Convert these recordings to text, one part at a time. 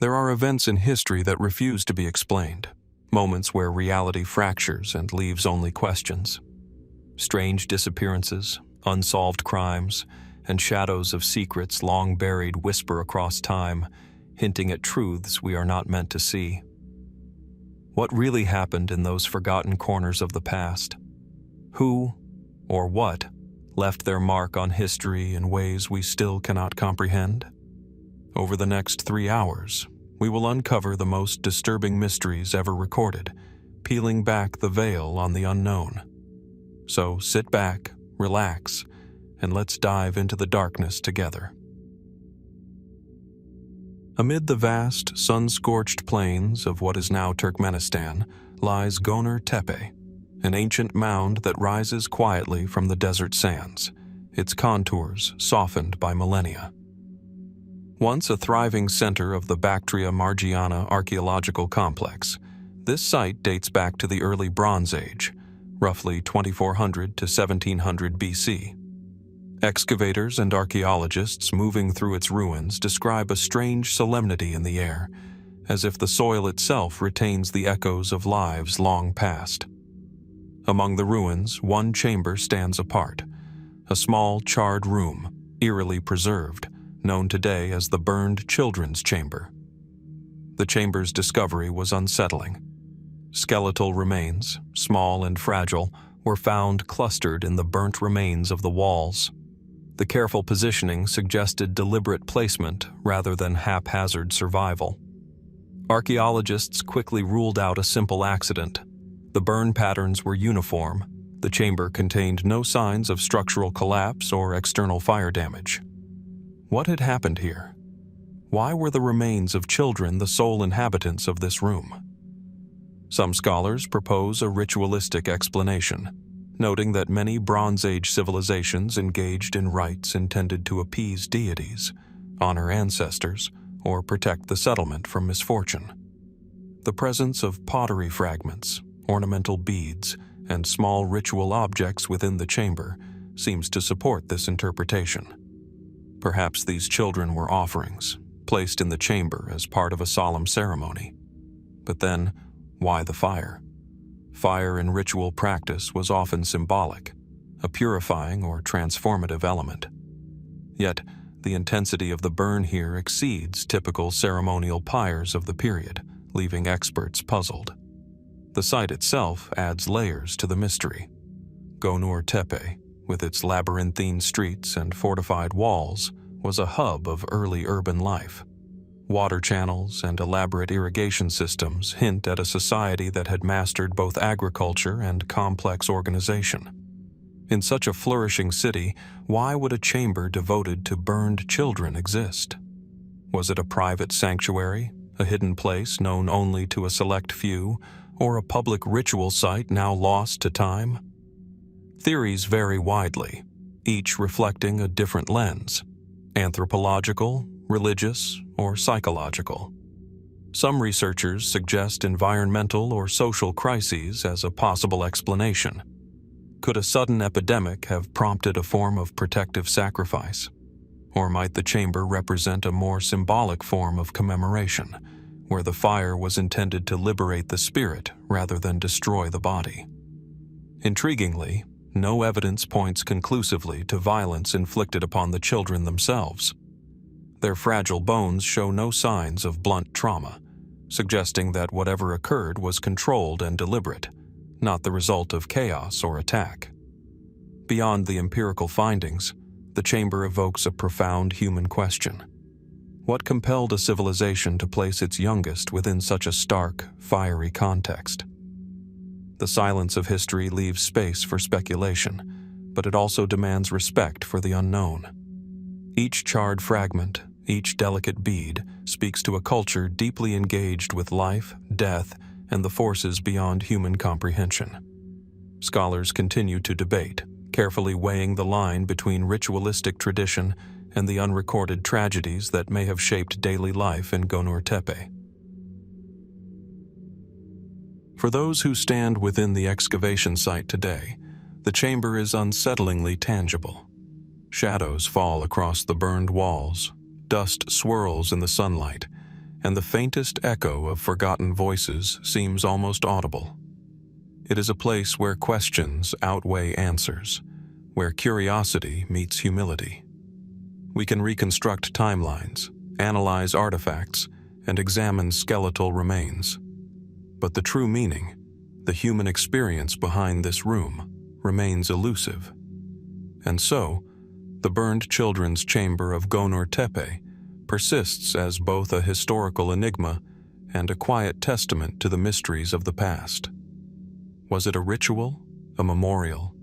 There are events in history that refuse to be explained, moments where reality fractures and leaves only questions. Strange disappearances, unsolved crimes, and shadows of secrets long buried whisper across time, hinting at truths we are not meant to see. What really happened in those forgotten corners of the past? Who, or what, left their mark on history in ways we still cannot comprehend? Over the next 3 hours, we will uncover the most disturbing mysteries ever recorded, peeling back the veil on the unknown. So sit back, relax, and let's dive into the darkness together. Amid the vast, sun-scorched plains of what is now Turkmenistan lies Gonur Tepe, an ancient mound that rises quietly from the desert sands, its contours softened by millennia. Once a thriving center of the Bactria-Margiana archaeological complex, this site dates back to the early Bronze Age, roughly 2400 to 1700 BC. Excavators and archaeologists moving through its ruins describe a strange solemnity in the air, as if the soil itself retains the echoes of lives long past. Among the ruins, one chamber stands apart, a small, charred room, eerily preserved, known today as the Burned Children's Chamber. The chamber's discovery was unsettling. Skeletal remains, small and fragile, were found clustered in the burnt remains of the walls. The careful positioning suggested deliberate placement rather than haphazard survival. Archaeologists quickly ruled out a simple accident. The burn patterns were uniform. The chamber contained no signs of structural collapse or external fire damage. What had happened here? Why were the remains of children the sole inhabitants of this room? Some scholars propose a ritualistic explanation, noting that many Bronze Age civilizations engaged in rites intended to appease deities, honor ancestors, or protect the settlement from misfortune. The presence of pottery fragments, ornamental beads, and small ritual objects within the chamber seems to support this interpretation. Perhaps these children were offerings, placed in the chamber as part of a solemn ceremony. But then, why the fire? Fire in ritual practice was often symbolic, a purifying or transformative element. Yet, the intensity of the burn here exceeds typical ceremonial pyres of the period, leaving experts puzzled. The site itself adds layers to the mystery. Gonur Tepe, with its labyrinthine streets and fortified walls, was a hub of early urban life. Water channels and elaborate irrigation systems hint at a society that had mastered both agriculture and complex organization. In such a flourishing city, why would a chamber devoted to burned children exist? Was it a private sanctuary, a hidden place known only to a select few, or a public ritual site now lost to time? Theories vary widely, each reflecting a different lens: anthropological, religious, or psychological. Some researchers suggest environmental or social crises as a possible explanation. Could a sudden epidemic have prompted a form of protective sacrifice? Or might the chamber represent a more symbolic form of commemoration, where the fire was intended to liberate the spirit rather than destroy the body? Intriguingly, no evidence points conclusively to violence inflicted upon the children themselves. Their fragile bones show no signs of blunt trauma, suggesting that whatever occurred was controlled and deliberate, not the result of chaos or attack. Beyond the empirical findings, the chamber evokes a profound human question. What compelled a civilization to place its youngest within such a stark, fiery context? The silence of history leaves space for speculation, but it also demands respect for the unknown. Each charred fragment, each delicate bead, speaks to a culture deeply engaged with life, death, and the forces beyond human comprehension. Scholars continue to debate, carefully weighing the line between ritualistic tradition and the unrecorded tragedies that may have shaped daily life in Gonur Tepe. For those who stand within the excavation site today, the chamber is unsettlingly tangible. Shadows fall across the burned walls, dust swirls in the sunlight, and the faintest echo of forgotten voices seems almost audible. It is a place where questions outweigh answers, where curiosity meets humility. We can reconstruct timelines, analyze artifacts, and examine skeletal remains. But the true meaning, the human experience behind this room, remains elusive. And so, the burned children's chamber of Gonur Tepe persists as both a historical enigma and a quiet testament to the mysteries of the past. Was it a ritual, a memorial,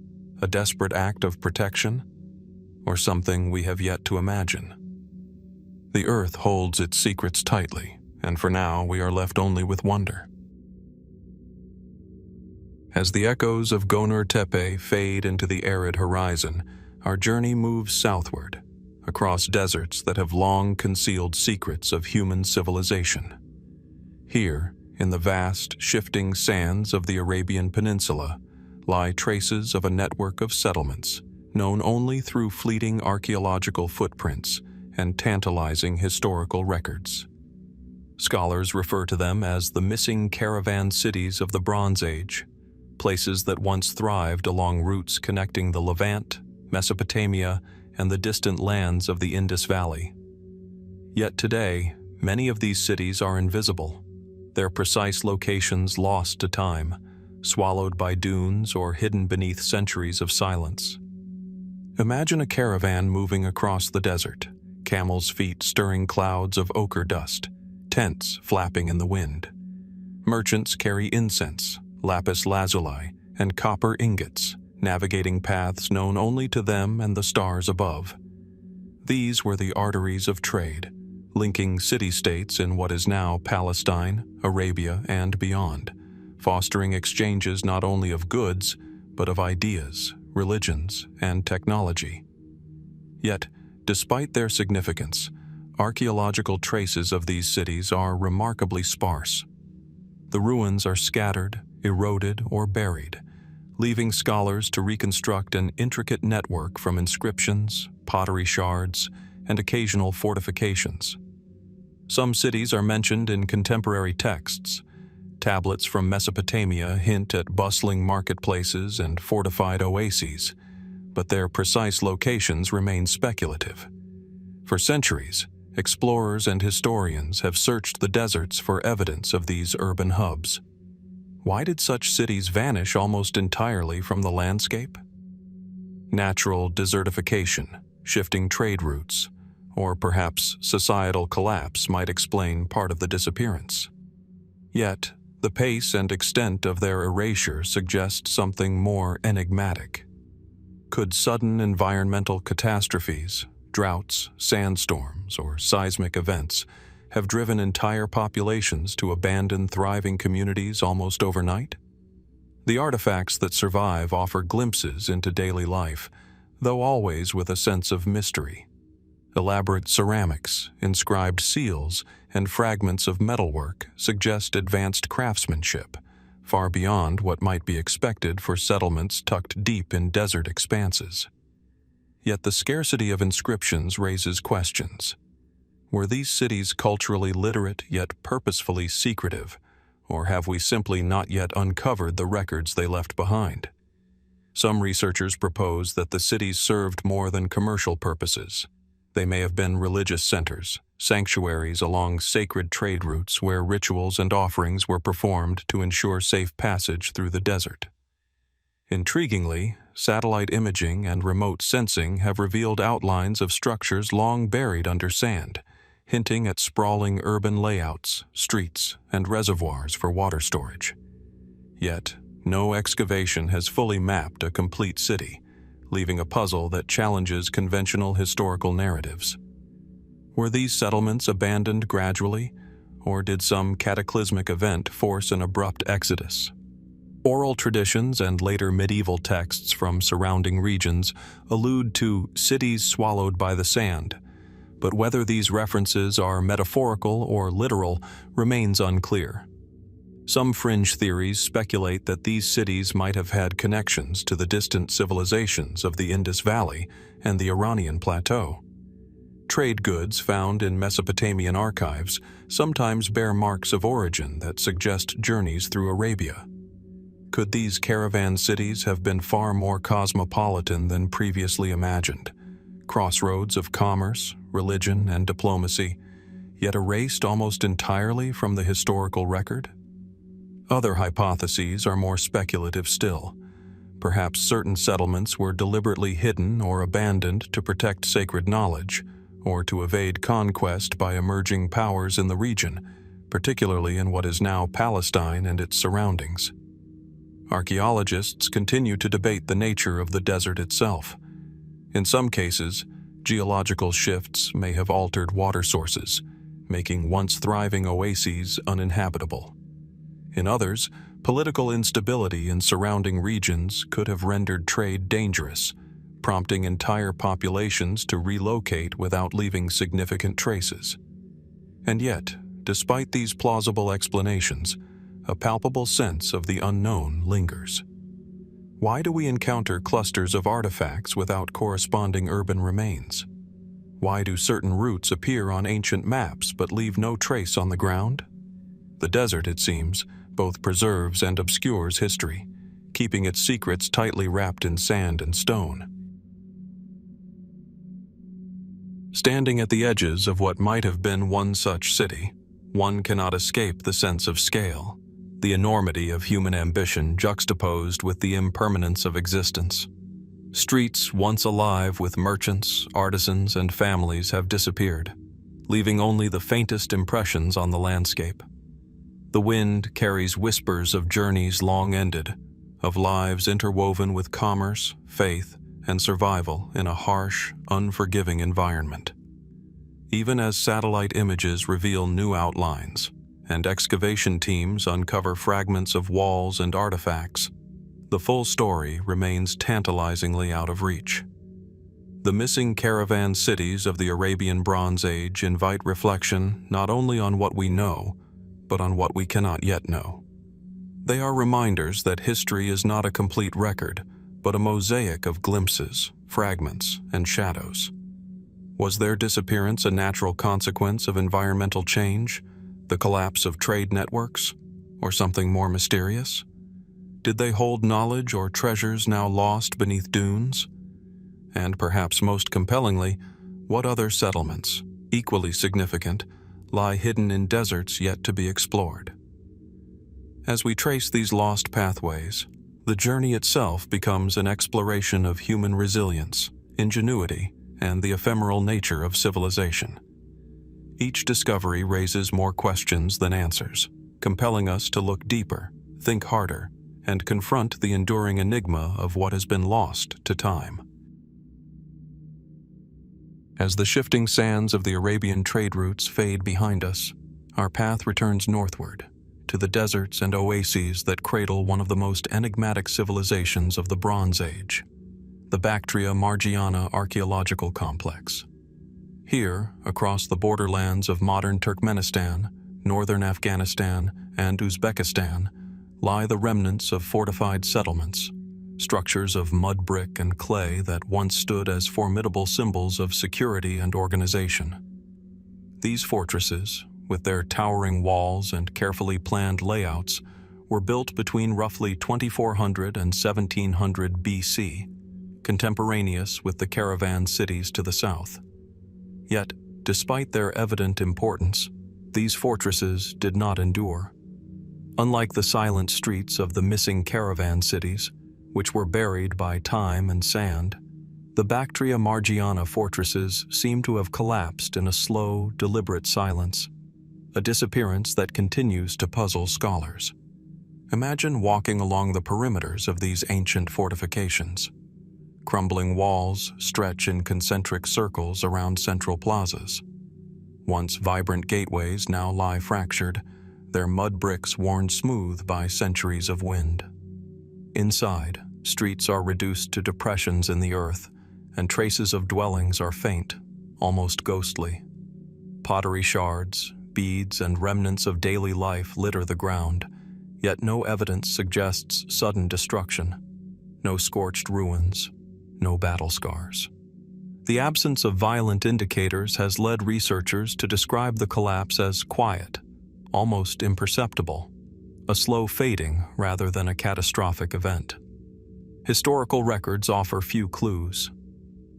a desperate act of protection, or something we have yet to imagine? The earth holds its secrets tightly, and for now we are left only with wonder. As the echoes of Gonur Tepe fade into the arid horizon, our journey moves southward, across deserts that have long concealed secrets of human civilization. Here, in the vast, shifting sands of the Arabian Peninsula, lie traces of a network of settlements, known only through fleeting archaeological footprints and tantalizing historical records. Scholars refer to them as the missing caravan cities of the Bronze Age, places that once thrived along routes connecting the Levant, Mesopotamia, and the distant lands of the Indus Valley. Yet today, many of these cities are invisible, their precise locations lost to time, swallowed by dunes or hidden beneath centuries of silence. Imagine a caravan moving across the desert, camels' feet stirring clouds of ochre dust, tents flapping in the wind. Merchants carry incense, lapis lazuli, and copper ingots, navigating paths known only to them and the stars above. These were the arteries of trade, linking city-states in what is now Palestine, Arabia, and beyond, fostering exchanges not only of goods, but of ideas, religions, and technology. Yet, despite their significance, archaeological traces of these cities are remarkably sparse. The ruins are scattered, eroded, or buried, leaving scholars to reconstruct an intricate network from inscriptions, pottery shards, and occasional fortifications. Some cities are mentioned in contemporary texts. Tablets from Mesopotamia hint at bustling marketplaces and fortified oases, but their precise locations remain speculative. For centuries, explorers and historians have searched the deserts for evidence of these urban hubs. Why did such cities vanish almost entirely from the landscape? Natural desertification, shifting trade routes, or perhaps societal collapse might explain part of the disappearance. Yet, the pace and extent of their erasure suggest something more enigmatic. Could sudden environmental catastrophes, droughts, sandstorms, or seismic events have driven entire populations to abandon thriving communities almost overnight? The artifacts that survive offer glimpses into daily life, though always with a sense of mystery. Elaborate ceramics, inscribed seals, and fragments of metalwork suggest advanced craftsmanship, far beyond what might be expected for settlements tucked deep in desert expanses. Yet the scarcity of inscriptions raises questions. Were these cities culturally literate yet purposefully secretive, or have we simply not yet uncovered the records they left behind? Some researchers propose that the cities served more than commercial purposes. They may have been religious centers, sanctuaries along sacred trade routes where rituals and offerings were performed to ensure safe passage through the desert. Intriguingly, satellite imaging and remote sensing have revealed outlines of structures long buried under sand, hinting at sprawling urban layouts, streets, and reservoirs for water storage. Yet, no excavation has fully mapped a complete city, leaving a puzzle that challenges conventional historical narratives. Were these settlements abandoned gradually, or did some cataclysmic event force an abrupt exodus? Oral traditions and later medieval texts from surrounding regions allude to cities swallowed by the sand, but whether these references are metaphorical or literal remains unclear. Some fringe theories speculate that these cities might have had connections to the distant civilizations of the Indus Valley and the Iranian Plateau. Trade goods found in Mesopotamian archives sometimes bear marks of origin that suggest journeys through Arabia. Could these caravan cities have been far more cosmopolitan than previously imagined, crossroads of commerce, religion, and diplomacy, yet erased almost entirely from the historical record? Other hypotheses are more speculative still. Perhaps certain settlements were deliberately hidden or abandoned to protect sacred knowledge, or to evade conquest by emerging powers in the region, particularly in what is now Palestine and its surroundings. Archaeologists continue to debate the nature of the desert itself. In some cases, geological shifts may have altered water sources, making once thriving oases uninhabitable. In others, political instability in surrounding regions could have rendered trade dangerous, prompting entire populations to relocate without leaving significant traces. And yet, despite these plausible explanations, a palpable sense of the unknown lingers. Why do we encounter clusters of artifacts without corresponding urban remains? Why do certain routes appear on ancient maps but leave no trace on the ground? The desert, it seems, both preserves and obscures history, keeping its secrets tightly wrapped in sand and stone. Standing at the edges of what might have been one such city, one cannot escape the sense of scale, the enormity of human ambition juxtaposed with the impermanence of existence. Streets once alive with merchants, artisans, and families have disappeared, leaving only the faintest impressions on the landscape. The wind carries whispers of journeys long ended, of lives interwoven with commerce, faith, and survival in a harsh, unforgiving environment. Even as satellite images reveal new outlines, and excavation teams uncover fragments of walls and artifacts, the full story remains tantalizingly out of reach. The missing caravan cities of the Arabian Bronze Age invite reflection not only on what we know, but on what we cannot yet know. They are reminders that history is not a complete record, but a mosaic of glimpses, fragments, and shadows. Was their disappearance a natural consequence of environmental change, the collapse of trade networks, or something more mysterious? Did they hold knowledge or treasures now lost beneath dunes? And perhaps most compellingly, what other settlements, equally significant, lie hidden in deserts yet to be explored? As we trace these lost pathways, the journey itself becomes an exploration of human resilience, ingenuity, and the ephemeral nature of civilization. Each discovery raises more questions than answers, compelling us to look deeper, think harder, and confront the enduring enigma of what has been lost to time. As the shifting sands of the Arabian trade routes fade behind us, our path returns northward, to the deserts and oases that cradle one of the most enigmatic civilizations of the Bronze Age, the Bactria-Margiana archaeological complex. Here, across the borderlands of modern Turkmenistan, northern Afghanistan, and Uzbekistan, lie the remnants of fortified settlements, structures of mud brick and clay that once stood as formidable symbols of security and organization. These fortresses, with their towering walls and carefully planned layouts, were built between roughly 2400 and 1700 BC, contemporaneous with the caravan cities to the south. Yet, despite their evident importance, these fortresses did not endure. Unlike the silent streets of the missing caravan cities, which were buried by time and sand, the Bactria-Margiana fortresses seem to have collapsed in a slow, deliberate silence, a disappearance that continues to puzzle scholars. Imagine walking along the perimeters of these ancient fortifications. Crumbling walls stretch in concentric circles around central plazas. Once vibrant gateways now lie fractured, their mud bricks worn smooth by centuries of wind. Inside, streets are reduced to depressions in the earth, and traces of dwellings are faint, almost ghostly. Pottery shards, beads, and remnants of daily life litter the ground, yet no evidence suggests sudden destruction. No scorched ruins, no battle scars. The absence of violent indicators has led researchers to describe the collapse as quiet, almost imperceptible, a slow fading rather than a catastrophic event. Historical records offer few clues.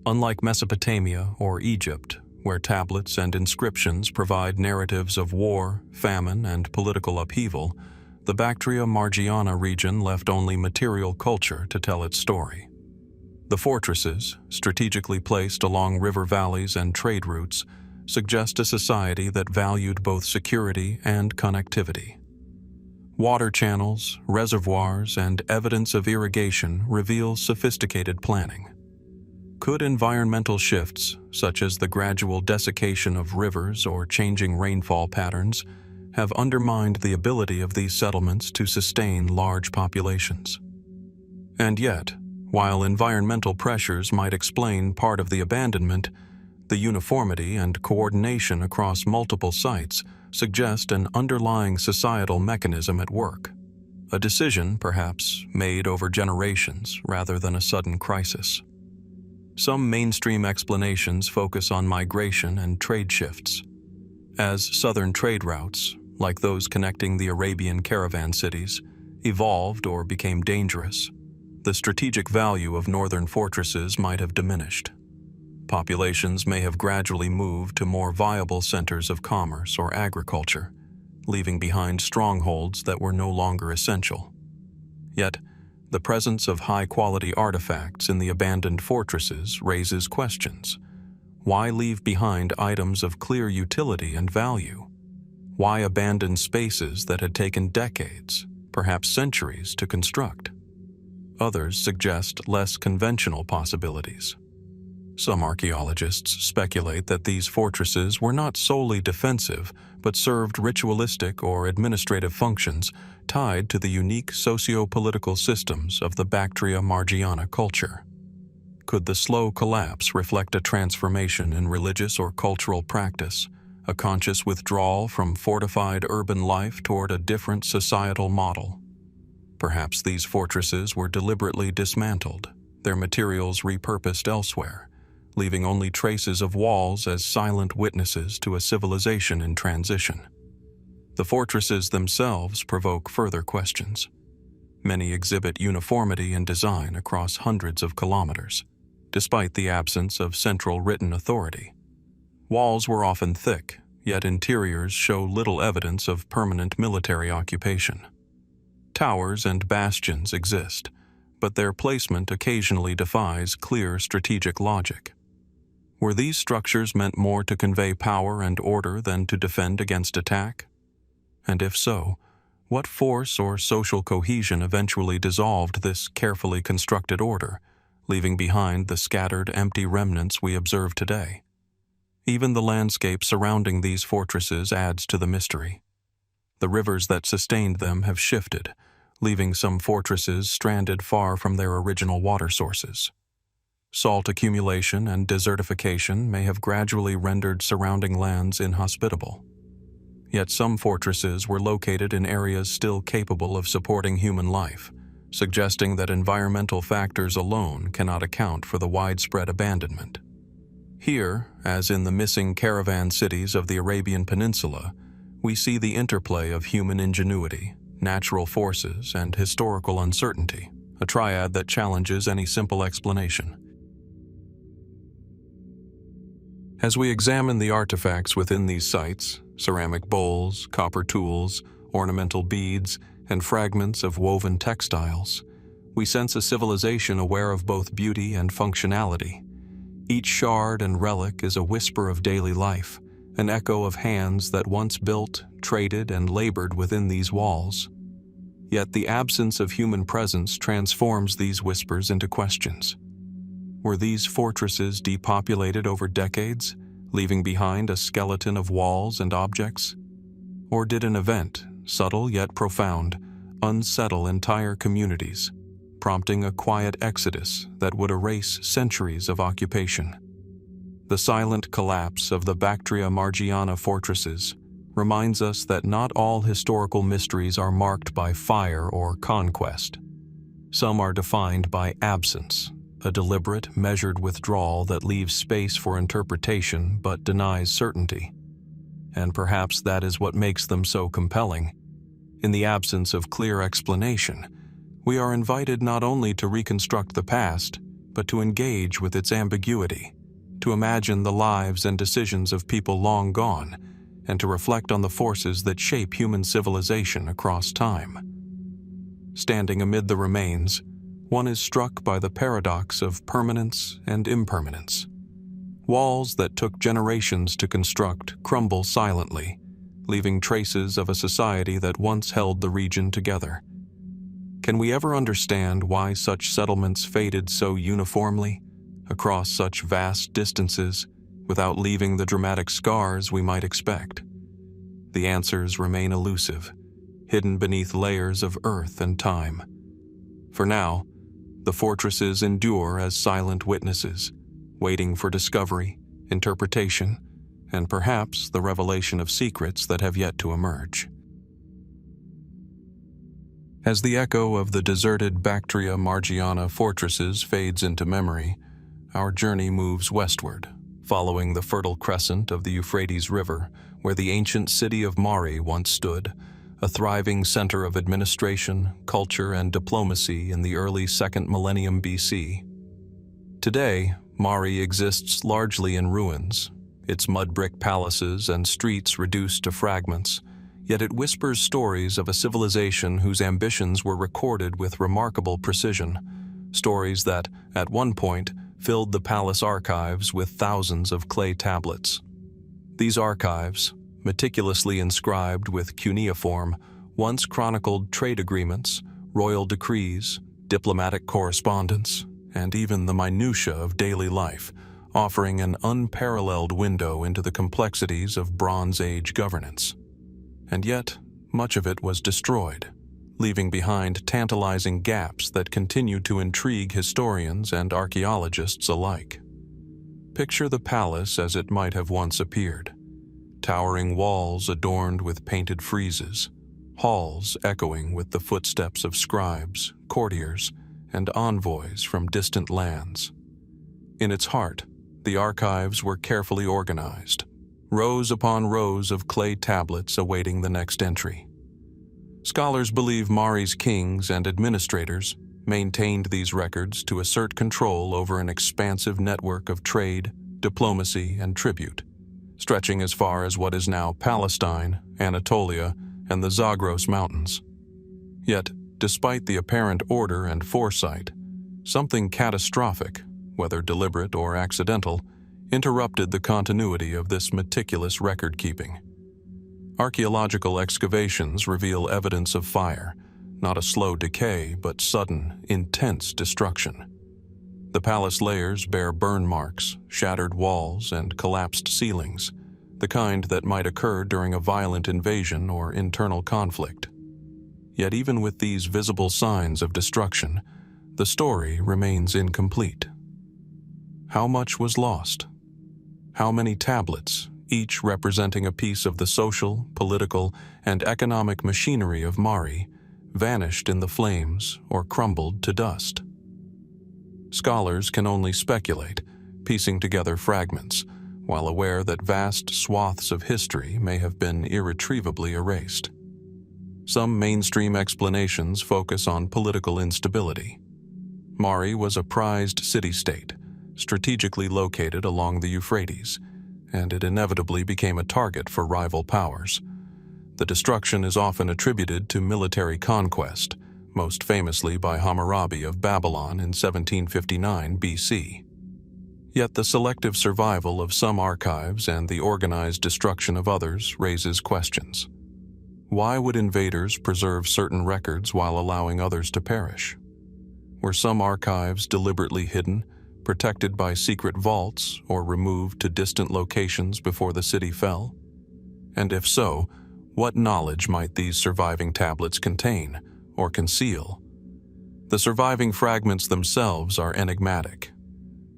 Unlike Mesopotamia or Egypt, where tablets and inscriptions provide narratives of war, famine, and political upheaval, the Bactria-Margiana region left only material culture to tell its story. The fortresses, strategically placed along river valleys and trade routes, suggest a society that valued both security and connectivity. Water channels, reservoirs, and evidence of irrigation reveal sophisticated planning. Could environmental shifts, such as the gradual desiccation of rivers or changing rainfall patterns, have undermined the ability of these settlements to sustain large populations? And yet, while environmental pressures might explain part of the abandonment, the uniformity and coordination across multiple sites suggest an underlying societal mechanism at work, a decision, perhaps, made over generations rather than a sudden crisis. Some mainstream explanations focus on migration and trade shifts. As southern trade routes, like those connecting the Arabian caravan cities, evolved or became dangerous, the strategic value of northern fortresses might have diminished. Populations may have gradually moved to more viable centers of commerce or agriculture, leaving behind strongholds that were no longer essential. Yet, the presence of high-quality artifacts in the abandoned fortresses raises questions. Why leave behind items of clear utility and value? Why abandon spaces that had taken decades, perhaps centuries, to construct? Others suggest less conventional possibilities. Some archaeologists speculate that these fortresses were not solely defensive, but served ritualistic or administrative functions tied to the unique socio-political systems of the Bactria-Margiana culture. Could the slow collapse reflect a transformation in religious or cultural practice, a conscious withdrawal from fortified urban life toward a different societal model? Perhaps these fortresses were deliberately dismantled, their materials repurposed elsewhere, leaving only traces of walls as silent witnesses to a civilization in transition. The fortresses themselves provoke further questions. Many exhibit uniformity in design across hundreds of kilometers, despite the absence of central written authority. Walls were often thick, yet interiors show little evidence of permanent military occupation. Towers and bastions exist, but their placement occasionally defies clear strategic logic. Were these structures meant more to convey power and order than to defend against attack? And if so, what force or social cohesion eventually dissolved this carefully constructed order, leaving behind the scattered, empty remnants we observe today? Even the landscape surrounding these fortresses adds to the mystery. The rivers that sustained them have shifted, leaving some fortresses stranded far from their original water sources. Salt accumulation and desertification may have gradually rendered surrounding lands inhospitable. Yet some fortresses were located in areas still capable of supporting human life, suggesting that environmental factors alone cannot account for the widespread abandonment. Here, as in the missing caravan cities of the Arabian Peninsula, we see the interplay of human ingenuity, natural forces, and historical uncertainty, a triad that challenges any simple explanation. As we examine the artifacts within these sites, ceramic bowls, copper tools, ornamental beads, and fragments of woven textiles, we sense a civilization aware of both beauty and functionality. Each shard and relic is a whisper of daily life, an echo of hands that once built, traded, and labored within these walls. Yet the absence of human presence transforms these whispers into questions. Were these fortresses depopulated over decades, leaving behind a skeleton of walls and objects? Or did an event, subtle yet profound, unsettle entire communities, prompting a quiet exodus that would erase centuries of occupation? The silent collapse of the Bactria-Margiana fortresses reminds us that not all historical mysteries are marked by fire or conquest. Some are defined by absence, a deliberate, measured withdrawal that leaves space for interpretation but denies certainty. And perhaps that is what makes them so compelling. In the absence of clear explanation, we are invited not only to reconstruct the past, but to engage with its ambiguity, to imagine the lives and decisions of people long gone, and to reflect on the forces that shape human civilization across time. Standing amid the remains, one is struck by the paradox of permanence and impermanence. Walls that took generations to construct crumble silently, leaving traces of a society that once held the region together. Can we ever understand why such settlements faded so uniformly, across such vast distances, without leaving the dramatic scars we might expect? The answers remain elusive, hidden beneath layers of earth and time. For now, the fortresses endure as silent witnesses, waiting for discovery, interpretation, and perhaps the revelation of secrets that have yet to emerge. As the echo of the deserted Bactria-Margiana fortresses fades into memory, our journey moves westward, following the fertile crescent of the Euphrates River, where the ancient city of Mari once stood, a thriving center of administration, culture, and diplomacy in the early 2nd millennium BC. Today, Mari exists largely in ruins, its mud-brick palaces and streets reduced to fragments, yet it whispers stories of a civilization whose ambitions were recorded with remarkable precision, stories that, at one point, filled the palace archives with thousands of clay tablets. These archives, meticulously inscribed with cuneiform, once chronicled trade agreements, royal decrees, diplomatic correspondence, and even the minutiae of daily life, offering an unparalleled window into the complexities of Bronze Age governance. And yet, much of it was destroyed, leaving behind tantalizing gaps that continue to intrigue historians and archaeologists alike. Picture the palace as it might have once appeared. Towering walls adorned with painted friezes, halls echoing with the footsteps of scribes, courtiers, and envoys from distant lands. In its heart, the archives were carefully organized, rows upon rows of clay tablets awaiting the next entry. Scholars believe Mari's kings and administrators maintained these records to assert control over an expansive network of trade, diplomacy, and tribute, stretching as far as what is now Palestine, Anatolia, and the Zagros Mountains. Yet, despite the apparent order and foresight, something catastrophic, whether deliberate or accidental, interrupted the continuity of this meticulous record-keeping. Archaeological excavations reveal evidence of fire, not a slow decay, but sudden, intense destruction. The palace layers bear burn marks, shattered walls, and collapsed ceilings, the kind that might occur during a violent invasion or internal conflict. Yet even with these visible signs of destruction, the story remains incomplete. How much was lost? How many tablets, each representing a piece of the social, political, and economic machinery of Mari, vanished in the flames or crumbled to dust? Scholars can only speculate, piecing together fragments, while aware that vast swaths of history may have been irretrievably erased. Some mainstream explanations focus on political instability. Mari was a prized city-state, strategically located along the Euphrates, and it inevitably became a target for rival powers. The destruction is often attributed to military conquest, most famously by Hammurabi of Babylon in 1759 BC. Yet the selective survival of some archives and the organized destruction of others raises questions. Why would invaders preserve certain records while allowing others to perish? Were some archives deliberately hidden, protected by secret vaults, or removed to distant locations before the city fell? And if so, what knowledge might these surviving tablets contain or conceal? The surviving fragments themselves are enigmatic.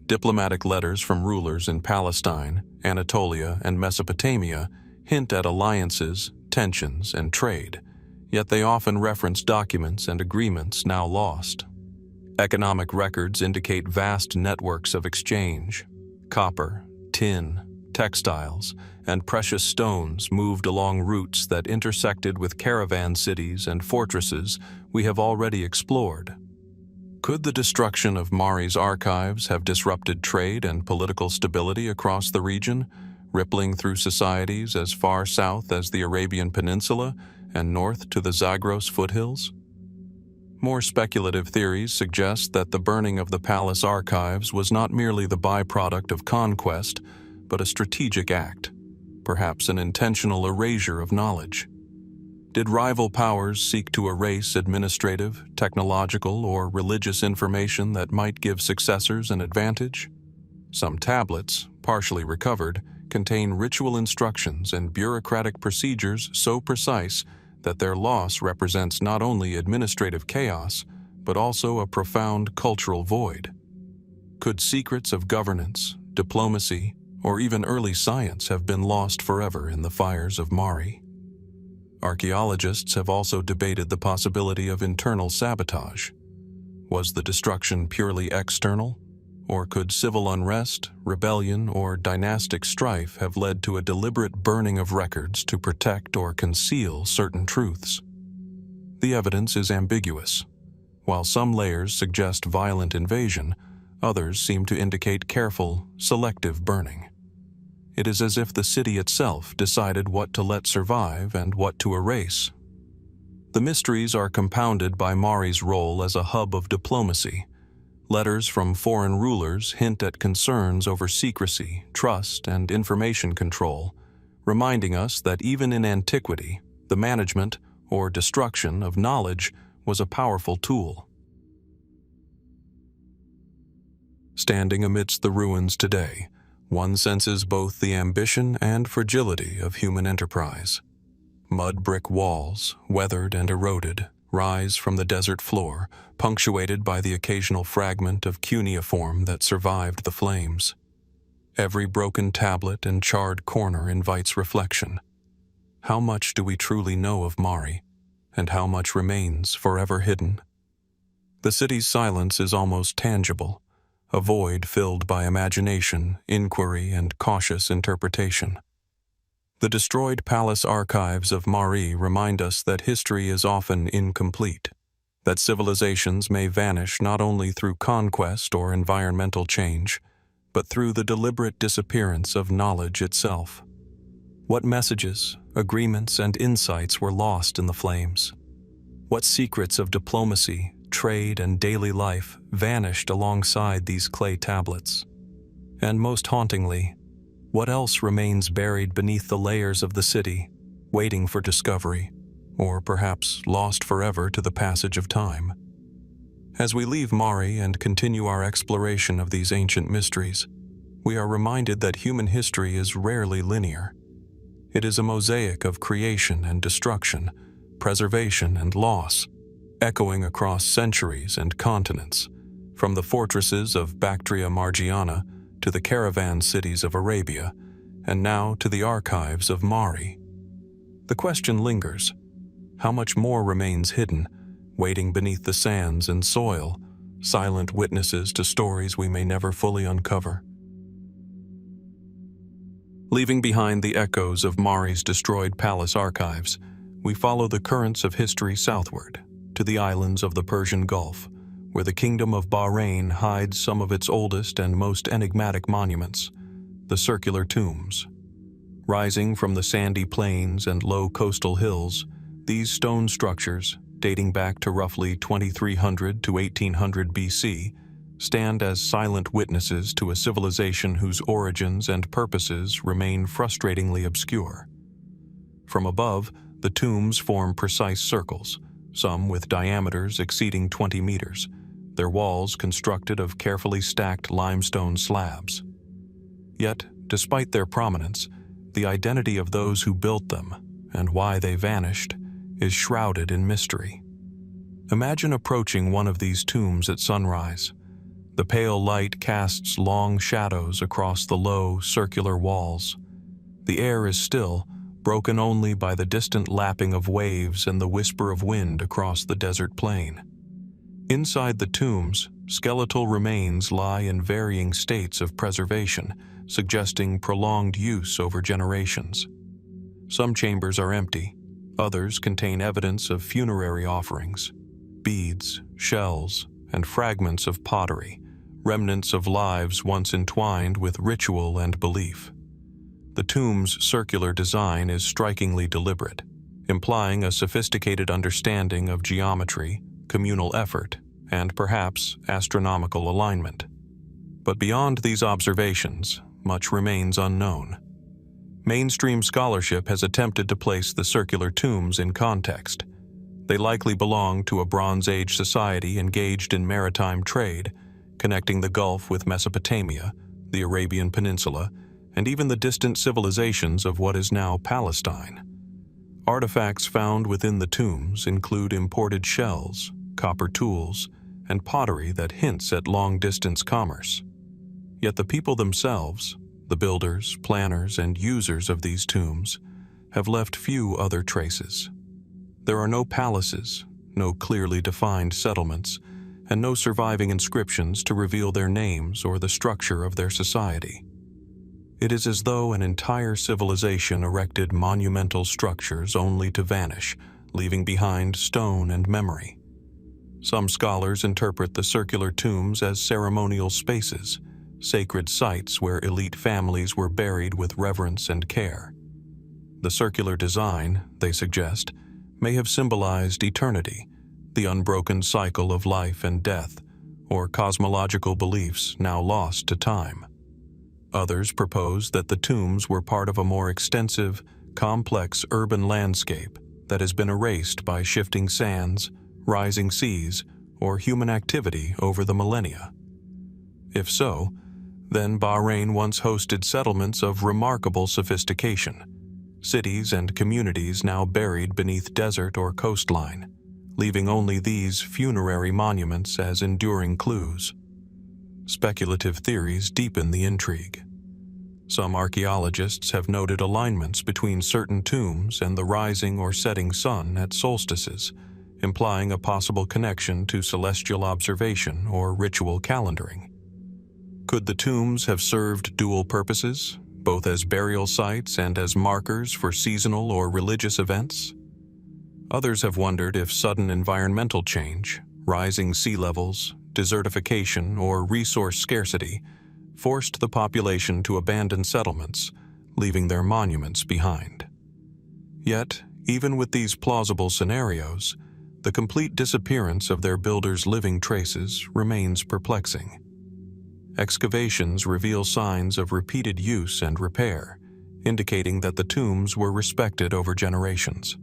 Diplomatic letters from rulers in Palestine, Anatolia, and Mesopotamia hint at alliances, tensions, and trade, yet they often reference documents and agreements now lost. Economic records indicate vast networks of exchange. Copper, tin, textiles, and precious stones moved along routes that intersected with caravan cities and fortresses we have already explored. Could the destruction of Mari's archives have disrupted trade and political stability across the region, rippling through societies as far south as the Arabian Peninsula and north to the Zagros foothills? More speculative theories suggest that the burning of the palace archives was not merely the byproduct of conquest, but a strategic act, perhaps an intentional erasure of knowledge. Did rival powers seek to erase administrative, technological, or religious information that might give successors an advantage? Some tablets, partially recovered, contain ritual instructions and bureaucratic procedures so precise that their loss represents not only administrative chaos, but also a profound cultural void. Could secrets of governance, diplomacy, or even early science have been lost forever in the fires of Mari? Archaeologists have also debated the possibility of internal sabotage. Was the destruction purely external? Or could civil unrest, rebellion, or dynastic strife have led to a deliberate burning of records to protect or conceal certain truths? The evidence is ambiguous. While some layers suggest violent invasion, others seem to indicate careful, selective burning. It is as if the city itself decided what to let survive and what to erase. The mysteries are compounded by Mari's role as a hub of diplomacy. Letters from foreign rulers hint at concerns over secrecy, trust, and information control, reminding us that even in antiquity, the management or destruction of knowledge was a powerful tool. Standing amidst the ruins today, one senses both the ambition and fragility of human enterprise. Mud brick walls, weathered and eroded, rise from the desert floor, punctuated by the occasional fragment of cuneiform that survived the flames. Every broken tablet and charred corner invites reflection. How much do we truly know of Mari, and how much remains forever hidden? The city's silence is almost tangible, a void filled by imagination, inquiry, and cautious interpretation. The destroyed palace archives of Mari remind us that history is often incomplete, that civilizations may vanish not only through conquest or environmental change, but through the deliberate disappearance of knowledge itself. What messages, agreements, and insights were lost in the flames? What secrets of diplomacy, trade, and daily life vanished alongside these clay tablets? And most hauntingly, what else remains buried beneath the layers of the city, waiting for discovery, or perhaps lost forever to the passage of time? As we leave Mari and continue our exploration of these ancient mysteries, we are reminded that human history is rarely linear. It is a mosaic of creation and destruction, preservation and loss, echoing across centuries and continents, from the fortresses of Bactria-Margiana to the caravan cities of Arabia, and now to the archives of Mari. The question lingers: how much more remains hidden, waiting beneath the sands and soil, silent witnesses to stories we may never fully uncover? Leaving behind the echoes of Mari's destroyed palace archives, we follow the currents of history southward, to the islands of the Persian Gulf, where the kingdom of Bahrain hides some of its oldest and most enigmatic monuments, the circular tombs. Rising from the sandy plains and low coastal hills, these stone structures, dating back to roughly 2300 to 1800 BC, stand as silent witnesses to a civilization whose origins and purposes remain frustratingly obscure. From above, the tombs form precise circles, some with diameters exceeding 20 meters, their walls constructed of carefully stacked limestone slabs. Yet, despite their prominence, the identity of those who built them, and why they vanished, is shrouded in mystery. Imagine approaching one of these tombs at sunrise. The pale light casts long shadows across the low, circular walls. The air is still, broken only by the distant lapping of waves and the whisper of wind across the desert plain. Inside the tombs, skeletal remains lie in varying states of preservation, suggesting prolonged use over generations. Some chambers are empty, others contain evidence of funerary offerings, beads, shells, and fragments of pottery, remnants of lives once entwined with ritual and belief. The tomb's circular design is strikingly deliberate, implying a sophisticated understanding of geometry, communal effort, and perhaps astronomical alignment. But beyond these observations, much remains unknown. Mainstream scholarship has attempted to place the circular tombs in context. They likely belong to a Bronze Age society engaged in maritime trade, connecting the Gulf with Mesopotamia, the Arabian Peninsula, and even the distant civilizations of what is now Palestine. Artifacts found within the tombs include imported shells, copper tools, and pottery that hints at long-distance commerce. Yet the people themselves, the builders, planners, and users of these tombs, have left few other traces. There are no palaces, no clearly defined settlements, and no surviving inscriptions to reveal their names or the structure of their society. It is as though an entire civilization erected monumental structures only to vanish, leaving behind stone and memory. Some scholars interpret the circular tombs as ceremonial spaces, sacred sites where elite families were buried with reverence and care. The circular design, they suggest, may have symbolized eternity, the unbroken cycle of life and death, or cosmological beliefs now lost to time. Others propose that the tombs were part of a more extensive, complex urban landscape that has been erased by shifting sands, rising seas, or human activity over the millennia. If so, then Bahrain once hosted settlements of remarkable sophistication, cities and communities now buried beneath desert or coastline, leaving only these funerary monuments as enduring clues. Speculative theories deepen the intrigue. Some archaeologists have noted alignments between certain tombs and the rising or setting sun at solstices, implying a possible connection to celestial observation or ritual calendaring. Could the tombs have served dual purposes, both as burial sites and as markers for seasonal or religious events? Others have wondered if sudden environmental change, rising sea levels, desertification, or resource scarcity forced the population to abandon settlements, leaving their monuments behind. Yet, even with these plausible scenarios, the complete disappearance of their builders' living traces remains perplexing. Excavations reveal signs of repeated use and repair, indicating that the tombs were respected over generations.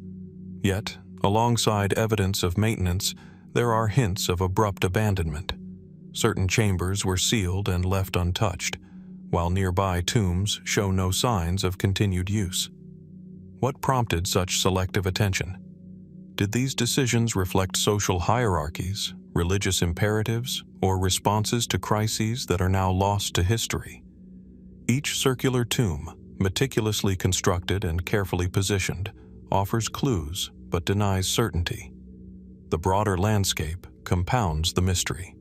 Yet, alongside evidence of maintenance, there are hints of abrupt abandonment. Certain chambers were sealed and left untouched, while nearby tombs show no signs of continued use. What prompted such selective attention? Did these decisions reflect social hierarchies, religious imperatives, or responses to crises that are now lost to history? Each circular tomb, meticulously constructed and carefully positioned, offers clues but denies certainty. The broader landscape compounds the mystery.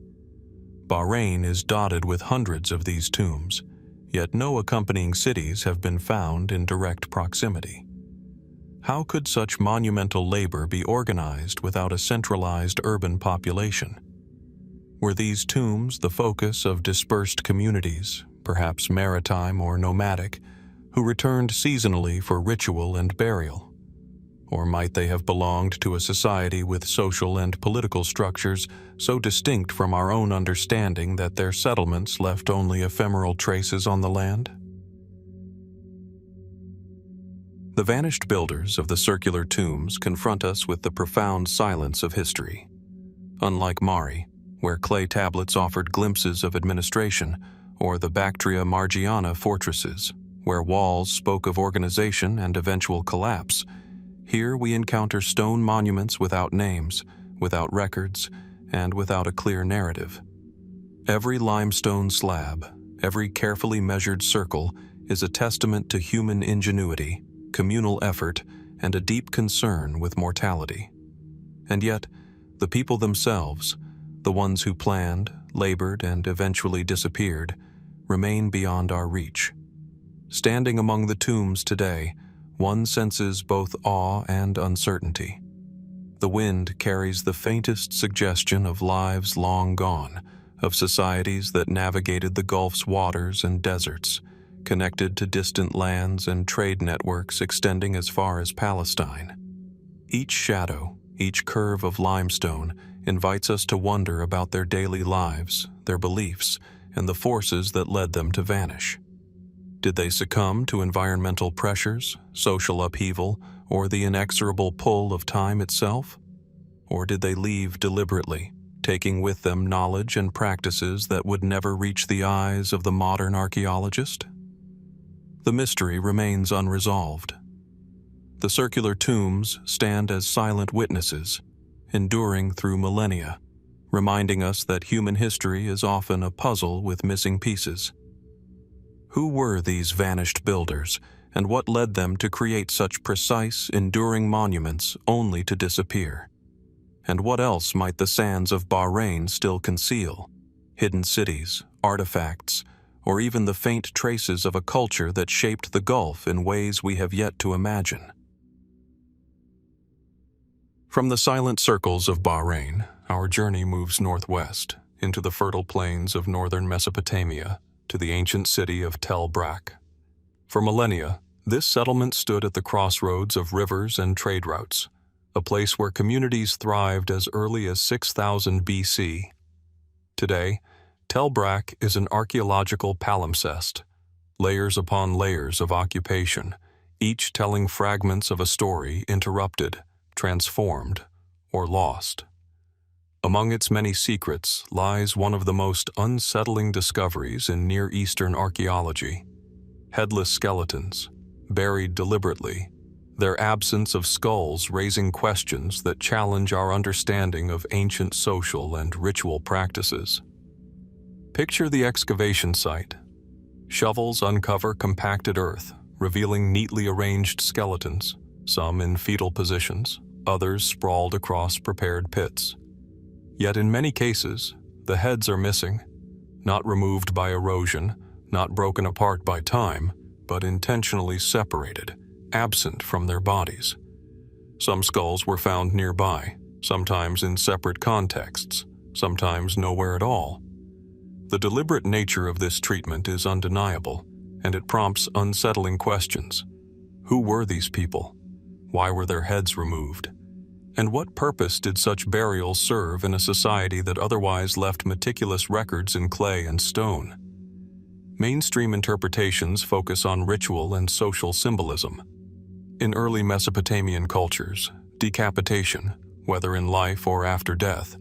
Bahrain is dotted with hundreds of these tombs, yet no accompanying cities have been found in direct proximity. How could such monumental labor be organized without a centralized urban population? Were these tombs the focus of dispersed communities, perhaps maritime or nomadic, who returned seasonally for ritual and burial? Or might they have belonged to a society with social and political structures so distinct from our own understanding that their settlements left only ephemeral traces on the land? The vanished builders of the circular tombs confront us with the profound silence of history. Unlike Mari, where clay tablets offered glimpses of administration, or the Bactria-Margiana fortresses, where walls spoke of organization and eventual collapse, here we encounter stone monuments without names, without records, and without a clear narrative. Every limestone slab, every carefully measured circle is a testament to human ingenuity, communal effort, and a deep concern with mortality. And yet, the people themselves, the ones who planned, labored, and eventually disappeared, remain beyond our reach. Standing among the tombs today, one senses both awe and uncertainty. The wind carries the faintest suggestion of lives long gone, of societies that navigated the Gulf's waters and deserts, connected to distant lands and trade networks extending as far as Palestine. Each shadow, each curve of limestone invites us to wonder about their daily lives, their beliefs, and the forces that led them to vanish. Did they succumb to environmental pressures, social upheaval, or the inexorable pull of time itself? Or did they leave deliberately, taking with them knowledge and practices that would never reach the eyes of the modern archaeologist? The mystery remains unresolved. The circular tombs stand as silent witnesses, enduring through millennia, reminding us that human history is often a puzzle with missing pieces. Who were these vanished builders, and what led them to create such precise, enduring monuments only to disappear? And what else might the sands of Bahrain still conceal? Hidden cities, artifacts, or even the faint traces of a culture that shaped the Gulf in ways we have yet to imagine. From the silent circles of Bahrain, our journey moves northwest into the fertile plains of northern Mesopotamia to the ancient city of Tel Brak. For millennia, this settlement stood at the crossroads of rivers and trade routes, a place where communities thrived as early as 6000 BC. Today, Tel Brak is an archaeological palimpsest, layers upon layers of occupation, each telling fragments of a story interrupted, transformed, or lost. Among its many secrets lies one of the most unsettling discoveries in Near Eastern archaeology: headless skeletons, buried deliberately, their absence of skulls raising questions that challenge our understanding of ancient social and ritual practices. Picture the excavation site. Shovels uncover compacted earth, revealing neatly arranged skeletons, some in fetal positions, others sprawled across prepared pits. Yet in many cases, the heads are missing, not removed by erosion, not broken apart by time, but intentionally separated, absent from their bodies. Some skulls were found nearby, sometimes in separate contexts, sometimes nowhere at all. The deliberate nature of this treatment is undeniable, and it prompts unsettling questions. Who were these people? Why were their heads removed? And what purpose did such burials serve in a society that otherwise left meticulous records in clay and stone? Mainstream interpretations focus on ritual and social symbolism. In early Mesopotamian cultures, decapitation, whether in life or after death,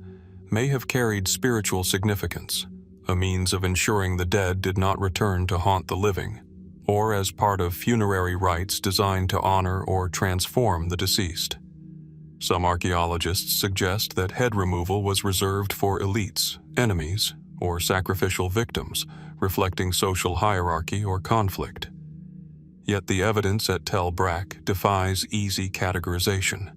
may have carried spiritual significance, a means of ensuring the dead did not return to haunt the living, or as part of funerary rites designed to honor or transform the deceased. Some archaeologists suggest that head removal was reserved for elites, enemies, or sacrificial victims, reflecting social hierarchy or conflict. Yet the evidence at Tel Brak defies easy categorization.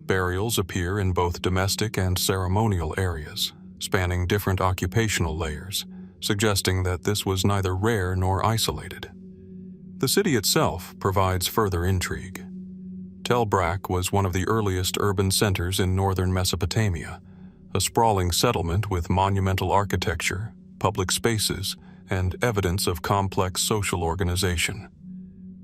Burials appear in both domestic and ceremonial areas, spanning different occupational layers, suggesting that this was neither rare nor isolated. The city itself provides further intrigue. Tel Brak was one of the earliest urban centers in northern Mesopotamia, a sprawling settlement with monumental architecture, public spaces, and evidence of complex social organization.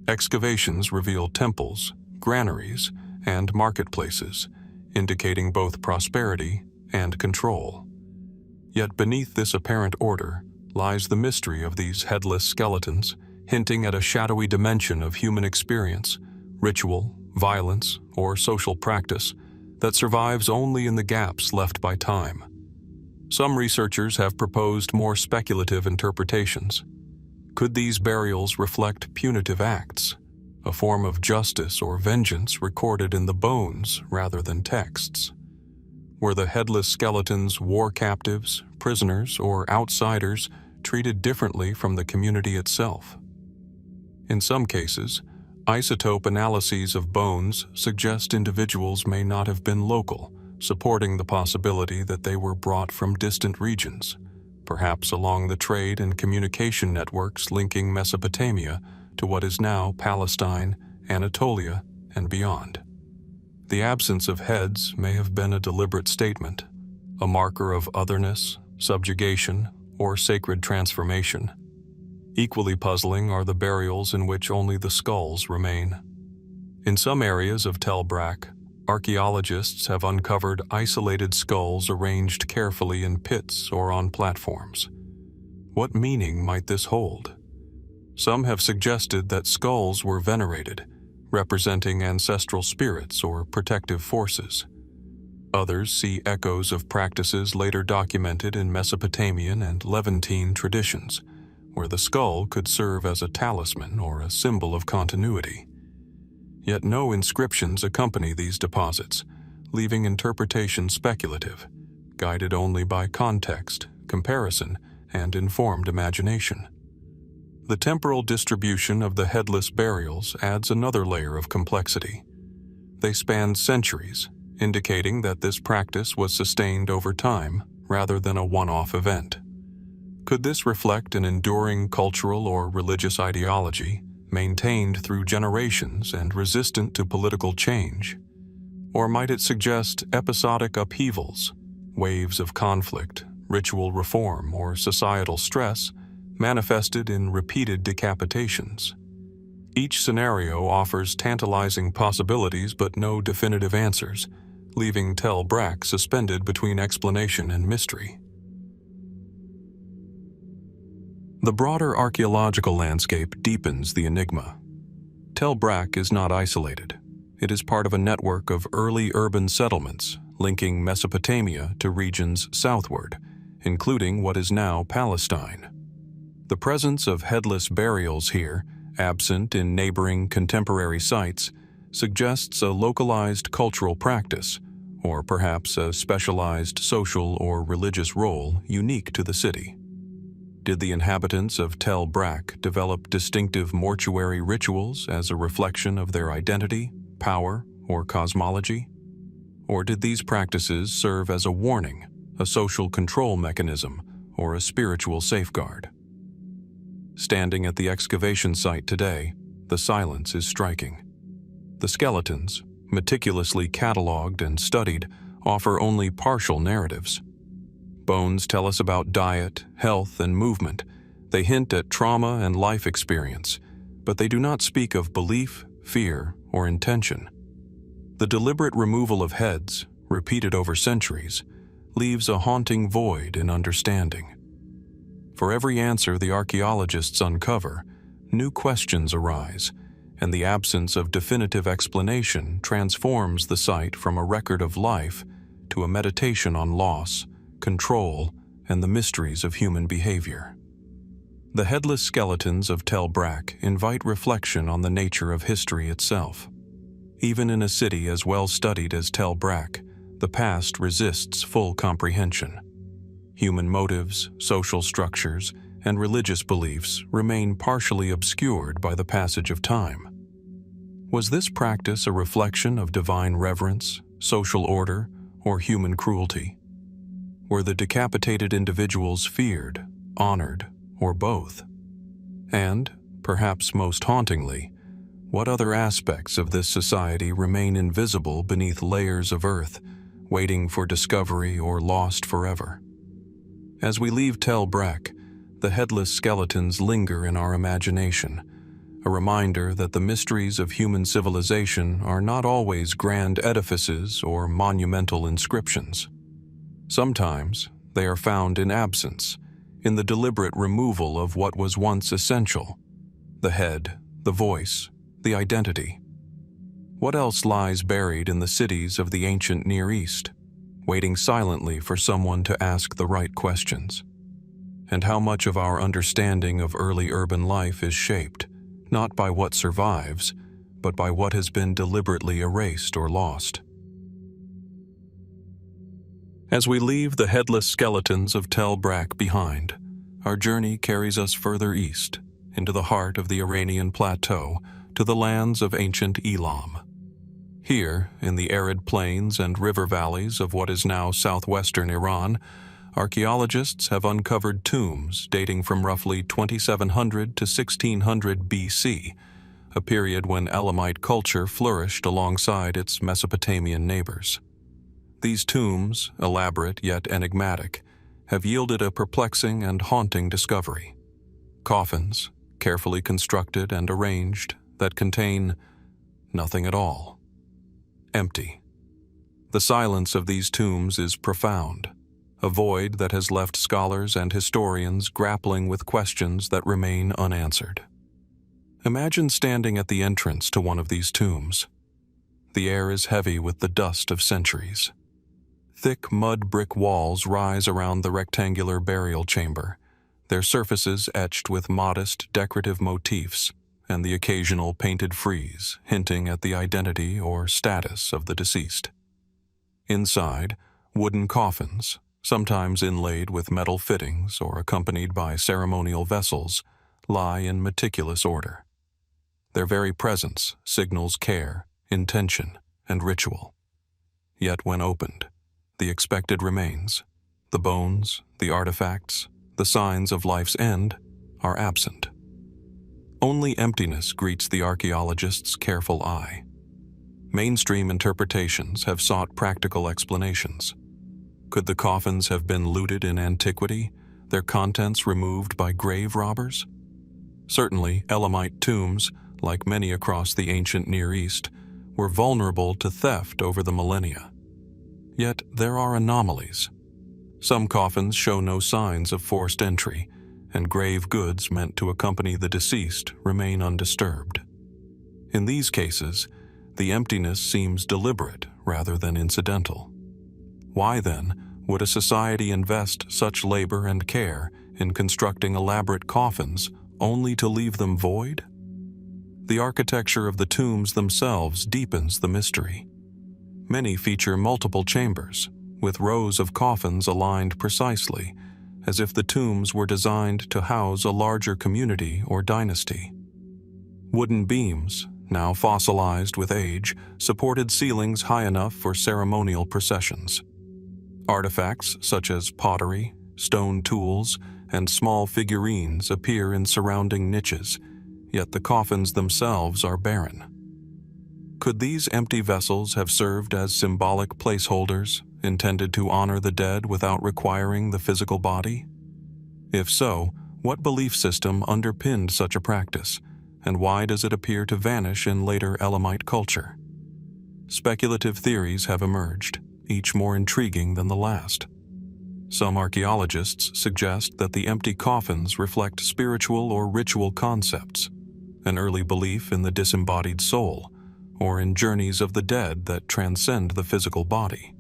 Excavations reveal temples, granaries, and marketplaces, indicating both prosperity and control. Yet beneath this apparent order lies the mystery of these headless skeletons, hinting at a shadowy dimension of human experience, ritual, violence, or social practice that survives only in the gaps left by time. Some researchers have proposed more speculative interpretations. Could these burials reflect punitive acts, a form of justice or vengeance recorded in the bones rather than texts? Were the headless skeletons war captives, prisoners, or outsiders treated differently from the community itself? In some cases, isotope analyses of bones suggest individuals may not have been local, supporting the possibility that they were brought from distant regions, perhaps along the trade and communication networks linking Mesopotamia to what is now Palestine, Anatolia, and beyond. The absence of heads may have been a deliberate statement, a marker of otherness, subjugation, or sacred transformation. Equally puzzling are the burials in which only the skulls remain. In some areas of Tel Brak, archaeologists have uncovered isolated skulls arranged carefully in pits or on platforms. What meaning might this hold? Some have suggested that skulls were venerated, representing ancestral spirits or protective forces. Others see echoes of practices later documented in Mesopotamian and Levantine traditions, where the skull could serve as a talisman or a symbol of continuity. Yet no inscriptions accompany these deposits, leaving interpretation speculative, guided only by context, comparison, and informed imagination. The temporal distribution of the headless burials adds another layer of complexity. They span centuries, indicating that this practice was sustained over time rather than a one-off event. Could this reflect an enduring cultural or religious ideology, maintained through generations and resistant to political change? Or might it suggest episodic upheavals, waves of conflict, ritual reform, or societal stress manifested in repeated decapitations? Each scenario offers tantalizing possibilities but no definitive answers, leaving Tel Brak suspended between explanation and mystery. The broader archaeological landscape deepens the enigma. Tel Brak is not isolated. It is part of a network of early urban settlements linking Mesopotamia to regions southward, including what is now Palestine. The presence of headless burials here, absent in neighboring contemporary sites, suggests a localized cultural practice, or perhaps a specialized social or religious role unique to the city. Did the inhabitants of Tel Brak develop distinctive mortuary rituals as a reflection of their identity, power, or cosmology? Or did these practices serve as a warning, a social control mechanism, or a spiritual safeguard? Standing at the excavation site today, the silence is striking. The skeletons, meticulously catalogued and studied, offer only partial narratives. Bones tell us about diet, health, and movement. They hint at trauma and life experience, but they do not speak of belief, fear, or intention. The deliberate removal of heads, repeated over centuries, leaves a haunting void in understanding. For every answer the archaeologists uncover, new questions arise, and the absence of definitive explanation transforms the site from a record of life to a meditation on loss, control, and the mysteries of human behavior. The headless skeletons of Tel Brak invite reflection on the nature of history itself. Even in a city as well studied as Tel Brak, the past resists full comprehension. Human motives, social structures, and religious beliefs remain partially obscured by the passage of time. Was this practice a reflection of divine reverence, social order, or human cruelty? Were the decapitated individuals feared, honored, or both? And, perhaps most hauntingly, what other aspects of this society remain invisible beneath layers of earth, waiting for discovery or lost forever? As we leave Tel Brak, the headless skeletons linger in our imagination, a reminder that the mysteries of human civilization are not always grand edifices or monumental inscriptions. Sometimes they are found in absence, in the deliberate removal of what was once essential: the head, the voice, the identity. What else lies buried in the cities of the ancient Near East, waiting silently for someone to ask the right questions? And how much of our understanding of early urban life is shaped, not by what survives, but by what has been deliberately erased or lost? As we leave the headless skeletons of Tel Brak behind, our journey carries us further east, into the heart of the Iranian plateau, to the lands of ancient Elam. Here, in the arid plains and river valleys of what is now southwestern Iran, archaeologists have uncovered tombs dating from roughly 2700 to 1600 BC, a period when Elamite culture flourished alongside its Mesopotamian neighbors. These tombs, elaborate yet enigmatic, have yielded a perplexing and haunting discovery. Coffins, carefully constructed and arranged, that contain nothing at all. Empty. The silence of these tombs is profound, a void that has left scholars and historians grappling with questions that remain unanswered. Imagine standing at the entrance to one of these tombs. The air is heavy with the dust of centuries. Thick mud brick walls rise around the rectangular burial chamber, their surfaces etched with modest decorative motifs and the occasional painted frieze hinting at the identity or status of the deceased. Inside, wooden coffins, sometimes inlaid with metal fittings or accompanied by ceremonial vessels, lie in meticulous order. Their very presence signals care, intention, and ritual. Yet when opened, the expected remains, the bones, the artifacts, the signs of life's end, are absent. Only emptiness greets the archaeologist's careful eye. Mainstream interpretations have sought practical explanations. Could the coffins have been looted in antiquity, their contents removed by grave robbers? Certainly, Elamite tombs, like many across the ancient Near East, were vulnerable to theft over the millennia. Yet there are anomalies. Some coffins show no signs of forced entry, and grave goods meant to accompany the deceased remain undisturbed. In these cases, the emptiness seems deliberate rather than incidental. Why, then, would a society invest such labor and care in constructing elaborate coffins only to leave them void? The architecture of the tombs themselves deepens the mystery. Many feature multiple chambers, with rows of coffins aligned precisely, as if the tombs were designed to house a larger community or dynasty. Wooden beams, now fossilized with age, supported ceilings high enough for ceremonial processions. Artifacts such as pottery, stone tools, and small figurines appear in surrounding niches, yet the coffins themselves are barren. Could these empty vessels have served as symbolic placeholders, intended to honor the dead without requiring the physical body? If so, what belief system underpinned such a practice, and why does it appear to vanish in later Elamite culture? Speculative theories have emerged, each more intriguing than the last. Some archaeologists suggest that the empty coffins reflect spiritual or ritual concepts, an early belief in the disembodied soul, or in journeys of the dead that transcend the physical body.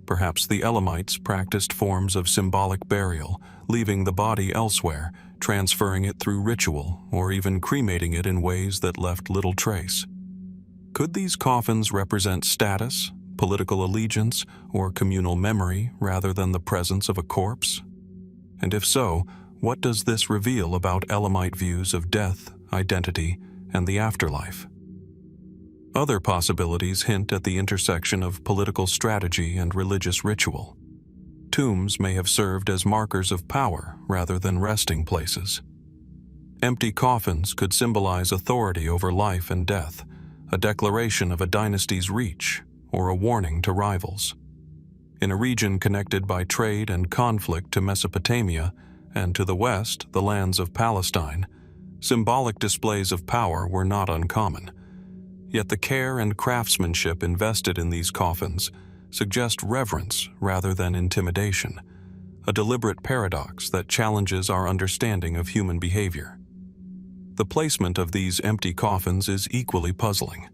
Perhaps the Elamites practiced forms of symbolic burial, leaving the body elsewhere, transferring it through ritual, or even cremating it in ways that left little trace. Could these coffins represent status, political allegiance, or communal memory rather than the presence of a corpse? And if so, what does this reveal about Elamite views of death, identity, and the afterlife? Other possibilities hint at the intersection of political strategy and religious ritual. Tombs may have served as markers of power rather than resting places. Empty coffins could symbolize authority over life and death, a declaration of a dynasty's reach, or a warning to rivals. In a region connected by trade and conflict to Mesopotamia, and to the west, the lands of Palestine, symbolic displays of power were not uncommon. Yet the care and craftsmanship invested in these coffins suggest reverence rather than intimidation, a deliberate paradox that challenges our understanding of human behavior. The placement of these empty coffins is equally puzzling.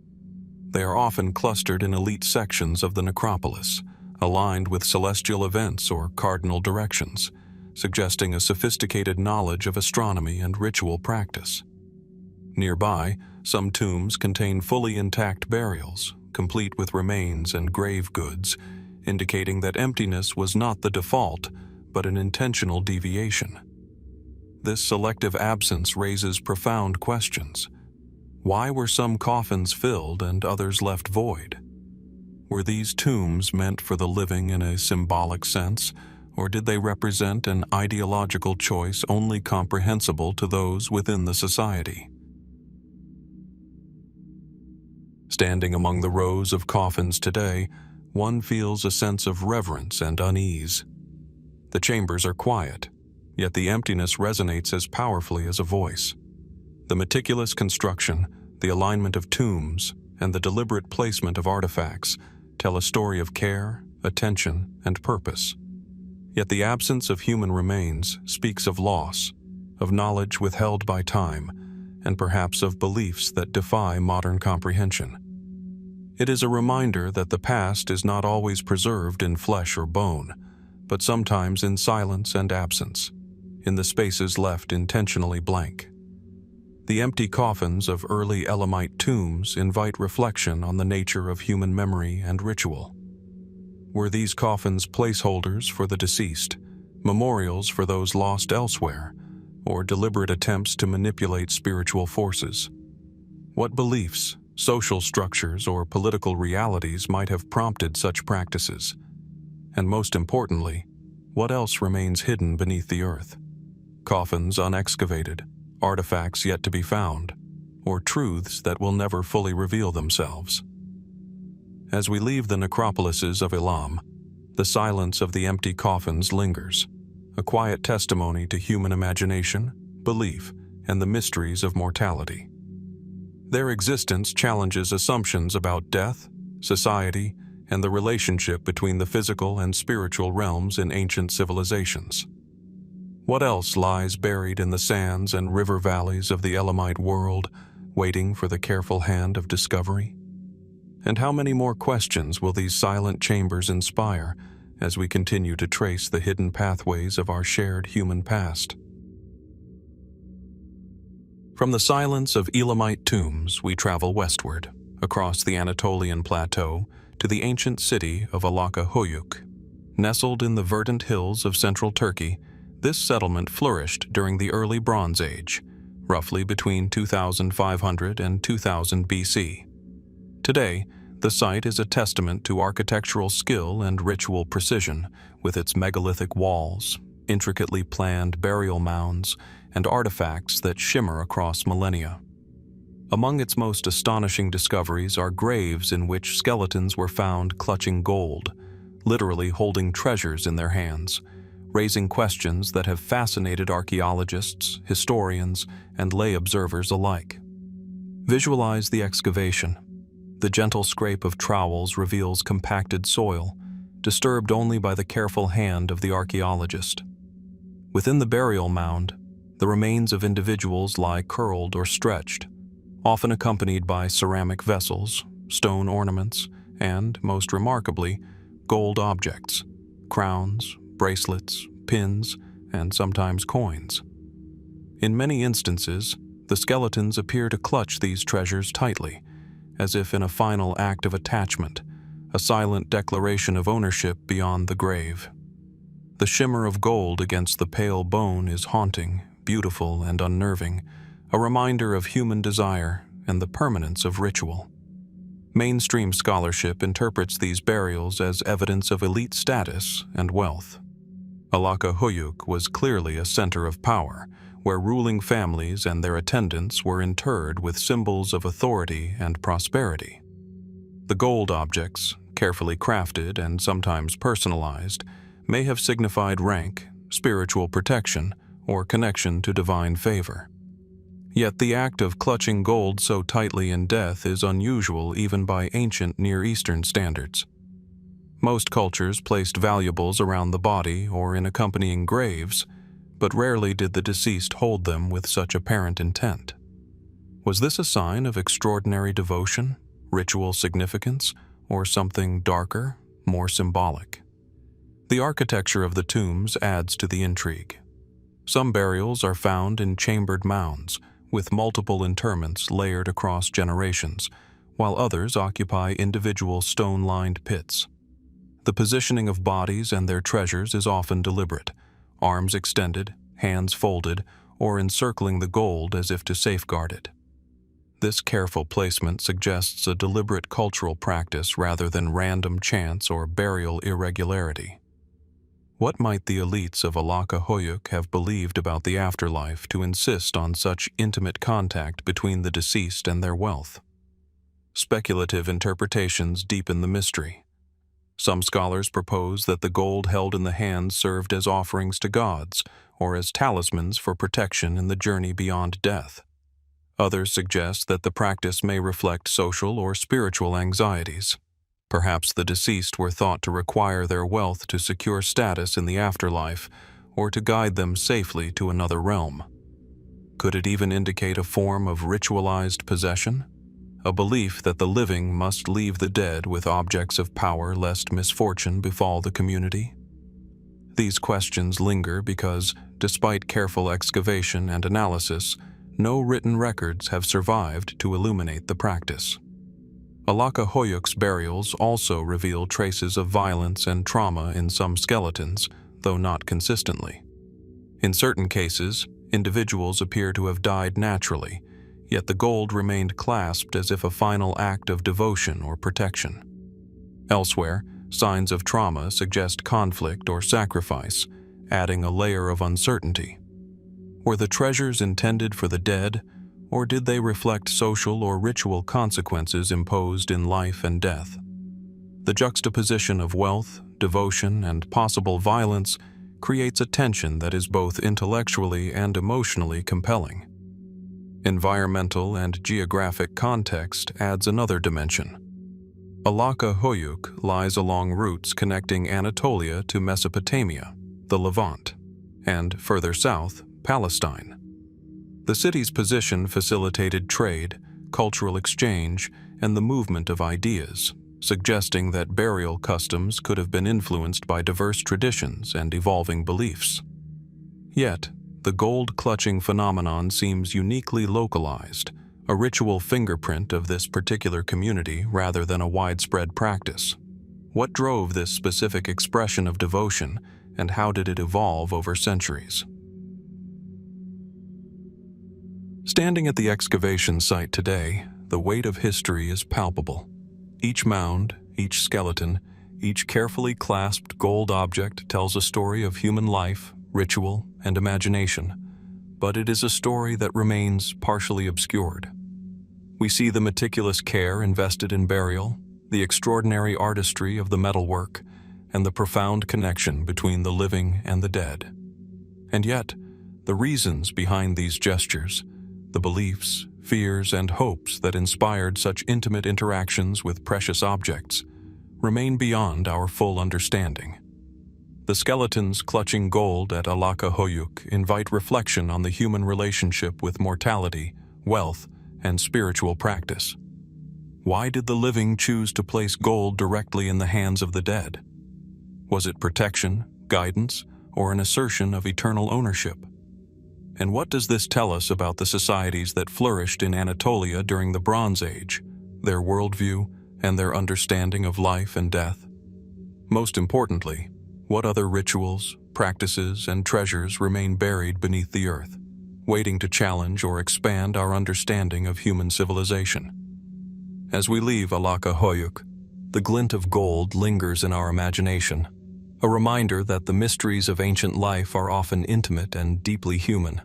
They are often clustered in elite sections of the necropolis, aligned with celestial events or cardinal directions, suggesting a sophisticated knowledge of astronomy and ritual practice. Nearby, some tombs contain fully intact burials, complete with remains and grave goods, indicating that emptiness was not the default, but an intentional deviation. This selective absence raises profound questions. Why were some coffins filled and others left void? Were these tombs meant for the living in a symbolic sense, or did they represent an ideological choice only comprehensible to those within the society? Standing among the rows of coffins today, one feels a sense of reverence and unease. The chambers are quiet, yet the emptiness resonates as powerfully as a voice. The meticulous construction, the alignment of tombs, and the deliberate placement of artifacts tell a story of care, attention, and purpose. Yet the absence of human remains speaks of loss, of knowledge withheld by time, and perhaps of beliefs that defy modern comprehension. It is a reminder that the past is not always preserved in flesh or bone, but sometimes in silence and absence, in the spaces left intentionally blank. The empty coffins of early Elamite tombs invite reflection on the nature of human memory and ritual. Were these coffins placeholders for the deceased, memorials for those lost elsewhere, or deliberate attempts to manipulate spiritual forces? What beliefs, social structures, or political realities might have prompted such practices? And most importantly, what else remains hidden beneath the earth? Coffins unexcavated, artifacts yet to be found, or truths that will never fully reveal themselves. As we leave the necropolises of Elam, the silence of the empty coffins lingers, a quiet testimony to human imagination, belief, and the mysteries of mortality. Their existence challenges assumptions about death, society, and the relationship between the physical and spiritual realms in ancient civilizations. What else lies buried in the sands and river valleys of the Elamite world, waiting for the careful hand of discovery? And how many more questions will these silent chambers inspire as we continue to trace the hidden pathways of our shared human past? From the silence of Elamite tombs, we travel westward, across the Anatolian plateau, to the ancient city of Alaca Höyük. Nestled in the verdant hills of central Turkey, this settlement flourished during the early Bronze Age, roughly between 2500 and 2000 BC. Today, the site is a testament to architectural skill and ritual precision, with its megalithic walls, intricately planned burial mounds, and artifacts that shimmer across millennia. Among its most astonishing discoveries are graves in which skeletons were found clutching gold, literally holding treasures in their hands, raising questions that have fascinated archaeologists, historians, and lay observers alike. Visualize the excavation. The gentle scrape of trowels reveals compacted soil, disturbed only by the careful hand of the archaeologist. Within the burial mound, the remains of individuals lie curled or stretched, often accompanied by ceramic vessels, stone ornaments, and, most remarkably, gold objects, crowns, bracelets, pins, and sometimes coins. In many instances, the skeletons appear to clutch these treasures tightly, as if in a final act of attachment, a silent declaration of ownership beyond the grave. The shimmer of gold against the pale bone is haunting, beautiful, and unnerving, a reminder of human desire and the permanence of ritual. Mainstream scholarship interprets these burials as evidence of elite status and wealth. Alaca Höyük was clearly a center of power, where ruling families and their attendants were interred with symbols of authority and prosperity. The gold objects, carefully crafted and sometimes personalized, may have signified rank, spiritual protection, or connection to divine favor. Yet the act of clutching gold so tightly in death is unusual even by ancient Near Eastern standards. Most cultures placed valuables around the body or in accompanying graves, but rarely did the deceased hold them with such apparent intent. Was this a sign of extraordinary devotion, ritual significance, or something darker, more symbolic? The architecture of the tombs adds to the intrigue. Some burials are found in chambered mounds, with multiple interments layered across generations, while others occupy individual stone-lined pits. The positioning of bodies and their treasures is often deliberate, arms extended, hands folded, or encircling the gold as if to safeguard it. This careful placement suggests a deliberate cultural practice rather than random chance or burial irregularity. What might the elites of Alaca have believed about the afterlife to insist on such intimate contact between the deceased and their wealth? Speculative interpretations deepen the mystery. Some scholars propose that the gold held in the hands served as offerings to gods or as talismans for protection in the journey beyond death. Others suggest that the practice may reflect social or spiritual anxieties. Perhaps the deceased were thought to require their wealth to secure status in the afterlife or to guide them safely to another realm. Could it even indicate a form of ritualized possession? A belief that the living must leave the dead with objects of power lest misfortune befall the community? These questions linger because, despite careful excavation and analysis, no written records have survived to illuminate the practice. Alacahöyük's burials also reveal traces of violence and trauma in some skeletons, though not consistently. In certain cases, individuals appear to have died naturally, yet the gold remained clasped as if a final act of devotion or protection. Elsewhere, signs of trauma suggest conflict or sacrifice, adding a layer of uncertainty. Were the treasures intended for the dead, or did they reflect social or ritual consequences imposed in life and death? The juxtaposition of wealth, devotion, and possible violence creates a tension that is both intellectually and emotionally compelling. Environmental and geographic context adds another dimension. Alacahöyük lies along routes connecting Anatolia to Mesopotamia, the Levant, and further south, Palestine. The city's position facilitated trade, cultural exchange, and the movement of ideas, suggesting that burial customs could have been influenced by diverse traditions and evolving beliefs. Yet, the gold-clutching phenomenon seems uniquely localized, a ritual fingerprint of this particular community rather than a widespread practice. What drove this specific expression of devotion, and how did it evolve over centuries? Standing at the excavation site today, the weight of history is palpable. Each mound, each skeleton, each carefully clasped gold object tells a story of human life, ritual, and imagination, but it is a story that remains partially obscured. We see the meticulous care invested in burial, the extraordinary artistry of the metalwork, and the profound connection between the living and the dead. And yet, the reasons behind these gestures, the beliefs, fears, and hopes that inspired such intimate interactions with precious objects, remain beyond our full understanding. The skeletons clutching gold at Alacahöyük invite reflection on the human relationship with mortality, wealth, and spiritual practice. Why did the living choose to place gold directly in the hands of the dead? Was it protection, guidance, or an assertion of eternal ownership? And what does this tell us about the societies that flourished in Anatolia during the Bronze Age, their worldview, and their understanding of life and death? Most importantly, what other rituals, practices, and treasures remain buried beneath the earth, waiting to challenge or expand our understanding of human civilization? As we leave Alacahöyük, the glint of gold lingers in our imagination, a reminder that the mysteries of ancient life are often intimate and deeply human.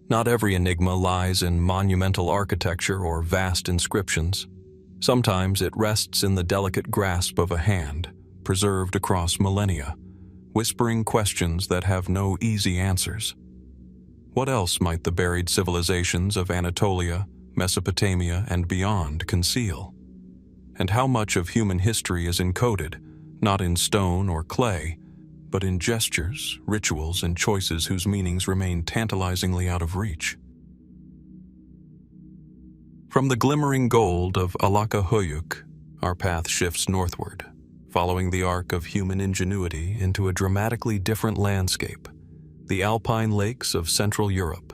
Not every enigma lies in monumental architecture or vast inscriptions. Sometimes it rests in the delicate grasp of a hand, preserved across millennia, whispering questions that have no easy answers. What else might the buried civilizations of Anatolia, Mesopotamia, and beyond conceal? And how much of human history is encoded, not in stone or clay, but in gestures, rituals, and choices whose meanings remain tantalizingly out of reach? From the glimmering gold of Alacahöyük, our path shifts northward, following the arc of human ingenuity into a dramatically different landscape, the alpine lakes of Central Europe.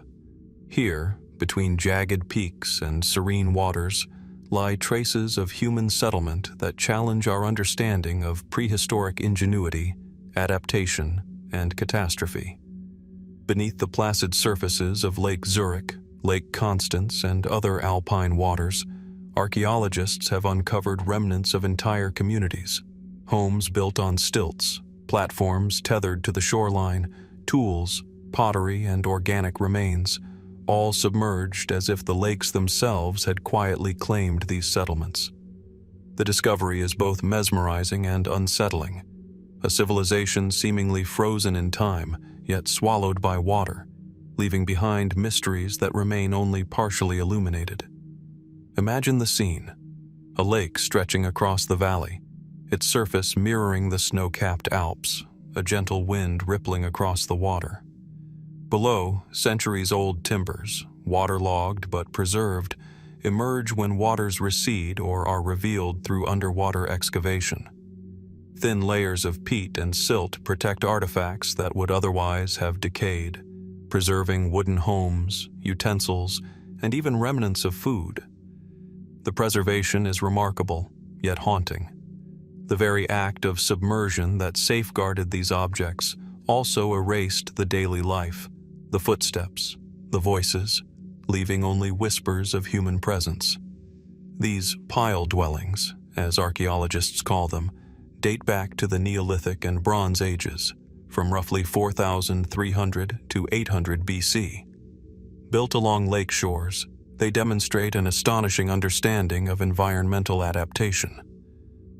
Here, between jagged peaks and serene waters, lie traces of human settlement that challenge our understanding of prehistoric ingenuity, adaptation, and catastrophe. Beneath the placid surfaces of Lake Zurich, Lake Constance and other alpine waters, archaeologists have uncovered remnants of entire communities, homes built on stilts, platforms tethered to the shoreline, tools, pottery, and organic remains, all submerged as if the lakes themselves had quietly claimed these settlements. The discovery is both mesmerizing and unsettling, a civilization seemingly frozen in time, yet swallowed by water, leaving behind mysteries that remain only partially illuminated. Imagine the scene: a lake stretching across the valley, its surface mirroring the snow-capped Alps, a gentle wind rippling across the water. Below, centuries-old timbers, waterlogged but preserved, emerge when waters recede or are revealed through underwater excavation. Thin layers of peat and silt protect artifacts that would otherwise have decayed, preserving wooden homes, utensils, and even remnants of food. The preservation is remarkable, yet haunting. The very act of submersion that safeguarded these objects also erased the daily life, the footsteps, the voices, leaving only whispers of human presence. These pile dwellings, as archaeologists call them, date back to the Neolithic and Bronze Ages, from roughly 4,300 to 800 BC. Built along lake shores, they demonstrate an astonishing understanding of environmental adaptation.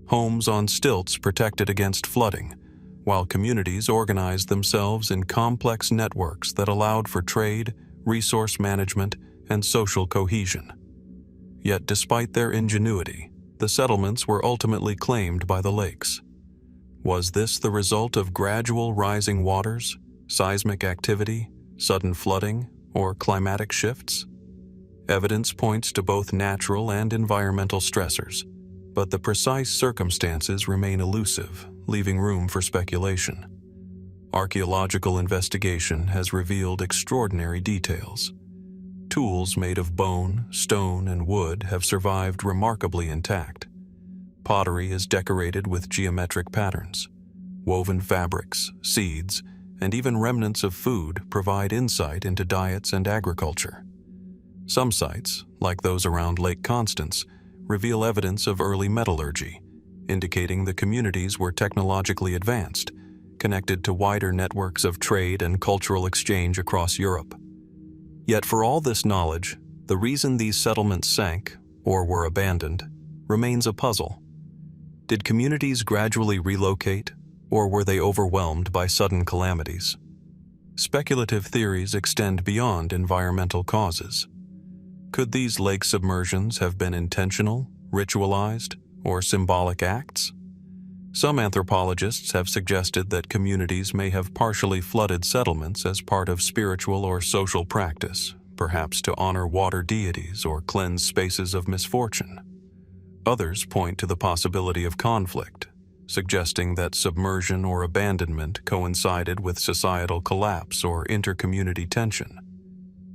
Homes on stilts protected against flooding, while communities organized themselves in complex networks that allowed for trade, resource management, and social cohesion. Yet despite their ingenuity, the settlements were ultimately claimed by the lakes. Was this the result of gradual rising waters, seismic activity, sudden flooding, or climatic shifts? Evidence points to both natural and environmental stressors, but the precise circumstances remain elusive, leaving room for speculation. Archaeological investigation has revealed extraordinary details. Tools made of bone, stone, and wood have survived remarkably intact. Pottery is decorated with geometric patterns. Woven fabrics, seeds, and even remnants of food provide insight into diets and agriculture. Some sites, like those around Lake Constance, reveal evidence of early metallurgy, indicating the communities were technologically advanced, connected to wider networks of trade and cultural exchange across Europe. Yet for all this knowledge, the reason these settlements sank, or were abandoned, remains a puzzle. Did communities gradually relocate, or were they overwhelmed by sudden calamities? Speculative theories extend beyond environmental causes. Could these lake submersions have been intentional, ritualized, or symbolic acts? Some anthropologists have suggested that communities may have partially flooded settlements as part of spiritual or social practice, perhaps to honor water deities or cleanse spaces of misfortune. Others point to the possibility of conflict, suggesting that submersion or abandonment coincided with societal collapse or inter-community tension.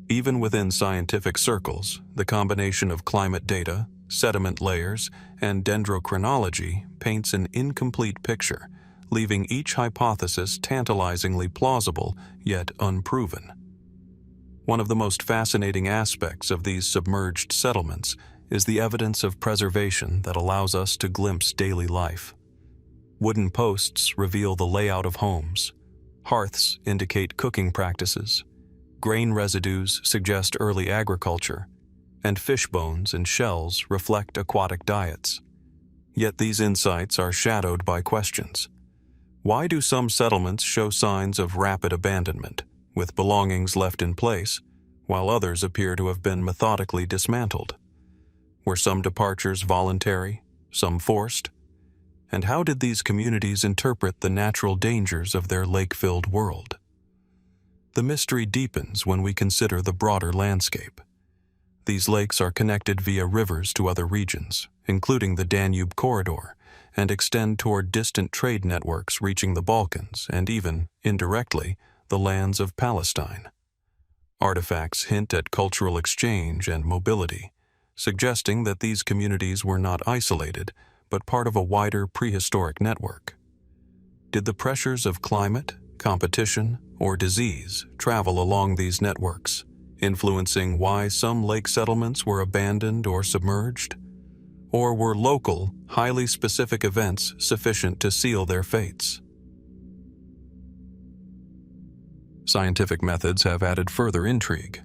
Even within scientific circles, the combination of climate data, sediment layers, and dendrochronology paints an incomplete picture, leaving each hypothesis tantalizingly plausible yet unproven. One of the most fascinating aspects of these submerged settlements is the evidence of preservation that allows us to glimpse daily life. Wooden posts reveal the layout of homes. Hearths indicate cooking practices. Grain residues suggest early agriculture, and fish bones and shells reflect aquatic diets. Yet these insights are shadowed by questions. Why do some settlements show signs of rapid abandonment, with belongings left in place, while others appear to have been methodically dismantled? Were some departures voluntary, some forced? And how did these communities interpret the natural dangers of their lake-filled world? The mystery deepens when we consider the broader landscape. These lakes are connected via rivers to other regions, including the Danube corridor, and extend toward distant trade networks reaching the Balkans and even, indirectly, the lands of Palestine. Artifacts hint at cultural exchange and mobility, suggesting that these communities were not isolated, but part of a wider prehistoric network. Did the pressures of climate, competition, or disease travel along these networks, influencing why some lake settlements were abandoned or submerged? Or were local, highly specific events sufficient to seal their fates? Scientific methods have added further intrigue.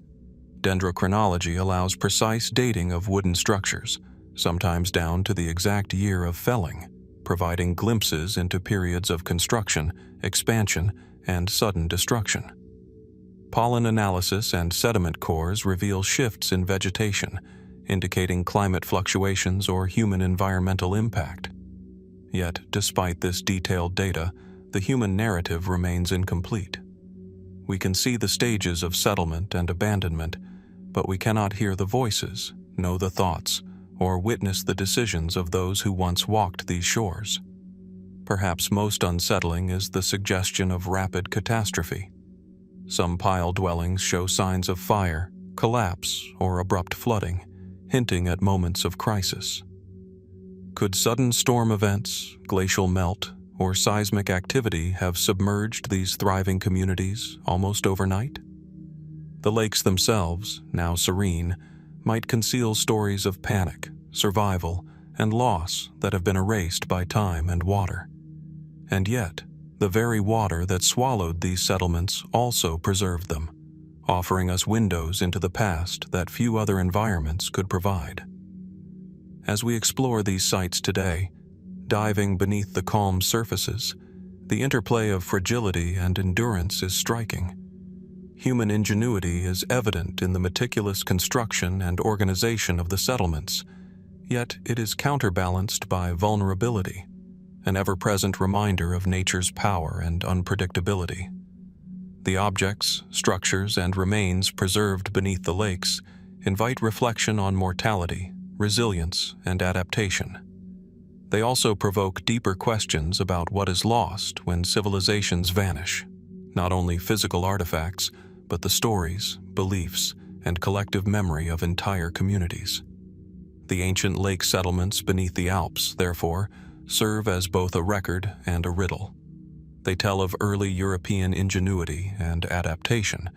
Dendrochronology allows precise dating of wooden structures, sometimes down to the exact year of felling, providing glimpses into periods of construction, expansion, and sudden destruction. Pollen analysis and sediment cores reveal shifts in vegetation, indicating climate fluctuations or human environmental impact. Yet, despite this detailed data, the human narrative remains incomplete. We can see the stages of settlement and abandonment, but we cannot hear the voices, know the thoughts, or witness the decisions of those who once walked these shores. Perhaps most unsettling is the suggestion of rapid catastrophe. Some pile dwellings show signs of fire, collapse, or abrupt flooding, hinting at moments of crisis. Could sudden storm events, glacial melt, or seismic activity have submerged these thriving communities almost overnight? The lakes themselves, now serene, might conceal stories of panic, survival, and loss that have been erased by time and water. And yet, the very water that swallowed these settlements also preserved them, offering us windows into the past that few other environments could provide. As we explore these sites today, diving beneath the calm surfaces, the interplay of fragility and endurance is striking. Human ingenuity is evident in the meticulous construction and organization of the settlements, yet it is counterbalanced by vulnerability, an ever-present reminder of nature's power and unpredictability. The objects, structures, and remains preserved beneath the lakes invite reflection on mortality, resilience, and adaptation. They also provoke deeper questions about what is lost when civilizations vanish, not only physical artifacts, but the stories, beliefs, and collective memory of entire communities. The ancient lake settlements beneath the Alps, therefore, serve as both a record and a riddle. They tell of early European ingenuity and adaptation,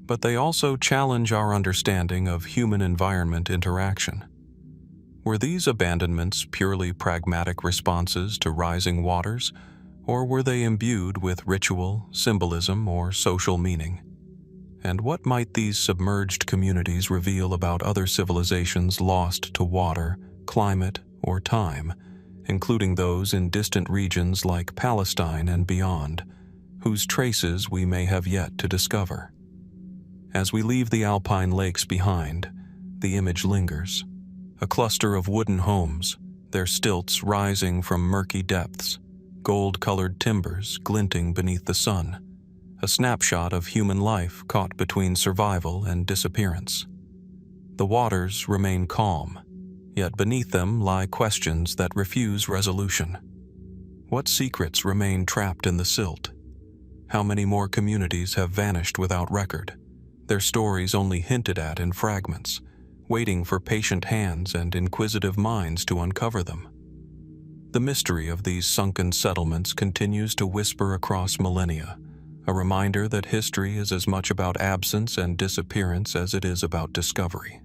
but they also challenge our understanding of human-environment interaction. Were these abandonments purely pragmatic responses to rising waters, or were they imbued with ritual, symbolism, or social meaning? And what might these submerged communities reveal about other civilizations lost to water, climate, or time, including those in distant regions like Palestine and beyond, whose traces we may have yet to discover? As we leave the alpine lakes behind, the image lingers. A cluster of wooden homes, their stilts rising from murky depths, gold-colored timbers glinting beneath the sun, a snapshot of human life caught between survival and disappearance. The waters remain calm, yet beneath them lie questions that refuse resolution. What secrets remain trapped in the silt? How many more communities have vanished without record, their stories only hinted at in fragments, waiting for patient hands and inquisitive minds to uncover them? The mystery of these sunken settlements continues to whisper across millennia, a reminder that history is as much about absence and disappearance as it is about discovery.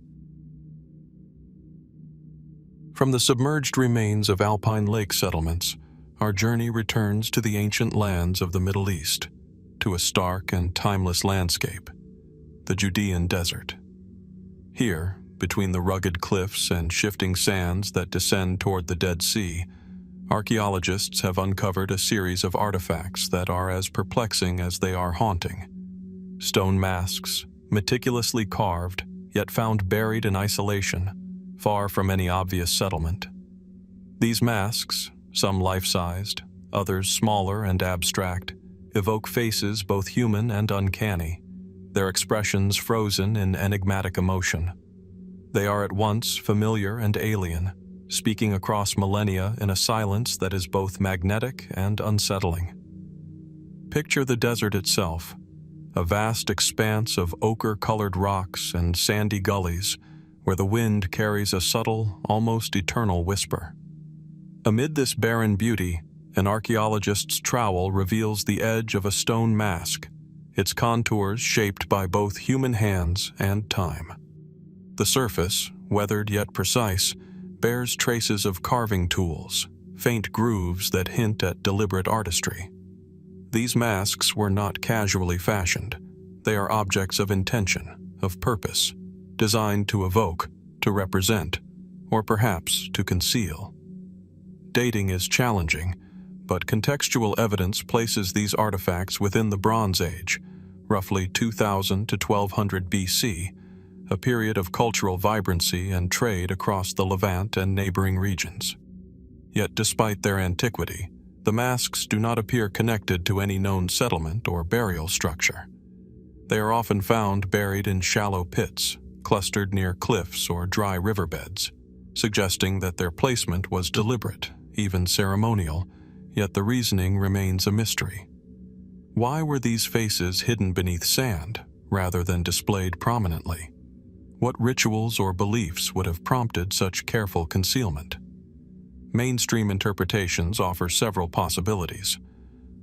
From the submerged remains of alpine lake settlements, our journey returns to the ancient lands of the Middle East, to a stark and timeless landscape, the Judean desert. Here, between the rugged cliffs and shifting sands that descend toward the Dead Sea, archaeologists have uncovered a series of artifacts that are as perplexing as they are haunting. Stone masks, meticulously carved, yet found buried in isolation, far from any obvious settlement. These masks, some life-sized, others smaller and abstract, evoke faces both human and uncanny, their expressions frozen in enigmatic emotion. They are at once familiar and alien, speaking across millennia in a silence that is both magnetic and unsettling. Picture the desert itself, a vast expanse of ochre-colored rocks and sandy gullies where the wind carries a subtle, almost eternal whisper. Amid this barren beauty, an archaeologist's trowel reveals the edge of a stone mask, its contours shaped by both human hands and time. The surface, weathered yet precise, bears traces of carving tools, faint grooves that hint at deliberate artistry. These masks were not casually fashioned. They are objects of intention, of purpose, designed to evoke, to represent, or perhaps to conceal. Dating is challenging, but contextual evidence places these artifacts within the Bronze Age, roughly 2000 to 1200 BC, a period of cultural vibrancy and trade across the Levant and neighboring regions. Yet despite their antiquity, the masks do not appear connected to any known settlement or burial structure. They are often found buried in shallow pits, clustered near cliffs or dry riverbeds, suggesting that their placement was deliberate, even ceremonial, yet the reasoning remains a mystery. Why were these faces hidden beneath sand, rather than displayed prominently? What rituals or beliefs would have prompted such careful concealment? Mainstream interpretations offer several possibilities.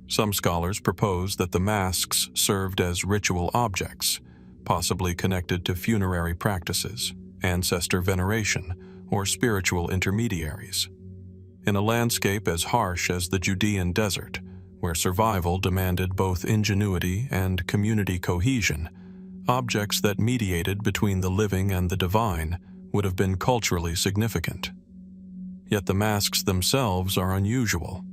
Some scholars propose that the masks served as ritual objects, possibly connected to funerary practices, ancestor veneration, or spiritual intermediaries. In a landscape as harsh as the Judean desert, where survival demanded both ingenuity and community cohesion, objects that mediated between the living and the divine would have been culturally significant. Yet the masks themselves are unusual.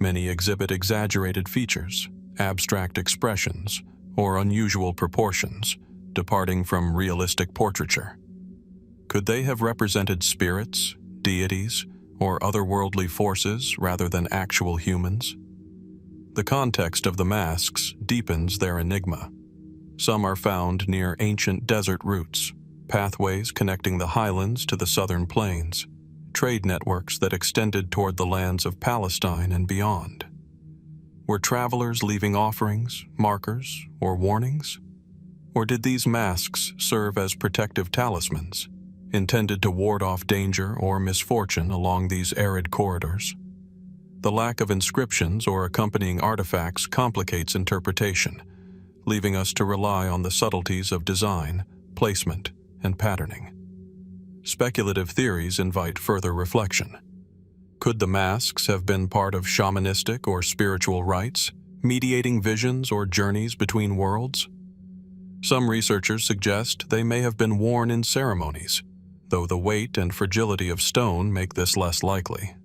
Many exhibit exaggerated features, abstract expressions, or unusual proportions, departing from realistic portraiture. Could they have represented spirits, deities, or otherworldly forces rather than actual humans? The context of the masks deepens their enigma. Some are found near ancient desert routes, pathways connecting the highlands to the southern plains, trade networks that extended toward the lands of Palestine and beyond. Were travelers leaving offerings, markers, or warnings? Or did these masks serve as protective talismans, intended to ward off danger or misfortune along these arid corridors? The lack of inscriptions or accompanying artifacts complicates interpretation, leaving us to rely on the subtleties of design, placement, and patterning. Speculative theories invite further reflection. Could the masks have been part of shamanistic or spiritual rites, mediating visions or journeys between worlds? Some researchers suggest they may have been worn in ceremonies, though the weight and fragility of stone make this less likely.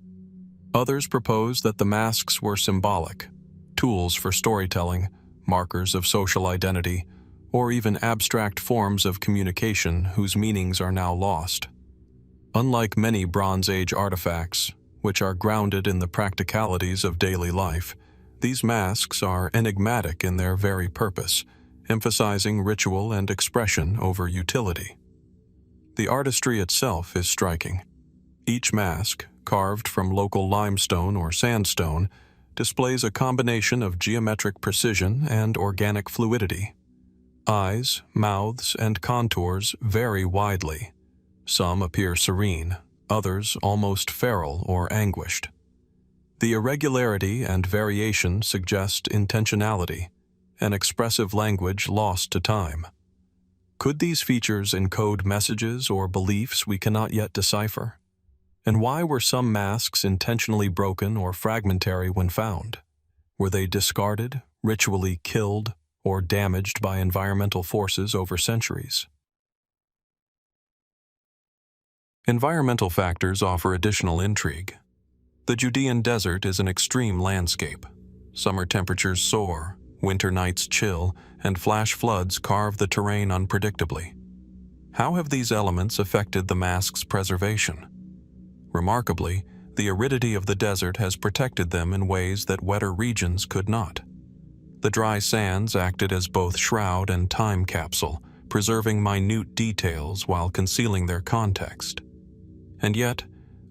Others propose that the masks were symbolic, tools for storytelling, markers of social identity, or even abstract forms of communication whose meanings are now lost. Unlike many Bronze Age artifacts, which are grounded in the practicalities of daily life, these masks are enigmatic in their very purpose, emphasizing ritual and expression over utility. The artistry itself is striking. Each mask, carved from local limestone or sandstone, displays a combination of geometric precision and organic fluidity. Eyes, mouths, and contours vary widely. Some appear serene, others almost feral or anguished. The irregularity and variation suggest intentionality, an expressive language lost to time. Could these features encode messages or beliefs we cannot yet decipher? And why were some masks intentionally broken or fragmentary when found? Were they discarded, ritually killed, or damaged by environmental forces over centuries? Environmental factors offer additional intrigue. The Judean desert is an extreme landscape. Summer temperatures soar, winter nights chill, and flash floods carve the terrain unpredictably. How have these elements affected the mask's preservation? Remarkably, the aridity of the desert has protected them in ways that wetter regions could not. The dry sands acted as both shroud and time capsule, preserving minute details while concealing their context. And yet,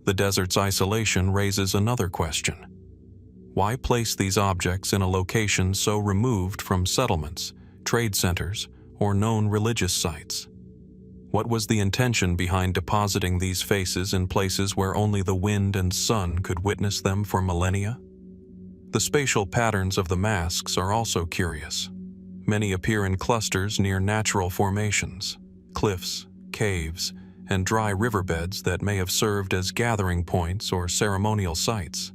the desert's isolation raises another question. Why place these objects in a location so removed from settlements, trade centers, or known religious sites? What was the intention behind depositing these faces in places where only the wind and sun could witness them for millennia? The spatial patterns of the masks are also curious. Many appear in clusters near natural formations, cliffs, caves, and dry riverbeds that may have served as gathering points or ceremonial sites.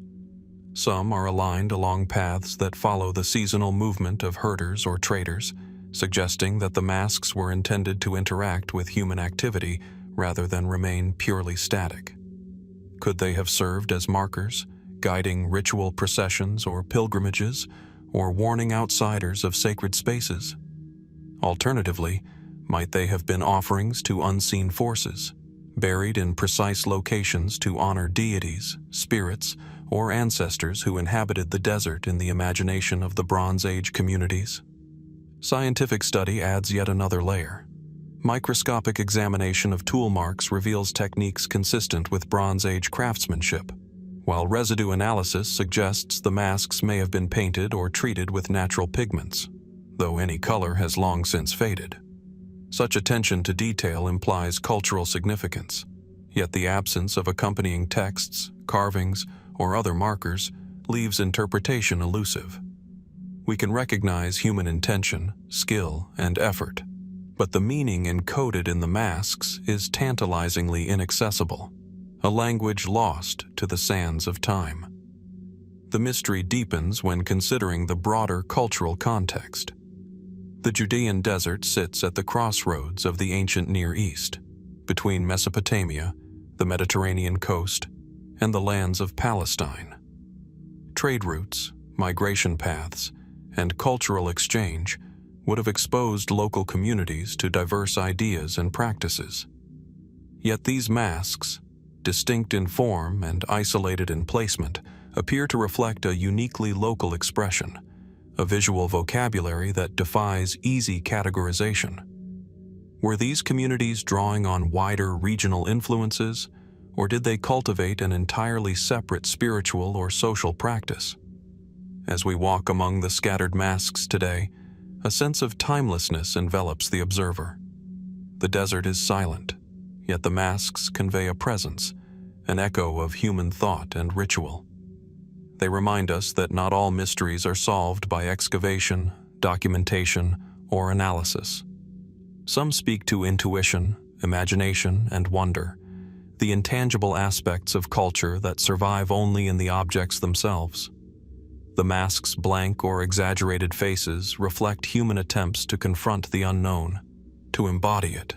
Some are aligned along paths that follow the seasonal movement of herders or traders, suggesting that the masks were intended to interact with human activity rather than remain purely static. Could they have served as markers, guiding ritual processions or pilgrimages, or warning outsiders of sacred spaces? Alternatively, might they have been offerings to unseen forces, buried in precise locations to honor deities, spirits, or ancestors who inhabited the desert in the imagination of the Bronze Age communities? Scientific study adds yet another layer. Microscopic examination of tool marks reveals techniques consistent with Bronze Age craftsmanship, while residue analysis suggests the masks may have been painted or treated with natural pigments, though any color has long since faded. Such attention to detail implies cultural significance, yet the absence of accompanying texts, carvings, or other markers leaves interpretation elusive. We can recognize human intention, skill, and effort, but the meaning encoded in the masks is tantalizingly inaccessible, a language lost to the sands of time. The mystery deepens when considering the broader cultural context. The Judean desert sits at the crossroads of the ancient Near East, between Mesopotamia, the Mediterranean coast, and the lands of Palestine. Trade routes, migration paths, and cultural exchange would have exposed local communities to diverse ideas and practices. Yet these masks, distinct in form and isolated in placement, appear to reflect a uniquely local expression, a visual vocabulary that defies easy categorization. Were these communities drawing on wider regional influences, or did they cultivate an entirely separate spiritual or social practice? As we walk among the scattered masks today, a sense of timelessness envelops the observer. The desert is silent, yet the masks convey a presence, an echo of human thought and ritual. They remind us that not all mysteries are solved by excavation, documentation, or analysis. Some speak to intuition, imagination, and wonder, the intangible aspects of culture that survive only in the objects themselves. The masks' blank or exaggerated faces reflect human attempts to confront the unknown, to embody it,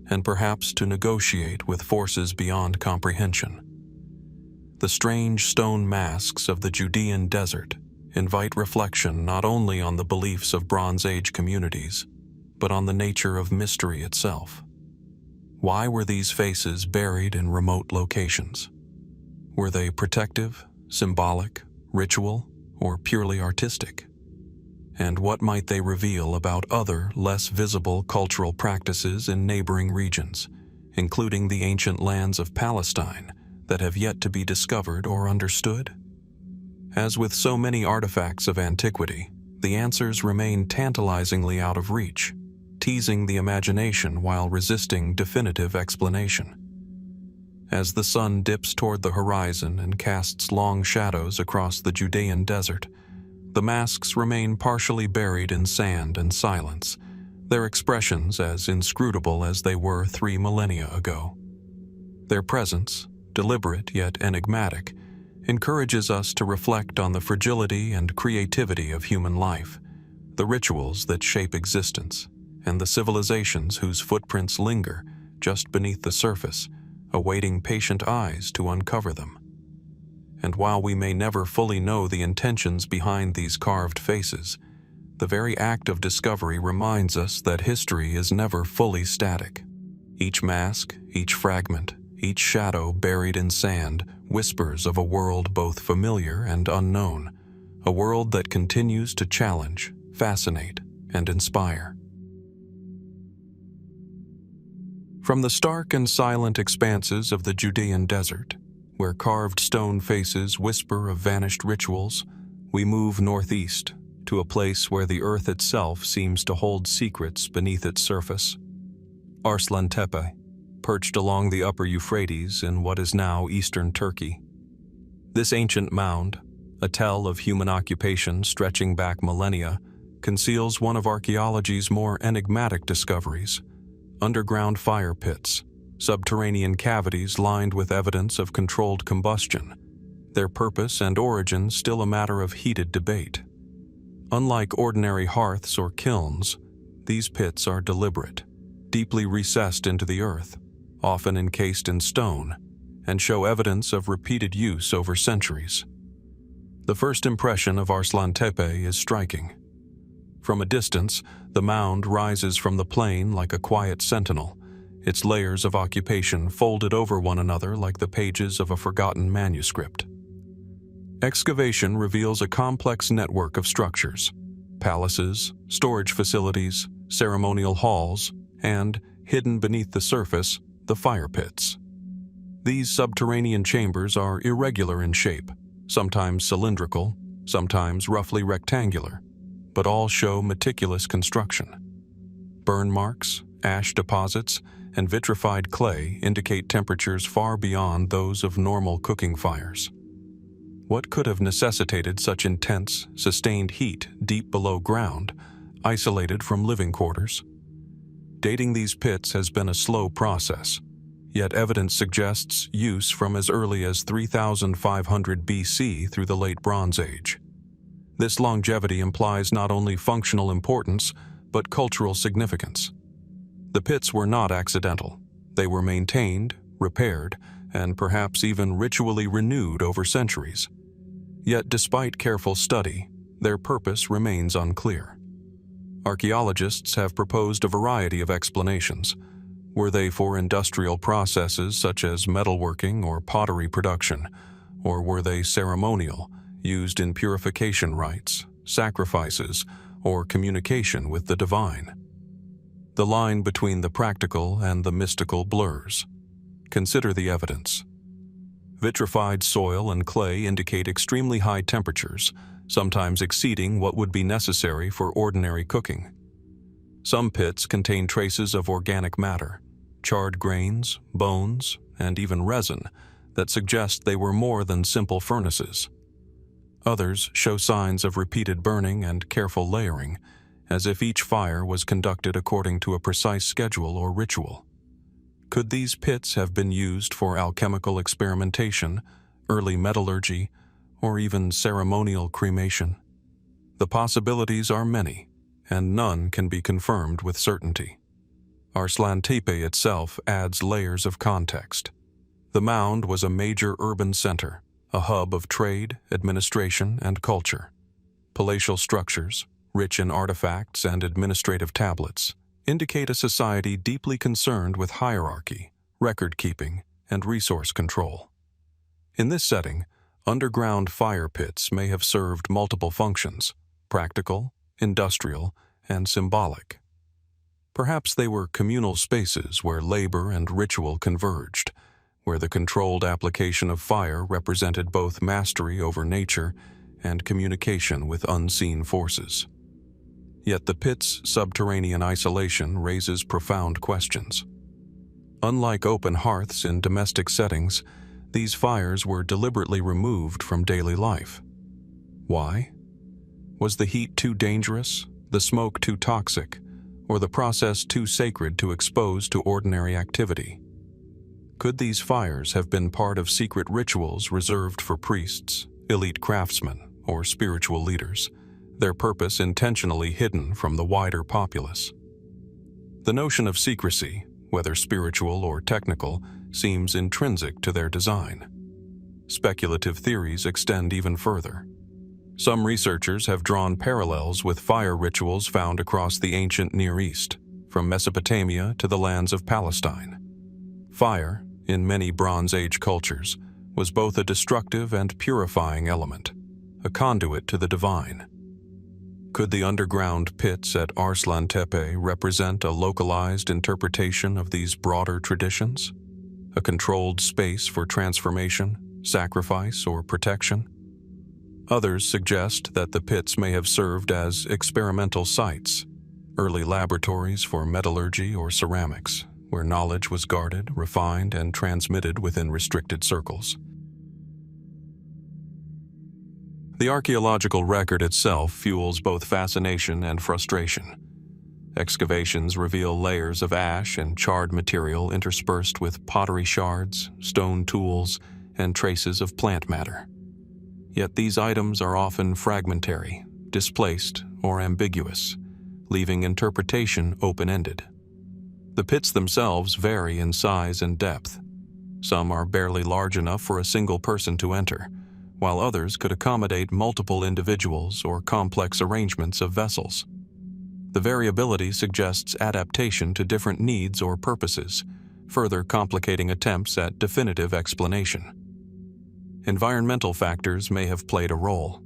and perhaps to negotiate with forces beyond comprehension. The strange stone masks of the Judean desert invite reflection not only on the beliefs of Bronze Age communities, but on the nature of mystery itself. Why were these faces buried in remote locations? Were they protective, symbolic, ritual, or purely artistic? And what might they reveal about other, less visible cultural practices in neighboring regions, including the ancient lands of Palestine that have yet to be discovered or understood? As with so many artifacts of antiquity, the answers remain tantalizingly out of reach, teasing the imagination while resisting definitive explanation. As the sun dips toward the horizon and casts long shadows across the Judean desert, the masks remain partially buried in sand and silence, their expressions as inscrutable as they were 3 millennia ago. Their presence, deliberate yet enigmatic, encourages us to reflect on the fragility and creativity of human life, the rituals that shape existence, and the civilizations whose footprints linger just beneath the surface, awaiting patient eyes to uncover them. And while we may never fully know the intentions behind these carved faces, the very act of discovery reminds us that history is never fully static. Each mask, each fragment, each shadow buried in sand whispers of a world both familiar and unknown, a world that continues to challenge, fascinate, and inspire. From the stark and silent expanses of the Judean desert, where carved stone faces whisper of vanished rituals, we move northeast to a place where the earth itself seems to hold secrets beneath its surface. Arslantepe, perched along the upper Euphrates in what is now eastern Turkey. This ancient mound, a tell of human occupation stretching back millennia, conceals one of archaeology's more enigmatic discoveries: underground fire pits, subterranean cavities lined with evidence of controlled combustion, their purpose and origin still a matter of heated debate. Unlike ordinary hearths or kilns, these pits are deliberate, deeply recessed into the earth, often encased in stone, and show evidence of repeated use over centuries. The first impression of Arslantepe is striking. From a distance, the mound rises from the plain like a quiet sentinel, its layers of occupation folded over one another like the pages of a forgotten manuscript. Excavation reveals a complex network of structures: palaces, storage facilities, ceremonial halls, and, hidden beneath the surface, the fire pits. These subterranean chambers are irregular in shape, sometimes cylindrical, sometimes roughly rectangular, but all show meticulous construction. Burn marks, ash deposits, and vitrified clay indicate temperatures far beyond those of normal cooking fires. What could have necessitated such intense, sustained heat deep below ground, isolated from living quarters? Dating these pits has been a slow process, yet evidence suggests use from as early as 3,500 BC through the Late Bronze Age. This longevity implies not only functional importance, but cultural significance. The pits were not accidental. They were maintained, repaired, and perhaps even ritually renewed over centuries. Yet despite careful study, their purpose remains unclear. Archaeologists have proposed a variety of explanations. Were they for industrial processes such as metalworking or pottery production, or were they ceremonial, used in purification rites, sacrifices, or communication with the divine? The line between the practical and the mystical blurs. Consider the evidence. Vitrified soil and clay indicate extremely high temperatures, sometimes exceeding what would be necessary for ordinary cooking. Some pits contain traces of organic matter, charred grains, bones, and even resin that suggest they were more than simple furnaces. Others show signs of repeated burning and careful layering, as if each fire was conducted according to a precise schedule or ritual. Could these pits have been used for alchemical experimentation, early metallurgy, or even ceremonial cremation? The possibilities are many, and none can be confirmed with certainty. Arslantepe itself adds layers of context. The mound was a major urban center, a hub of trade, administration, and culture. Palatial structures, rich in artifacts and administrative tablets, indicate a society deeply concerned with hierarchy, record-keeping, and resource control. In this setting, underground fire pits may have served multiple functions: practical, industrial, and symbolic. Perhaps they were communal spaces where labor and ritual converged, where the controlled application of fire represented both mastery over nature and communication with unseen forces. Yet the pit's subterranean isolation raises profound questions. Unlike open hearths in domestic settings, these fires were deliberately removed from daily life. Why? Was the heat too dangerous, the smoke too toxic, or the process too sacred to expose to ordinary activity? Could these fires have been part of secret rituals reserved for priests, elite craftsmen, or spiritual leaders, their purpose intentionally hidden from the wider populace? The notion of secrecy, whether spiritual or technical, seems intrinsic to their design. Speculative theories extend even further. Some researchers have drawn parallels with fire rituals found across the ancient Near East, from Mesopotamia to the lands of Palestine. Fire, in many Bronze Age cultures, was both a destructive and purifying element, a conduit to the divine. Could the underground pits at Arslantepe represent a localized interpretation of these broader traditions? A controlled space for transformation, sacrifice, or protection? Others suggest that the pits may have served as experimental sites, early laboratories for metallurgy or ceramics, where knowledge was guarded, refined, and transmitted within restricted circles. The archaeological record itself fuels both fascination and frustration. Excavations reveal layers of ash and charred material interspersed with pottery shards, stone tools, and traces of plant matter. Yet these items are often fragmentary, displaced, or ambiguous, leaving interpretation open-ended. The pits themselves vary in size and depth. Some are barely large enough for a single person to enter, while others could accommodate multiple individuals or complex arrangements of vessels. The variability suggests adaptation to different needs or purposes, further complicating attempts at definitive explanation. Environmental factors may have played a role.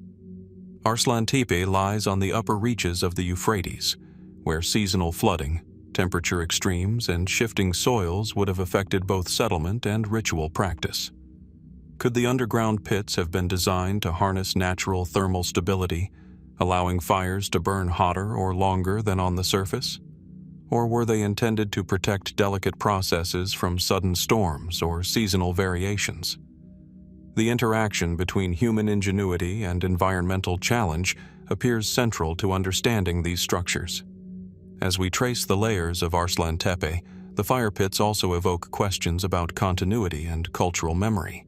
Arslantepe lies on the upper reaches of the Euphrates, where seasonal flooding, temperature extremes, and shifting soils would have affected both settlement and ritual practice. Could the underground pits have been designed to harness natural thermal stability, allowing fires to burn hotter or longer than on the surface? Or were they intended to protect delicate processes from sudden storms or seasonal variations? The interaction between human ingenuity and environmental challenge appears central to understanding these structures. As we trace the layers of Arslantepe, the fire pits also evoke questions about continuity and cultural memory.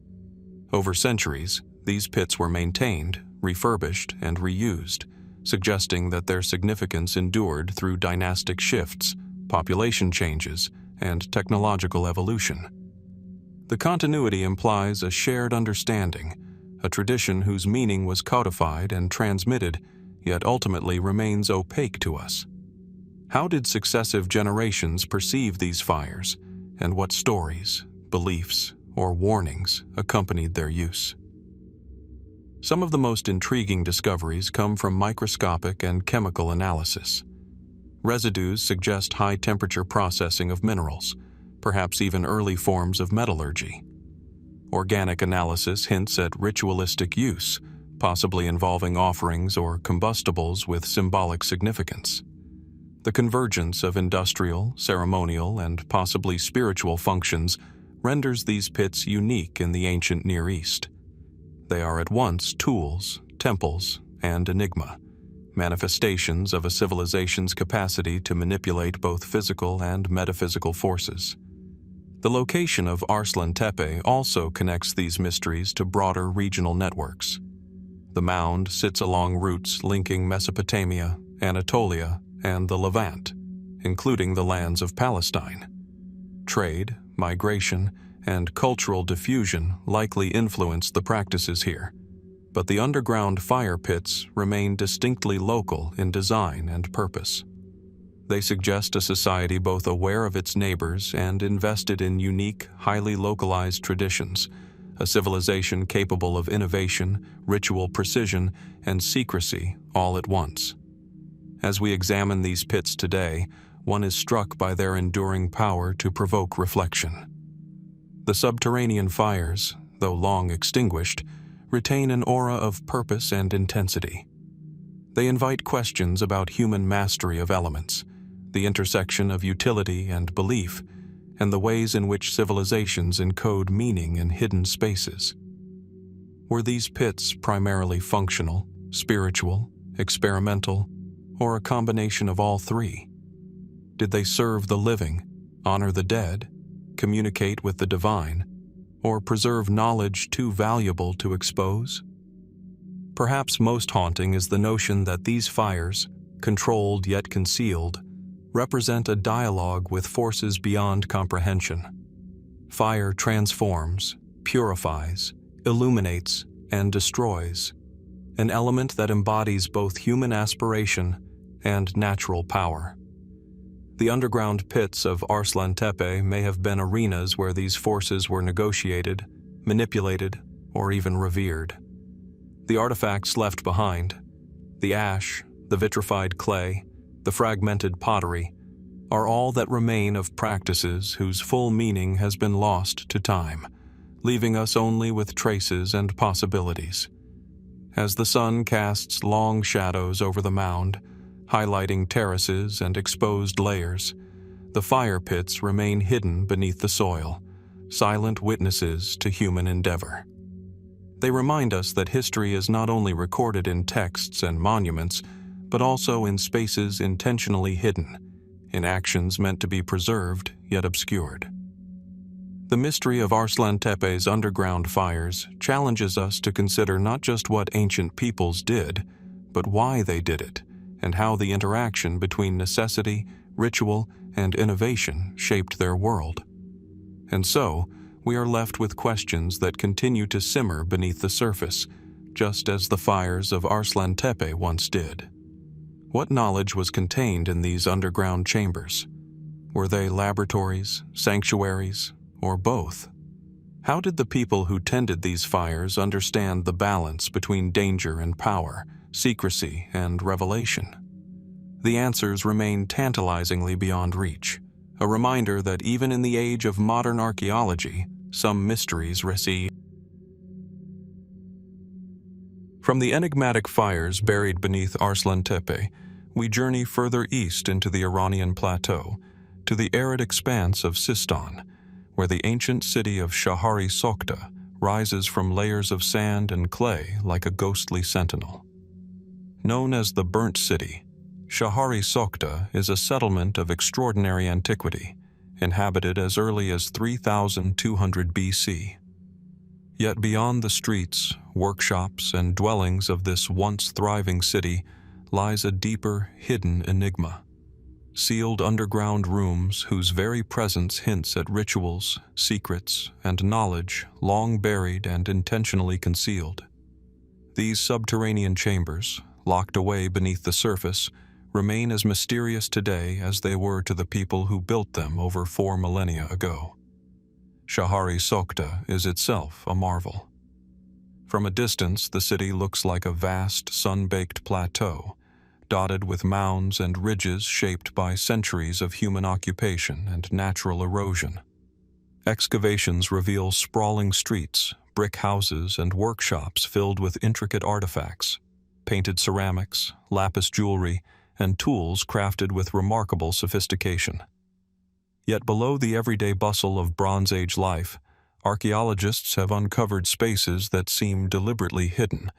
Over centuries, these pits were maintained, refurbished, and reused, suggesting that their significance endured through dynastic shifts, population changes, and technological evolution. The continuity implies a shared understanding, a tradition whose meaning was codified and transmitted, yet ultimately remains opaque to us. How did successive generations perceive these fires, and what stories, beliefs, or warnings accompanied their use? Some of the most intriguing discoveries come from microscopic and chemical analysis. Residues suggest high-temperature processing of minerals, perhaps even early forms of metallurgy. Organic analysis hints at ritualistic use, possibly involving offerings or combustibles with symbolic significance. The convergence of industrial, ceremonial, and possibly spiritual functions renders these pits unique in the ancient Near East. They are at once tools, temples, and enigma, manifestations of a civilization's capacity to manipulate both physical and metaphysical forces. The location of Arslantepe also connects these mysteries to broader regional networks. The mound sits along routes linking Mesopotamia, Anatolia, and the Levant, including the lands of Palestine. Trade, migration, and cultural diffusion likely influenced the practices here, but the underground fire pits remain distinctly local in design and purpose. They suggest a society both aware of its neighbors and invested in unique, highly localized traditions, a civilization capable of innovation, ritual precision, and secrecy all at once. As we examine these pits today, one is struck by their enduring power to provoke reflection. The subterranean fires, though long extinguished, retain an aura of purpose and intensity. They invite questions about human mastery of elements, the intersection of utility and belief, and the ways in which civilizations encode meaning in hidden spaces. Were these pits primarily functional, spiritual, experimental, or a combination of all three? Did they serve the living, honor the dead, communicate with the divine, or preserve knowledge too valuable to expose? Perhaps most haunting is the notion that these fires, controlled yet concealed, represent a dialogue with forces beyond comprehension. Fire transforms, purifies, illuminates, and destroys, an element that embodies both human aspiration and natural power. The underground pits of Arslantepe may have been arenas where these forces were negotiated, manipulated, or even revered. The artifacts left behind, the ash, the vitrified clay, the fragmented pottery, are all that remain of practices whose full meaning has been lost to time, leaving us only with traces and possibilities. As the sun casts long shadows over the mound, highlighting terraces and exposed layers, the fire pits remain hidden beneath the soil, silent witnesses to human endeavor. They remind us that history is not only recorded in texts and monuments, but also in spaces intentionally hidden, in actions meant to be preserved yet obscured. The mystery of Arslantepe's underground fires challenges us to consider not just what ancient peoples did, but why they did it, and how the interaction between necessity, ritual, and innovation shaped their world. And so, we are left with questions that continue to simmer beneath the surface, just as the fires of Arslantepe once did. What knowledge was contained in these underground chambers? Were they laboratories, sanctuaries, or both? How did the people who tended these fires understand the balance between danger and power, secrecy and revelation? The answers remain tantalizingly beyond reach, a reminder that even in the age of modern archaeology, some mysteries recede. From the enigmatic fires buried beneath Arslantepe, we journey further east into the Iranian plateau, to the arid expanse of Sistan, where the ancient city of Shahr-i Sokhta rises from layers of sand and clay like a ghostly sentinel. Known as the Burnt City, Shahr-i Sokhta is a settlement of extraordinary antiquity, inhabited as early as 3200 BC. Yet beyond the streets, workshops, and dwellings of this once thriving city lies a deeper, hidden enigma. Sealed underground rooms whose very presence hints at rituals, secrets, and knowledge long buried and intentionally concealed. These subterranean chambers, locked away beneath the surface, remain as mysterious today as they were to the people who built them over 4 millennia ago. Shahr-i Sokhta is itself a marvel. From a distance, the city looks like a vast, sun-baked plateau, dotted with mounds and ridges shaped by centuries of human occupation and natural erosion. Excavations reveal sprawling streets, brick houses, and workshops filled with intricate artifacts, painted ceramics, lapis jewelry, and tools crafted with remarkable sophistication. Yet below the everyday bustle of Bronze Age life, archaeologists have uncovered spaces that seem deliberately hidden,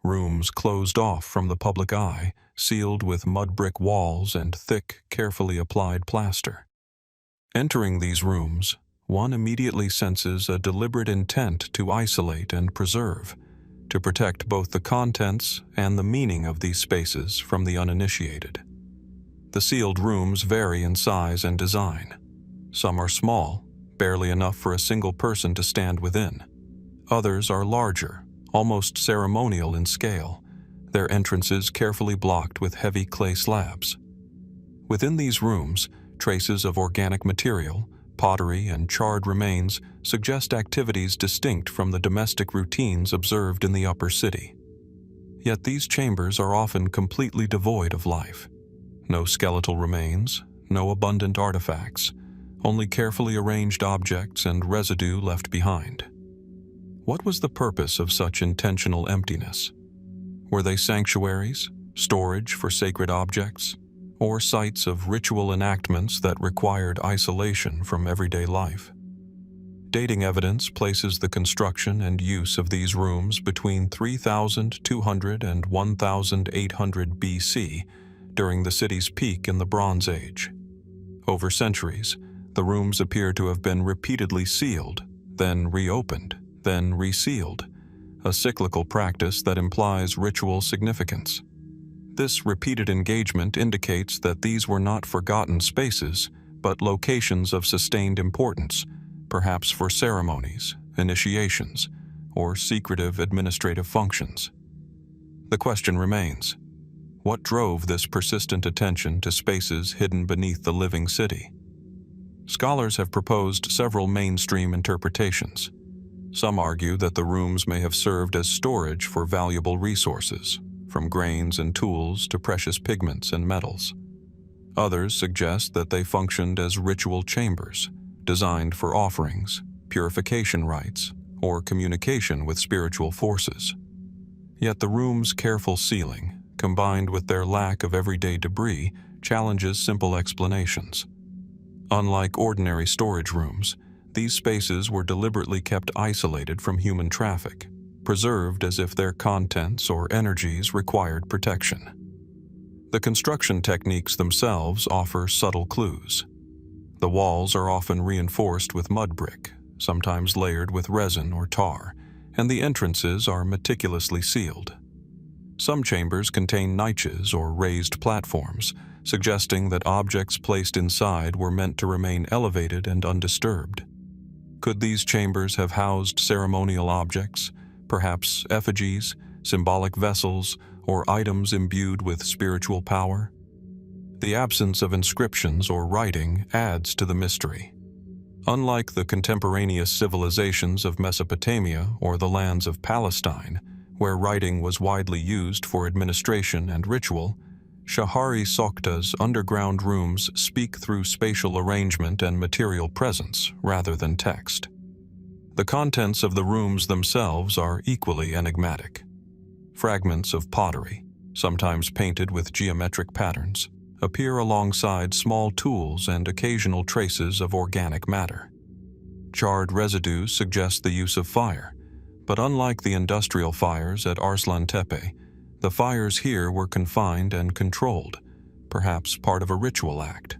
rooms closed off from the public eye, sealed with mud brick walls and thick, carefully applied plaster. Entering these rooms, one immediately senses a deliberate intent to isolate and preserve, to protect both the contents and the meaning of these spaces from the uninitiated. The sealed rooms vary in size and design. Some are small, barely enough for a single person to stand within. Others are larger, almost ceremonial in scale, their entrances carefully blocked with heavy clay slabs. Within these rooms, traces of organic material, pottery, and charred remains suggest activities distinct from the domestic routines observed in the upper city. Yet these chambers are often completely devoid of life. No skeletal remains, no abundant artifacts, only carefully arranged objects and residue left behind. What was the purpose of such intentional emptiness? Were they sanctuaries, storage for sacred objects, or sites of ritual enactments that required isolation from everyday life? Dating evidence places the construction and use of these rooms between 3200 and 1800 BC, during the city's peak in the Bronze Age. Over centuries, the rooms appear to have been repeatedly sealed, then reopened, then resealed, a cyclical practice that implies ritual significance. This repeated engagement indicates that these were not forgotten spaces, but locations of sustained importance, perhaps for ceremonies, initiations, or secretive administrative functions. The question remains: what drove this persistent attention to spaces hidden beneath the living city? Scholars have proposed several mainstream interpretations. Some argue that the rooms may have served as storage for valuable resources, from grains and tools to precious pigments and metals. Others suggest that they functioned as ritual chambers, designed for offerings, purification rites, or communication with spiritual forces. Yet the room's careful sealing, combined with their lack of everyday debris, challenges simple explanations. Unlike ordinary storage rooms, these spaces were deliberately kept isolated from human traffic, preserved as if their contents or energies required protection. The construction techniques themselves offer subtle clues. The walls are often reinforced with mud brick, sometimes layered with resin or tar, and the entrances are meticulously sealed. Some chambers contain niches or raised platforms, suggesting that objects placed inside were meant to remain elevated and undisturbed. Could these chambers have housed ceremonial objects, perhaps effigies, symbolic vessels, or items imbued with spiritual power? The absence of inscriptions or writing adds to the mystery. Unlike the contemporaneous civilizations of Mesopotamia or the lands of Palestine, where writing was widely used for administration and ritual, Shahr-i Sokhta's underground rooms speak through spatial arrangement and material presence rather than text. The contents of the rooms themselves are equally enigmatic. Fragments of pottery, sometimes painted with geometric patterns, appear alongside small tools and occasional traces of organic matter. Charred residues suggest the use of fire, but unlike the industrial fires at Arslantepe, the fires here were confined and controlled, perhaps part of a ritual act.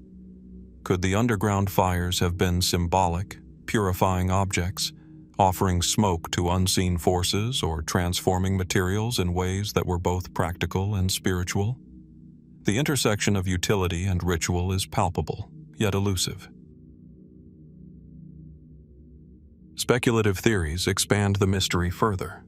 Could the underground fires have been symbolic, purifying objects, offering smoke to unseen forces or transforming materials in ways that were both practical and spiritual? The intersection of utility and ritual is palpable, yet elusive. Speculative theories expand the mystery further.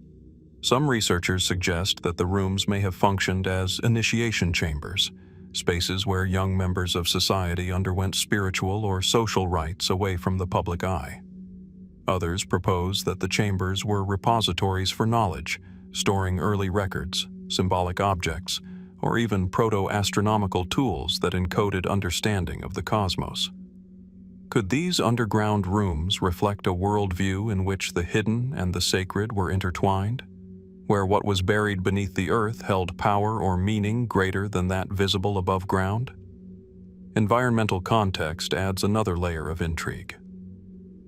Some researchers suggest that the rooms may have functioned as initiation chambers, spaces where young members of society underwent spiritual or social rites away from the public eye. Others propose that the chambers were repositories for knowledge, storing early records, symbolic objects, or even proto-astronomical tools that encoded understanding of the cosmos. Could these underground rooms reflect a worldview in which the hidden and the sacred were intertwined, where what was buried beneath the earth held power or meaning greater than that visible above ground? Environmental context adds another layer of intrigue.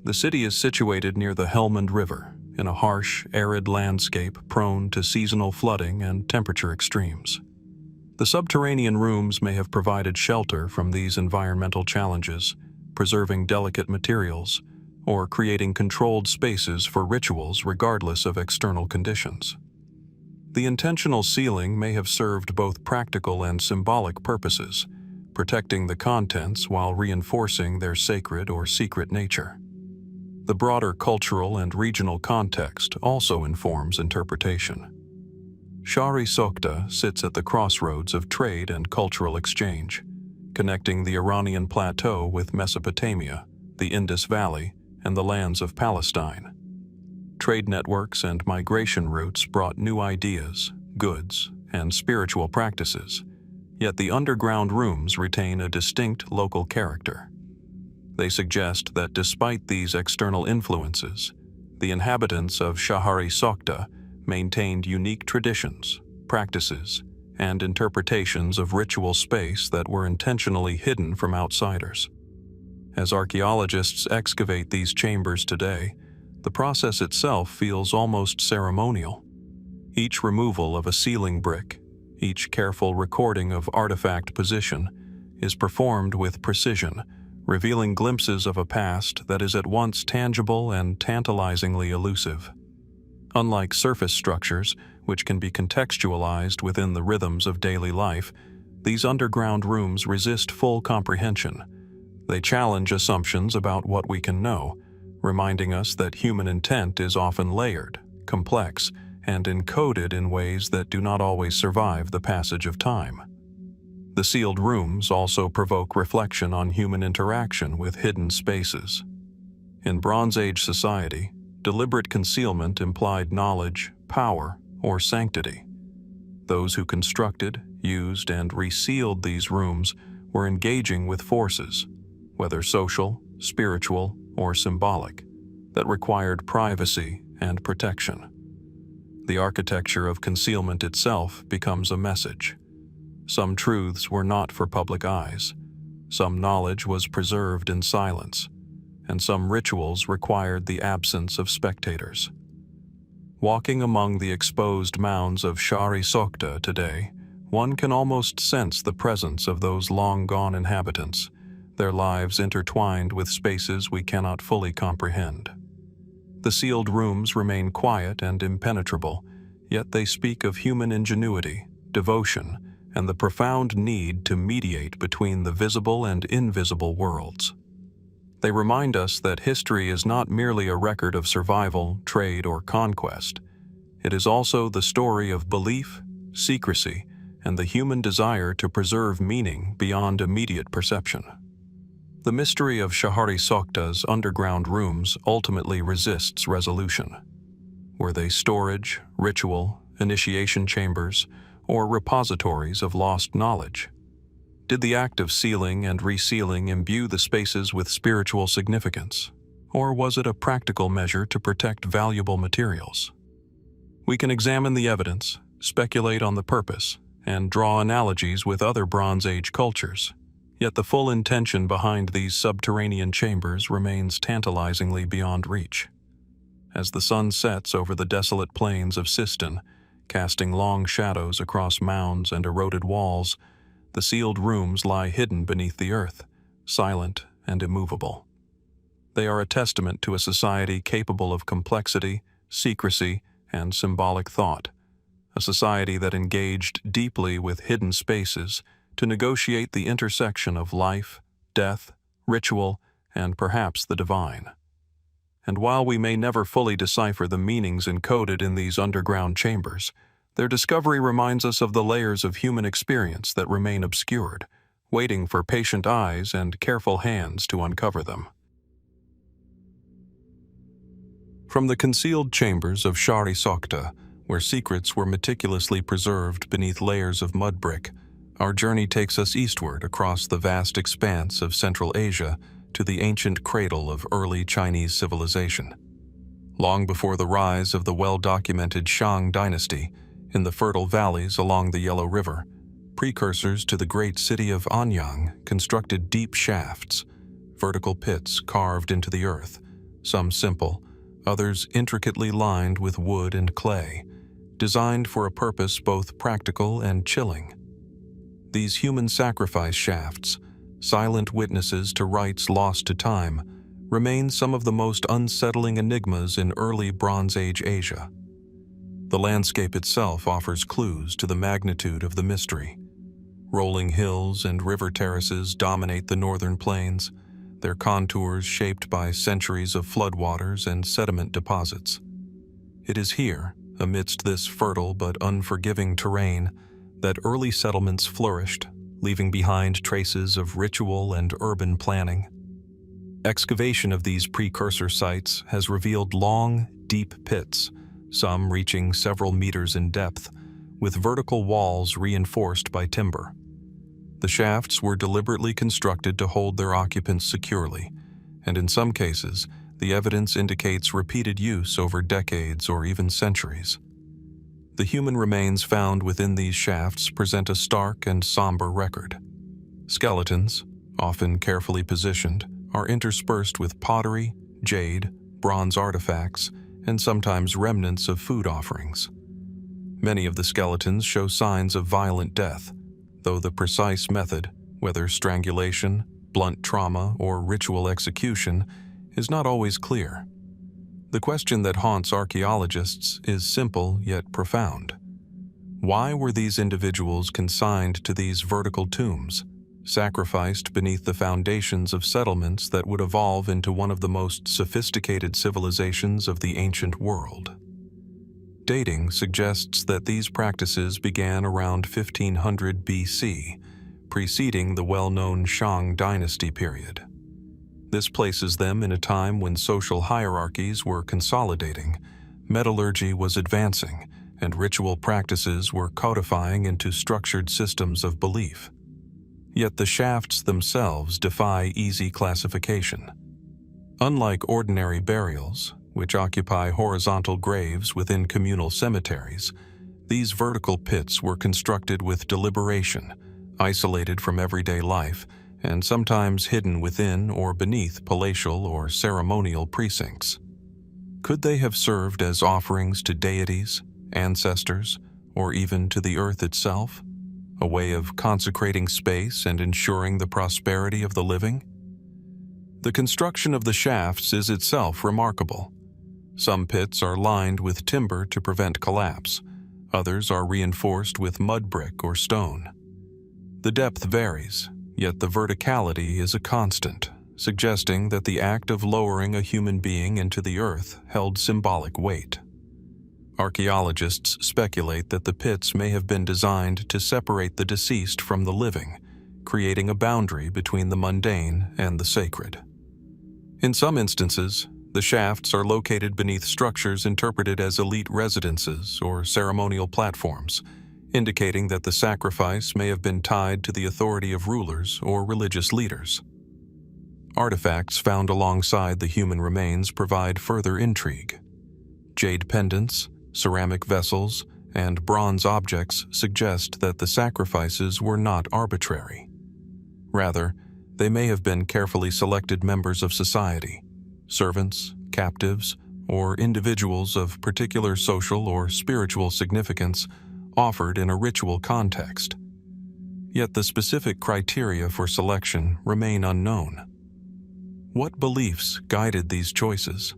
The city is situated near the Helmand River, in a harsh, arid landscape prone to seasonal flooding and temperature extremes. The subterranean rooms may have provided shelter from these environmental challenges, preserving delicate materials, or creating controlled spaces for rituals regardless of external conditions. The intentional sealing may have served both practical and symbolic purposes, protecting the contents while reinforcing their sacred or secret nature. The broader cultural and regional context also informs interpretation. Shahr-i Sokhta sits at the crossroads of trade and cultural exchange, connecting the Iranian plateau with Mesopotamia, the Indus Valley, and the lands of Palestine. Trade networks and migration routes brought new ideas, goods, and spiritual practices, yet the underground rooms retain a distinct local character. They suggest that despite these external influences, the inhabitants of Shahr-i Sokhta maintained unique traditions, practices, and interpretations of ritual space that were intentionally hidden from outsiders. As archaeologists excavate these chambers today, the process itself feels almost ceremonial. Each removal of a ceiling brick, each careful recording of artifact position, is performed with precision, revealing glimpses of a past that is at once tangible and tantalizingly elusive. Unlike surface structures, which can be contextualized within the rhythms of daily life, these underground rooms resist full comprehension. They challenge assumptions about what we can know, reminding us that human intent is often layered, complex, and encoded in ways that do not always survive the passage of time. The sealed rooms also provoke reflection on human interaction with hidden spaces. In Bronze Age society, deliberate concealment implied knowledge, power, or sanctity. Those who constructed, used, and resealed these rooms were engaging with forces, whether social, spiritual, or symbolic, that required privacy and protection. The architecture of concealment itself becomes a message. Some truths were not for public eyes, some knowledge was preserved in silence, and some rituals required the absence of spectators. Walking among the exposed mounds of Shahr-i Sokhta today, one can almost sense the presence of those long-gone inhabitants, their lives intertwined with spaces we cannot fully comprehend. The sealed rooms remain quiet and impenetrable, yet they speak of human ingenuity, devotion, and the profound need to mediate between the visible and invisible worlds. They remind us that history is not merely a record of survival, trade, or conquest. It is also the story of belief, secrecy, and the human desire to preserve meaning beyond immediate perception. The mystery of Shahr-i Sokhta's underground rooms ultimately resists resolution. Were they storage, ritual, initiation chambers, or repositories of lost knowledge? Did the act of sealing and resealing imbue the spaces with spiritual significance, or was it a practical measure to protect valuable materials? We can examine the evidence, speculate on the purpose, and draw analogies with other Bronze Age cultures, yet the full intention behind these subterranean chambers remains tantalizingly beyond reach. As the sun sets over the desolate plains of Sistan, casting long shadows across mounds and eroded walls, the sealed rooms lie hidden beneath the earth, silent and immovable. They are a testament to a society capable of complexity, secrecy, and symbolic thought, a society that engaged deeply with hidden spaces to negotiate the intersection of life, death, ritual, and perhaps the divine. And while we may never fully decipher the meanings encoded in these underground chambers, their discovery reminds us of the layers of human experience that remain obscured, waiting for patient eyes and careful hands to uncover them. From the concealed chambers of Shahr-i Sokhta, where secrets were meticulously preserved beneath layers of mud brick, our journey takes us eastward across the vast expanse of Central Asia to the ancient cradle of early Chinese civilization. Long before the rise of the well-documented Shang dynasty, in the fertile valleys along the Yellow River, precursors to the great city of Anyang constructed deep shafts, vertical pits carved into the earth, some simple, others intricately lined with wood and clay, designed for a purpose both practical and chilling. These human sacrifice shafts, silent witnesses to rites lost to time, remain some of the most unsettling enigmas in early Bronze Age Asia. The landscape itself offers clues to the magnitude of the mystery. Rolling hills and river terraces dominate the northern plains, their contours shaped by centuries of floodwaters and sediment deposits. It is here, amidst this fertile but unforgiving terrain, that early settlements flourished, leaving behind traces of ritual and urban planning. Excavation of these precursor sites has revealed long, deep pits, some reaching several meters in depth, with vertical walls reinforced by timber. The shafts were deliberately constructed to hold their occupants securely, and in some cases, the evidence indicates repeated use over decades or even centuries. The human remains found within these shafts present a stark and somber record. Skeletons, often carefully positioned, are interspersed with pottery, jade, bronze artifacts, and sometimes remnants of food offerings. Many of the skeletons show signs of violent death, though the precise method, whether strangulation, blunt trauma, or ritual execution, is not always clear. The question that haunts archaeologists is simple yet profound. Why were these individuals consigned to these vertical tombs, sacrificed beneath the foundations of settlements that would evolve into one of the most sophisticated civilizations of the ancient world? Dating suggests that these practices began around 1500 BC, preceding the well-known Shang dynasty period. This places them in a time when social hierarchies were consolidating, metallurgy was advancing, and ritual practices were codifying into structured systems of belief. Yet the shafts themselves defy easy classification. Unlike ordinary burials, which occupy horizontal graves within communal cemeteries, these vertical pits were constructed with deliberation, isolated from everyday life, and sometimes hidden within or beneath palatial or ceremonial precincts. Could they have served as offerings to deities, ancestors, or even to the earth itself? A way of consecrating space and ensuring the prosperity of the living? The construction of the shafts is itself remarkable. Some pits are lined with timber to prevent collapse. Others are reinforced with mud brick or stone. The depth varies, yet the verticality is a constant, suggesting that the act of lowering a human being into the earth held symbolic weight. Archaeologists speculate that the pits may have been designed to separate the deceased from the living, creating a boundary between the mundane and the sacred. In some instances, the shafts are located beneath structures interpreted as elite residences or ceremonial platforms, indicating that the sacrifice may have been tied to the authority of rulers or religious leaders. Artifacts found alongside the human remains provide further intrigue. Jade pendants, ceramic vessels, and bronze objects suggest that the sacrifices were not arbitrary. Rather, they may have been carefully selected members of society, servants, captives, or individuals of particular social or spiritual significance offered in a ritual context. Yet the specific criteria for selection remain unknown. What beliefs guided these choices?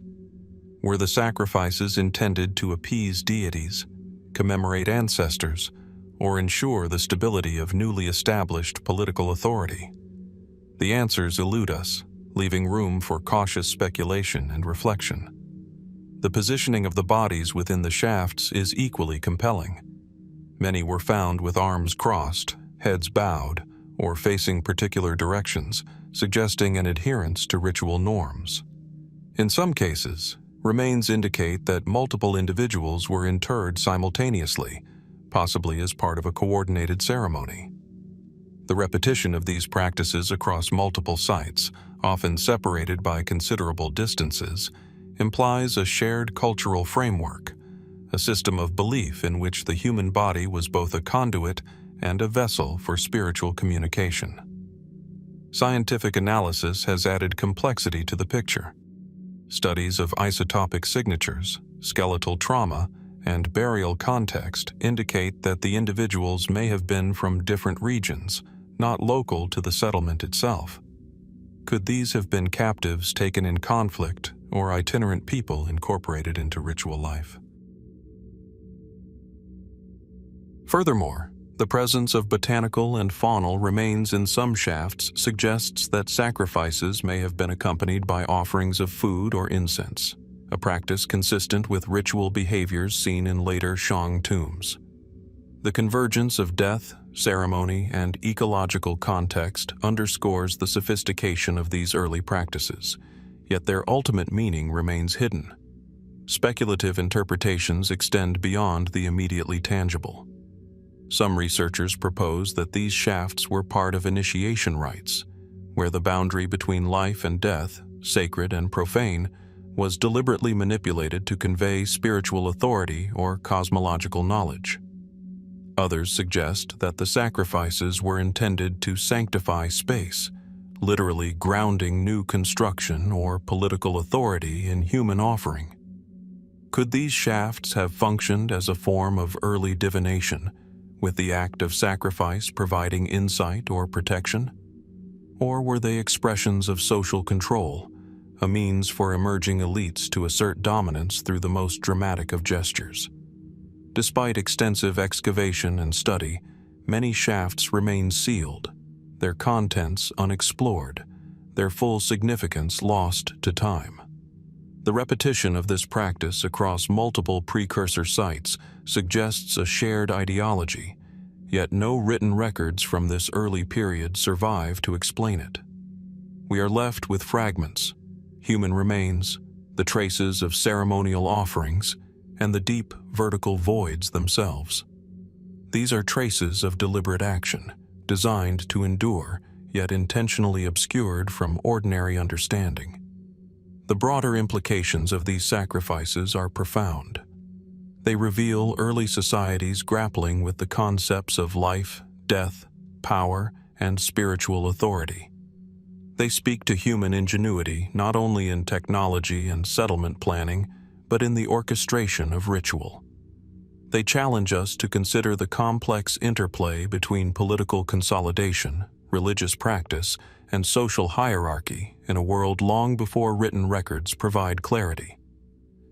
Were the sacrifices intended to appease deities, commemorate ancestors, or ensure the stability of newly established political authority? The answers elude us, leaving room for cautious speculation and reflection. The positioning of the bodies within the shafts is equally compelling. Many were found with arms crossed, heads bowed, or facing particular directions, suggesting an adherence to ritual norms. In some cases, remains indicate that multiple individuals were interred simultaneously, possibly as part of a coordinated ceremony. The repetition of these practices across multiple sites, often separated by considerable distances, implies a shared cultural framework, a system of belief in which the human body was both a conduit and a vessel for spiritual communication. Scientific analysis has added complexity to the picture. Studies of isotopic signatures, skeletal trauma, and burial context indicate that the individuals may have been from different regions, not local to the settlement itself. Could these have been captives taken in conflict or itinerant people incorporated into ritual life? Furthermore, the presence of botanical and faunal remains in some shafts suggests that sacrifices may have been accompanied by offerings of food or incense, a practice consistent with ritual behaviors seen in later Shang tombs. The convergence of death, ceremony, and ecological context underscores the sophistication of these early practices, yet their ultimate meaning remains hidden. Speculative interpretations extend beyond the immediately tangible. Some researchers propose that these shafts were part of initiation rites, where the boundary between life and death, sacred and profane, was deliberately manipulated to convey spiritual authority or cosmological knowledge. Others suggest that the sacrifices were intended to sanctify space, literally grounding new construction or political authority in human offering. Could these shafts have functioned as a form of early divination, with the act of sacrifice providing insight or protection? Or were they expressions of social control, a means for emerging elites to assert dominance through the most dramatic of gestures? Despite extensive excavation and study, many shafts remain sealed, their contents unexplored, their full significance lost to time. The repetition of this practice across multiple precursor sites suggests a shared ideology, yet no written records from this early period survive to explain it. We are left with fragments, human remains, the traces of ceremonial offerings, and the deep vertical voids themselves. These are traces of deliberate action, designed to endure, yet intentionally obscured from ordinary understanding. The broader implications of these sacrifices are profound. They reveal early societies grappling with the concepts of life, death, power, and spiritual authority. They speak to human ingenuity not only in technology and settlement planning, but in the orchestration of ritual. They challenge us to consider the complex interplay between political consolidation, religious practice, and social hierarchy in a world long before written records provide clarity.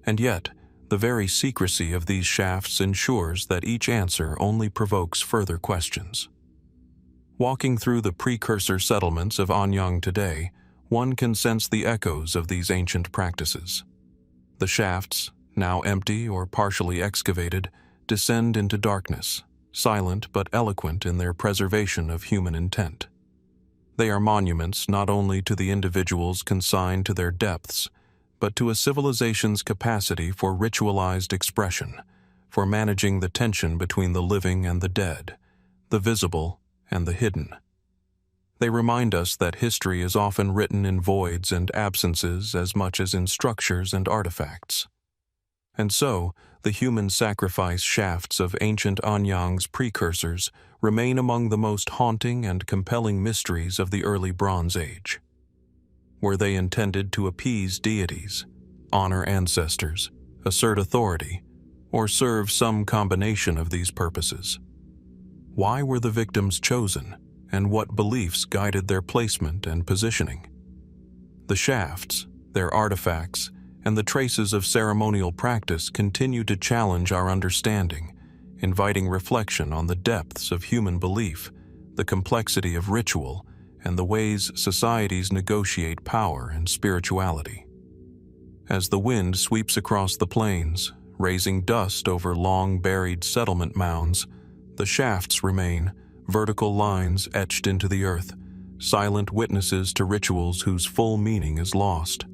And yet, the very secrecy of these shafts ensures that each answer only provokes further questions. Walking through the precursor settlements of Anyang today, one can sense the echoes of these ancient practices. The shafts, now empty or partially excavated, descend into darkness, silent but eloquent in their preservation of human intent. They are monuments not only to the individuals consigned to their depths, but to a civilization's capacity for ritualized expression, for managing the tension between the living and the dead, the visible and the hidden. They remind us that history is often written in voids and absences as much as in structures and artifacts. And so, the human sacrifice shafts of ancient Anyang's precursors remain among the most haunting and compelling mysteries of the early Bronze Age. Were they intended to appease deities, honor ancestors, assert authority, or serve some combination of these purposes? Why were the victims chosen, and what beliefs guided their placement and positioning? The shafts, their artifacts, and the traces of ceremonial practice continue to challenge our understanding, inviting reflection on the depths of human belief, the complexity of ritual, and the ways societies negotiate power and spirituality. As the wind sweeps across the plains, raising dust over long-buried settlement mounds, the shafts remain, vertical lines etched into the earth, silent witnesses to rituals whose full meaning is lost.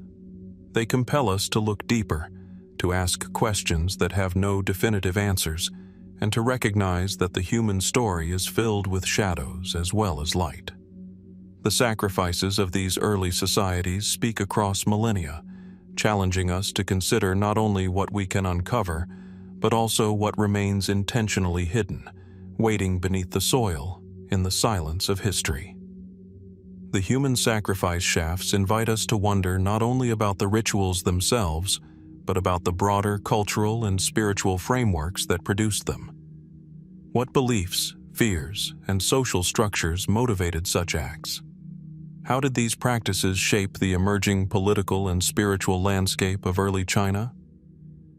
They compel us to look deeper, to ask questions that have no definitive answers, and to recognize that the human story is filled with shadows as well as light. The sacrifices of these early societies speak across millennia, challenging us to consider not only what we can uncover, but also what remains intentionally hidden, waiting beneath the soil in the silence of history. The human sacrifice shafts invite us to wonder not only about the rituals themselves, but about the broader cultural and spiritual frameworks that produced them. What beliefs, fears, and social structures motivated such acts? How did these practices shape the emerging political and spiritual landscape of early China?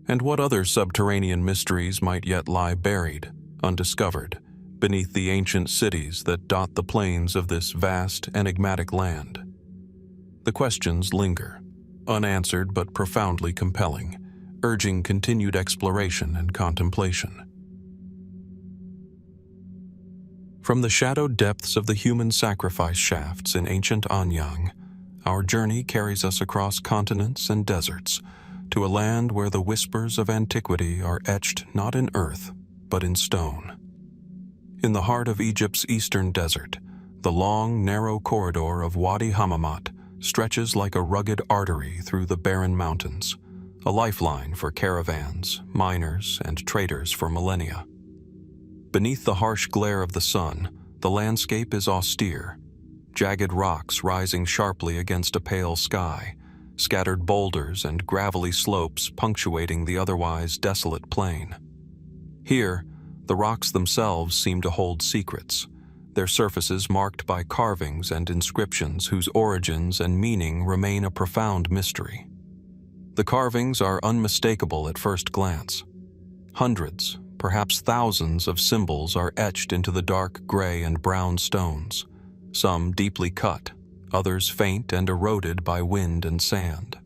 And what other subterranean mysteries might yet lie buried, undiscovered, beneath the ancient cities that dot the plains of this vast, enigmatic land? The questions linger, unanswered but profoundly compelling, urging continued exploration and contemplation. From the shadowed depths of the human sacrifice shafts in ancient Anyang, our journey carries us across continents and deserts, to a land where the whispers of antiquity are etched not in earth, but in stone. In the heart of Egypt's eastern desert, the long, narrow corridor of Wadi Hammamat stretches like a rugged artery through the barren mountains, a lifeline for caravans, miners, and traders for millennia. Beneath the harsh glare of the sun, the landscape is austere, jagged rocks rising sharply against a pale sky, scattered boulders and gravelly slopes punctuating the otherwise desolate plain. Here, the rocks themselves seem to hold secrets, their surfaces marked by carvings and inscriptions whose origins and meaning remain a profound mystery. The carvings are unmistakable at first glance. Hundreds, perhaps thousands of symbols are etched into the dark gray and brown stones, some deeply cut, others faint and eroded by wind and sand.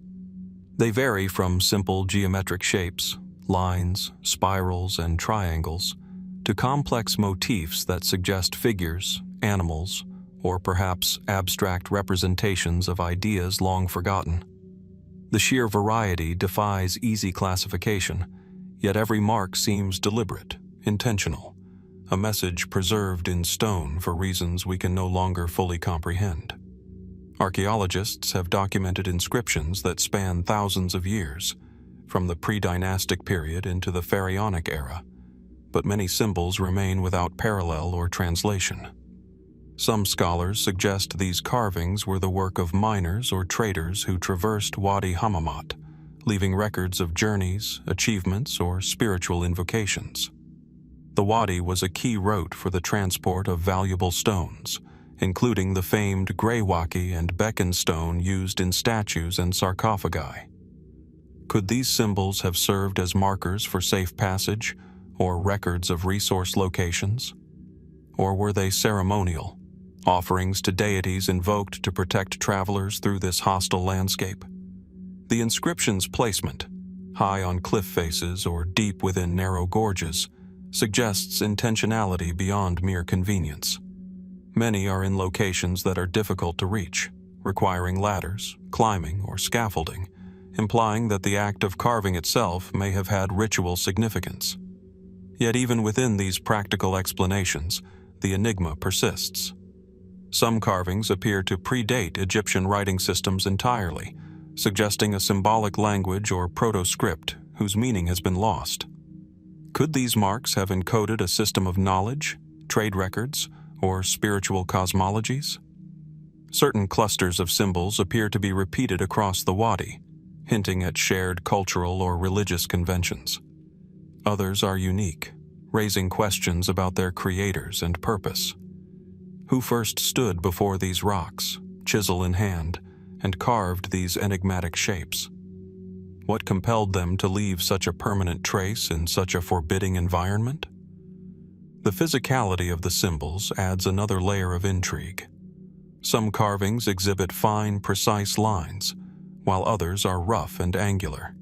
They vary from simple geometric shapes, lines, spirals, and triangles, to complex motifs that suggest figures, animals, or perhaps abstract representations of ideas long forgotten. The sheer variety defies easy classification, yet every mark seems deliberate, intentional, a message preserved in stone for reasons we can no longer fully comprehend. Archaeologists have documented inscriptions that span thousands of years, from the pre-dynastic period into the pharaonic era, but many symbols remain without parallel or translation. Some scholars suggest these carvings were the work of miners or traders who traversed Wadi Hammamat, leaving records of journeys, achievements, or spiritual invocations. The Wadi was a key route for the transport of valuable stones, including the famed greywacke and Blackened stone used in statues and sarcophagi. Could these symbols have served as markers for safe passage or records of resource locations? Or were they ceremonial, offerings to deities invoked to protect travelers through this hostile landscape? The inscription's placement, high on cliff faces or deep within narrow gorges, suggests intentionality beyond mere convenience. Many are in locations that are difficult to reach, requiring ladders, climbing, or scaffolding, implying that the act of carving itself may have had ritual significance. Yet even within these practical explanations, the enigma persists. Some carvings appear to predate Egyptian writing systems entirely, suggesting a symbolic language or proto-script whose meaning has been lost. Could these marks have encoded a system of knowledge, trade records, or spiritual cosmologies? Certain clusters of symbols appear to be repeated across the Wadi, hinting at shared cultural or religious conventions. Others are unique, raising questions about their creators and purpose. Who first stood before these rocks, chisel in hand, and carved these enigmatic shapes? What compelled them to leave such a permanent trace in such a forbidding environment? The physicality of the symbols adds another layer of intrigue. Some carvings exhibit fine, precise lines, while others are rough and angular.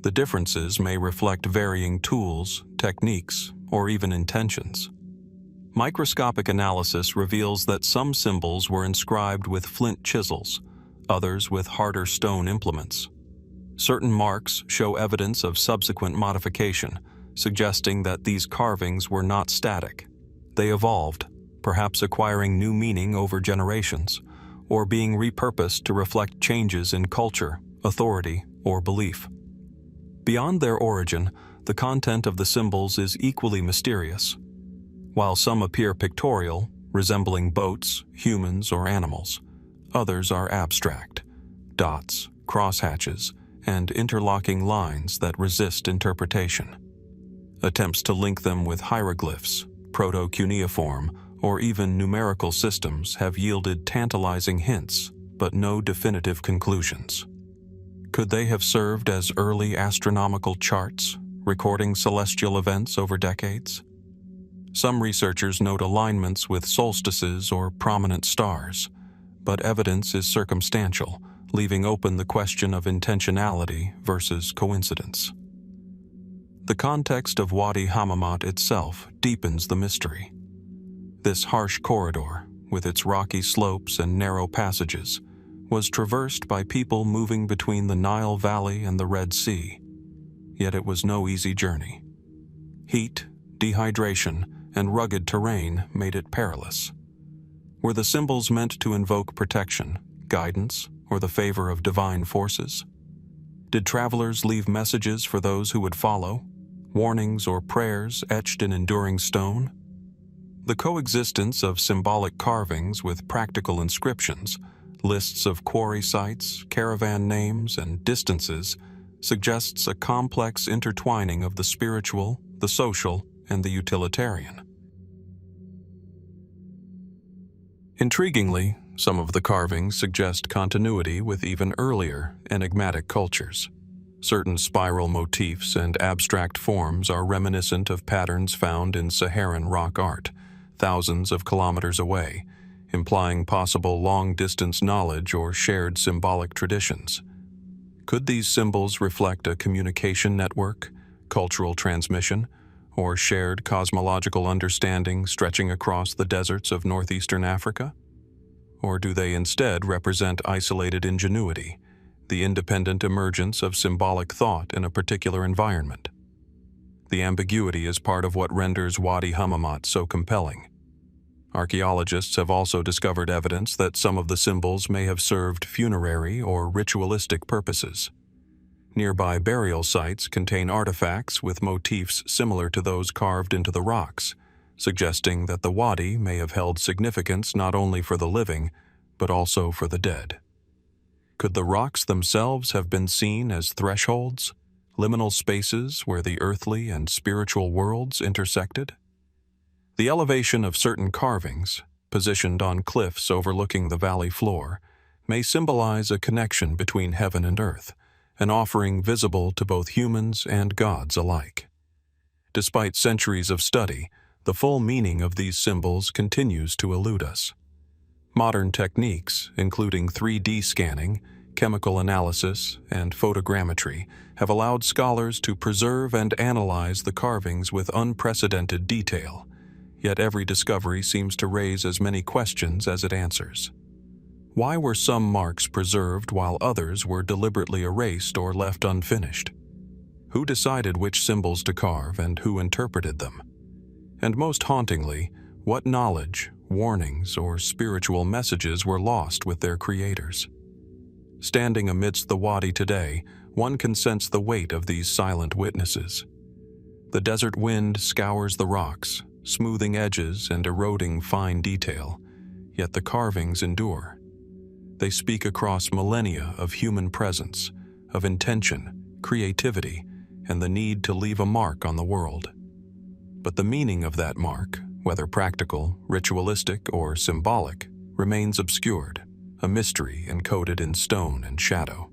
The differences may reflect varying tools, techniques, or even intentions. Microscopic analysis reveals that some symbols were inscribed with flint chisels, others with harder stone implements. Certain marks show evidence of subsequent modification, suggesting that these carvings were not static. They evolved, perhaps acquiring new meaning over generations, or being repurposed to reflect changes in culture, authority, or belief. Beyond their origin, the content of the symbols is equally mysterious. While some appear pictorial, resembling boats, humans, or animals, others are abstract, dots, crosshatches, and interlocking lines that resist interpretation. Attempts to link them with hieroglyphs, proto-cuneiform, or even numerical systems have yielded tantalizing hints, but no definitive conclusions. Could they have served as early astronomical charts, recording celestial events over decades? Some researchers note alignments with solstices or prominent stars, but evidence is circumstantial, leaving open the question of intentionality versus coincidence. The context of Wadi Hammamat itself deepens the mystery. This harsh corridor, with its rocky slopes and narrow passages, was traversed by people moving between the Nile Valley and the Red Sea. Yet it was no easy journey. Heat, dehydration, and rugged terrain made it perilous. Were the symbols meant to invoke protection, guidance, or the favor of divine forces? Did travelers leave messages for those who would follow, warnings or prayers etched in enduring stone? The coexistence of symbolic carvings with practical inscriptions, lists of quarry sites, caravan names, and distances suggests a complex intertwining of the spiritual, the social, and the utilitarian. Intriguingly, some of the carvings suggest continuity with even earlier, enigmatic cultures. Certain spiral motifs and abstract forms are reminiscent of patterns found in Saharan rock art, thousands of kilometers away, implying possible long-distance knowledge or shared symbolic traditions. Could these symbols reflect a communication network, cultural transmission, or shared cosmological understanding stretching across the deserts of northeastern Africa? Or do they instead represent isolated ingenuity, the independent emergence of symbolic thought in a particular environment? The ambiguity is part of what renders Wadi Hammamat so compelling. Archaeologists have also discovered evidence that some of the symbols may have served funerary or ritualistic purposes. Nearby burial sites contain artifacts with motifs similar to those carved into the rocks, suggesting that the Wadi may have held significance not only for the living, but also for the dead. Could the rocks themselves have been seen as thresholds, liminal spaces where the earthly and spiritual worlds intersected? The elevation of certain carvings, positioned on cliffs overlooking the valley floor, may symbolize a connection between heaven and earth, an offering visible to both humans and gods alike. Despite centuries of study, the full meaning of these symbols continues to elude us. Modern techniques, including 3D scanning, chemical analysis, and photogrammetry, have allowed scholars to preserve and analyze the carvings with unprecedented detail, yet every discovery seems to raise as many questions as it answers. Why were some marks preserved while others were deliberately erased or left unfinished? Who decided which symbols to carve and who interpreted them? And most hauntingly, what knowledge, warnings, or spiritual messages were lost with their creators? Standing amidst the Wadi today, one can sense the weight of these silent witnesses. The desert wind scours the rocks, smoothing edges and eroding fine detail, yet the carvings endure. They speak across millennia of human presence, of intention, creativity, and the need to leave a mark on the world. But the meaning of that mark, whether practical, ritualistic, or symbolic, remains obscured, a mystery encoded in stone and shadow.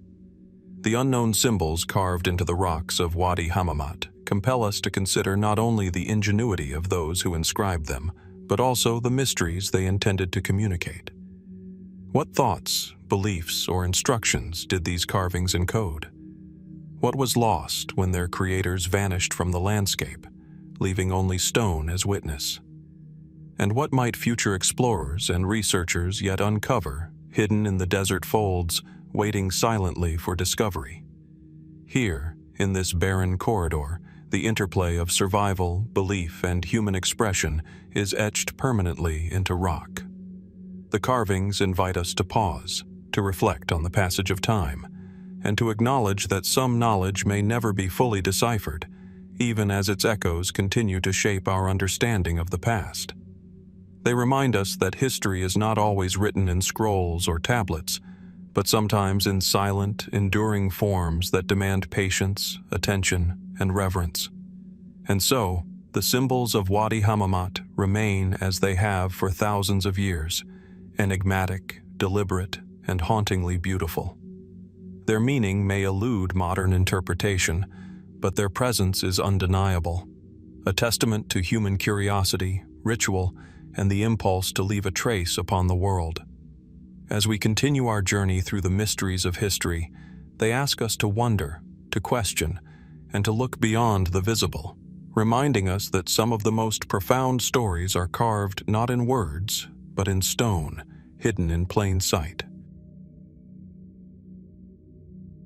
The unknown symbols carved into the rocks of Wadi Hammamat compel us to consider not only the ingenuity of those who inscribed them, but also the mysteries they intended to communicate. What thoughts, beliefs, or instructions did these carvings encode? What was lost when their creators vanished from the landscape, leaving only stone as witness? And what might future explorers and researchers yet uncover, hidden in the desert folds, waiting silently for discovery? Here, in this barren corridor, the interplay of survival, belief, and human expression is etched permanently into rock. The carvings invite us to pause, to reflect on the passage of time, and to acknowledge that some knowledge may never be fully deciphered, even as its echoes continue to shape our understanding of the past. They remind us that history is not always written in scrolls or tablets, but sometimes in silent, enduring forms that demand patience, attention, and reverence. And so, the symbols of Wadi Hammamat remain as they have for thousands of years, enigmatic, deliberate, and hauntingly beautiful. Their meaning may elude modern interpretation, but their presence is undeniable, a testament to human curiosity, ritual, and the impulse to leave a trace upon the world. As we continue our journey through the mysteries of history, they ask us to wonder, to question, and to look beyond the visible, reminding us that some of the most profound stories are carved not in words, but in stone, hidden in plain sight.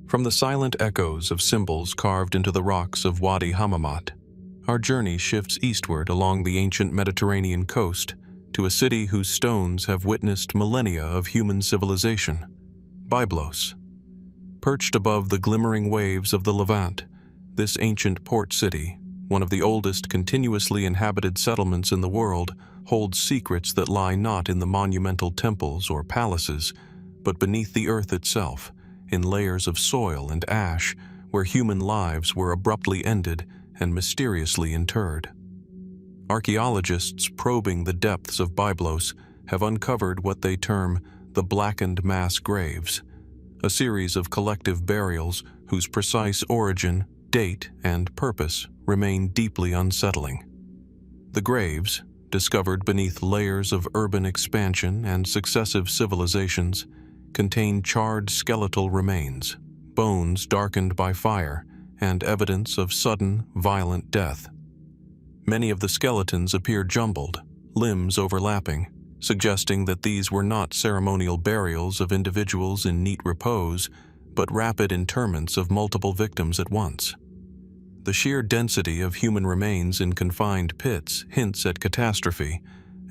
From the silent echoes of symbols carved into the rocks of Wadi Hammamat, our journey shifts eastward along the ancient Mediterranean coast to a city whose stones have witnessed millennia of human civilization, Byblos. Perched above the glimmering waves of the Levant, this ancient port city, one of the oldest continuously inhabited settlements in the world, holds secrets that lie not in the monumental temples or palaces, but beneath the earth itself, in layers of soil and ash, where human lives were abruptly ended and mysteriously interred. Archaeologists probing the depths of Byblos have uncovered what they term the Blackened mass graves, a series of collective burials whose precise origin, date, and purpose remain deeply unsettling. The graves, discovered beneath layers of urban expansion and successive civilizations, contain charred skeletal remains, bones darkened by fire, and evidence of sudden, violent death. Many of the skeletons appear jumbled, limbs overlapping, suggesting that these were not ceremonial burials of individuals in neat repose, but rapid interments of multiple victims at once. The sheer density of human remains in confined pits hints at catastrophe,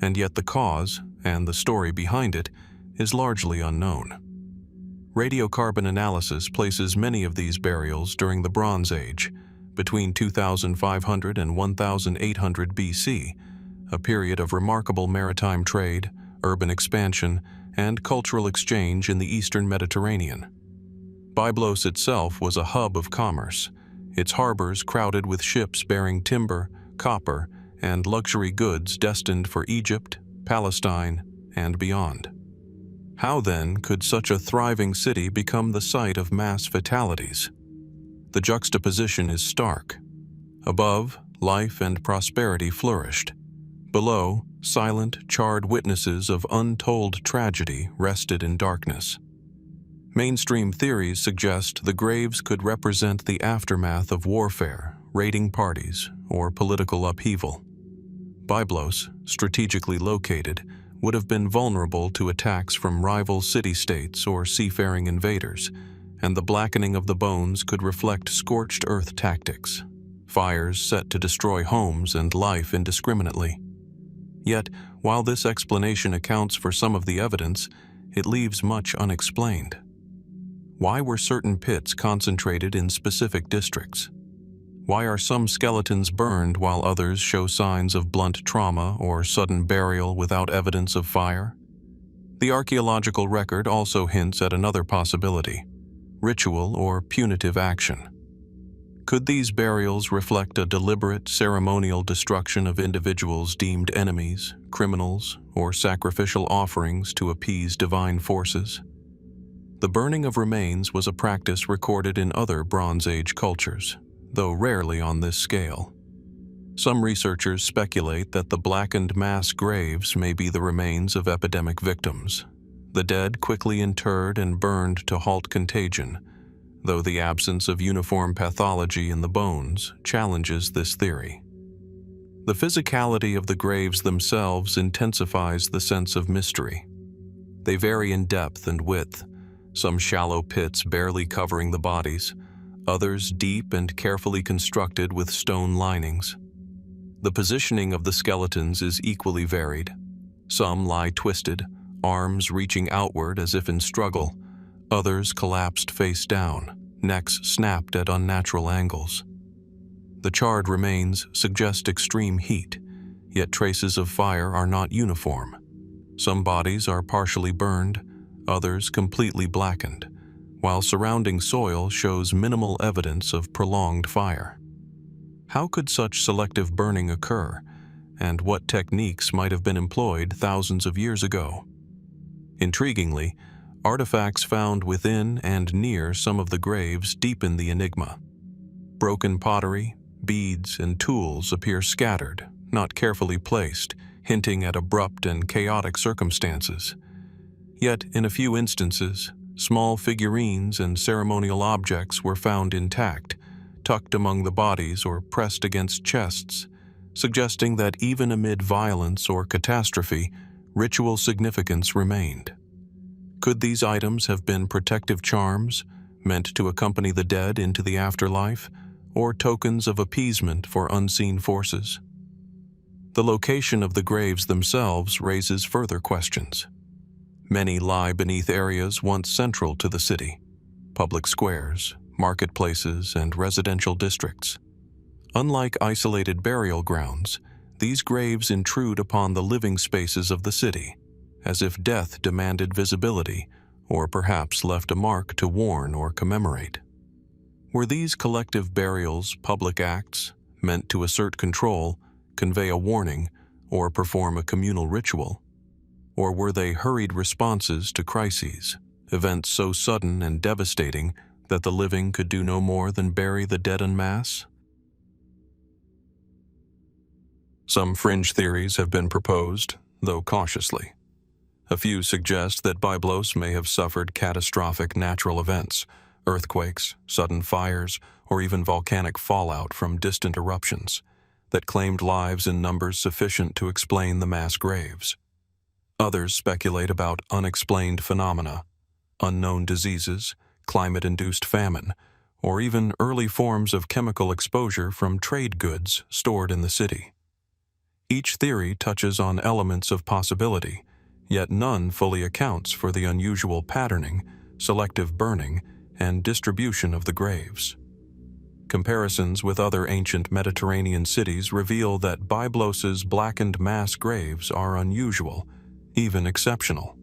and yet the cause, and the story behind it, is largely unknown. Radiocarbon analysis places many of these burials during the Bronze Age, between 2500 and 1800 BC, a period of remarkable maritime trade, urban expansion, and cultural exchange in the eastern Mediterranean. Byblos itself was a hub of commerce, its harbors crowded with ships bearing timber, copper, and luxury goods destined for Egypt, Palestine, and beyond. How then could such a thriving city become the site of mass fatalities? The juxtaposition is stark. Above, life and prosperity flourished. Below, silent, charred witnesses of untold tragedy rested in darkness. Mainstream theories suggest the graves could represent the aftermath of warfare, raiding parties, or political upheaval. Byblos, strategically located, would have been vulnerable to attacks from rival city-states or seafaring invaders, and the blackening of the bones could reflect scorched earth tactics, fires set to destroy homes and life indiscriminately. Yet, while this explanation accounts for some of the evidence, it leaves much unexplained. Why were certain pits concentrated in specific districts? Why are some skeletons burned while others show signs of blunt trauma or sudden burial without evidence of fire? The archaeological record also hints at another possibility: ritual or punitive action. Could these burials reflect a deliberate ceremonial destruction of individuals deemed enemies, criminals, or sacrificial offerings to appease divine forces? The burning of remains was a practice recorded in other Bronze Age cultures, though rarely on this scale. Some researchers speculate that the blackened mass graves may be the remains of epidemic victims, the dead quickly interred and burned to halt contagion, though the absence of uniform pathology in the bones challenges this theory. The physicality of the graves themselves intensifies the sense of mystery. They vary in depth and width, some shallow pits barely covering the bodies, others deep and carefully constructed with stone linings. The positioning of the skeletons is equally varied. Some lie twisted, arms reaching outward as if in struggle, others collapsed face down, necks snapped at unnatural angles. The charred remains suggest extreme heat, yet traces of fire are not uniform. Some bodies are partially burned, others completely blackened, while surrounding soil shows minimal evidence of prolonged fire. How could such selective burning occur, and what techniques might have been employed thousands of years ago? Intriguingly, artifacts found within and near some of the graves deepen the enigma. Broken pottery, beads, and tools appear scattered, not carefully placed, hinting at abrupt and chaotic circumstances. Yet, in a few instances, small figurines and ceremonial objects were found intact, tucked among the bodies or pressed against chests, suggesting that even amid violence or catastrophe, ritual significance remained. Could these items have been protective charms, meant to accompany the dead into the afterlife, or tokens of appeasement for unseen forces? The location of the graves themselves raises further questions. Many lie beneath areas once central to the city: public squares, marketplaces, and residential districts. Unlike isolated burial grounds, these graves intrude upon the living spaces of the city, as if death demanded visibility, or perhaps left a mark to warn or commemorate. Were these collective burials public acts, meant to assert control, convey a warning, or perform a communal ritual? Or were they hurried responses to crises, events so sudden and devastating that the living could do no more than bury the dead en masse? Some fringe theories have been proposed, though cautiously. A few suggest that Byblos may have suffered catastrophic natural events, earthquakes, sudden fires, or even volcanic fallout from distant eruptions, that claimed lives in numbers sufficient to explain the mass graves. Others speculate about unexplained phenomena, unknown diseases, climate-induced famine, or even early forms of chemical exposure from trade goods stored in the city. Each theory touches on elements of possibility, yet none fully accounts for the unusual patterning, selective burning, and distribution of the graves. Comparisons with other ancient Mediterranean cities reveal that Byblos's blackened mass graves are unusual, even exceptional.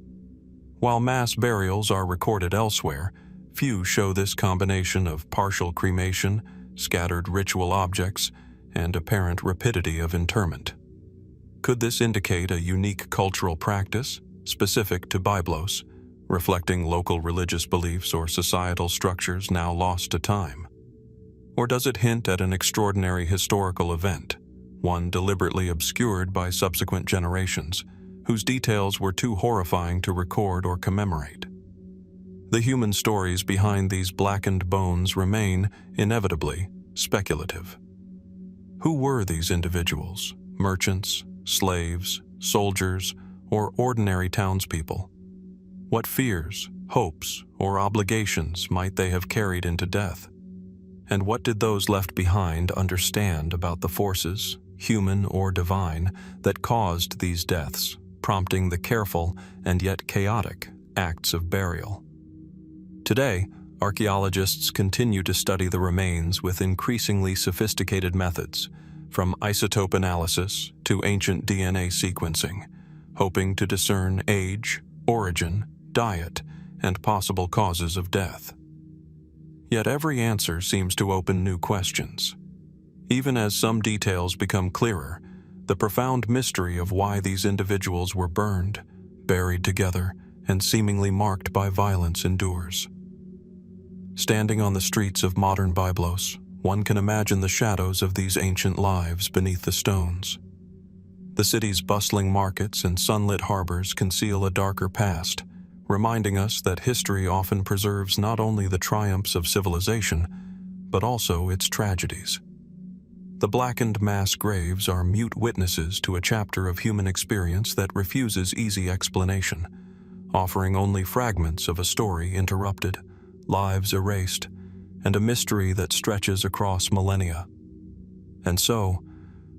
While mass burials are recorded elsewhere, Few show this combination of partial cremation, scattered ritual objects, and apparent rapidity of interment. Could this indicate a unique cultural practice, specific to Byblos, reflecting local religious beliefs or societal structures now lost to time? Or does it hint at an extraordinary historical event, one deliberately obscured by subsequent generations, whose details were too horrifying to record or commemorate? The human stories behind these blackened bones remain, inevitably, speculative. Who were these individuals? Merchants, slaves, soldiers, or ordinary townspeople? What fears, hopes, or obligations might they have carried into death? And what did those left behind understand about the forces, human or divine, that caused these deaths, prompting the careful and yet chaotic acts of burial? Today, archaeologists continue to study the remains with increasingly sophisticated methods, from isotope analysis to ancient DNA sequencing, hoping to discern age, origin, diet, and possible causes of death. Yet every answer seems to open new questions. Even as some details become clearer, the profound mystery of why these individuals were burned, buried together, and seemingly marked by violence endures. Standing on the streets of modern Byblos, one can imagine the shadows of these ancient lives beneath the stones. The city's bustling markets and sunlit harbors conceal a darker past, reminding us that history often preserves not only the triumphs of civilization, but also its tragedies. The blackened mass graves are mute witnesses to a chapter of human experience that refuses easy explanation, offering only fragments of a story interrupted, lives erased, and a mystery that stretches across millennia. And so,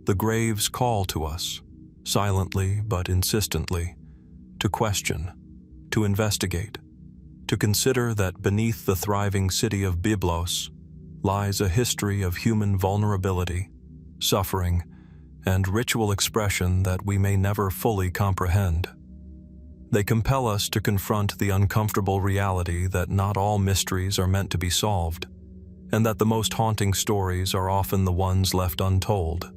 the graves call to us, silently but insistently, to question, to investigate, to consider that beneath the thriving city of Byblos lies a history of human vulnerability, suffering, and ritual expression that we may never fully comprehend. They compel us to confront the uncomfortable reality that not all mysteries are meant to be solved, and that the most haunting stories are often the ones left untold,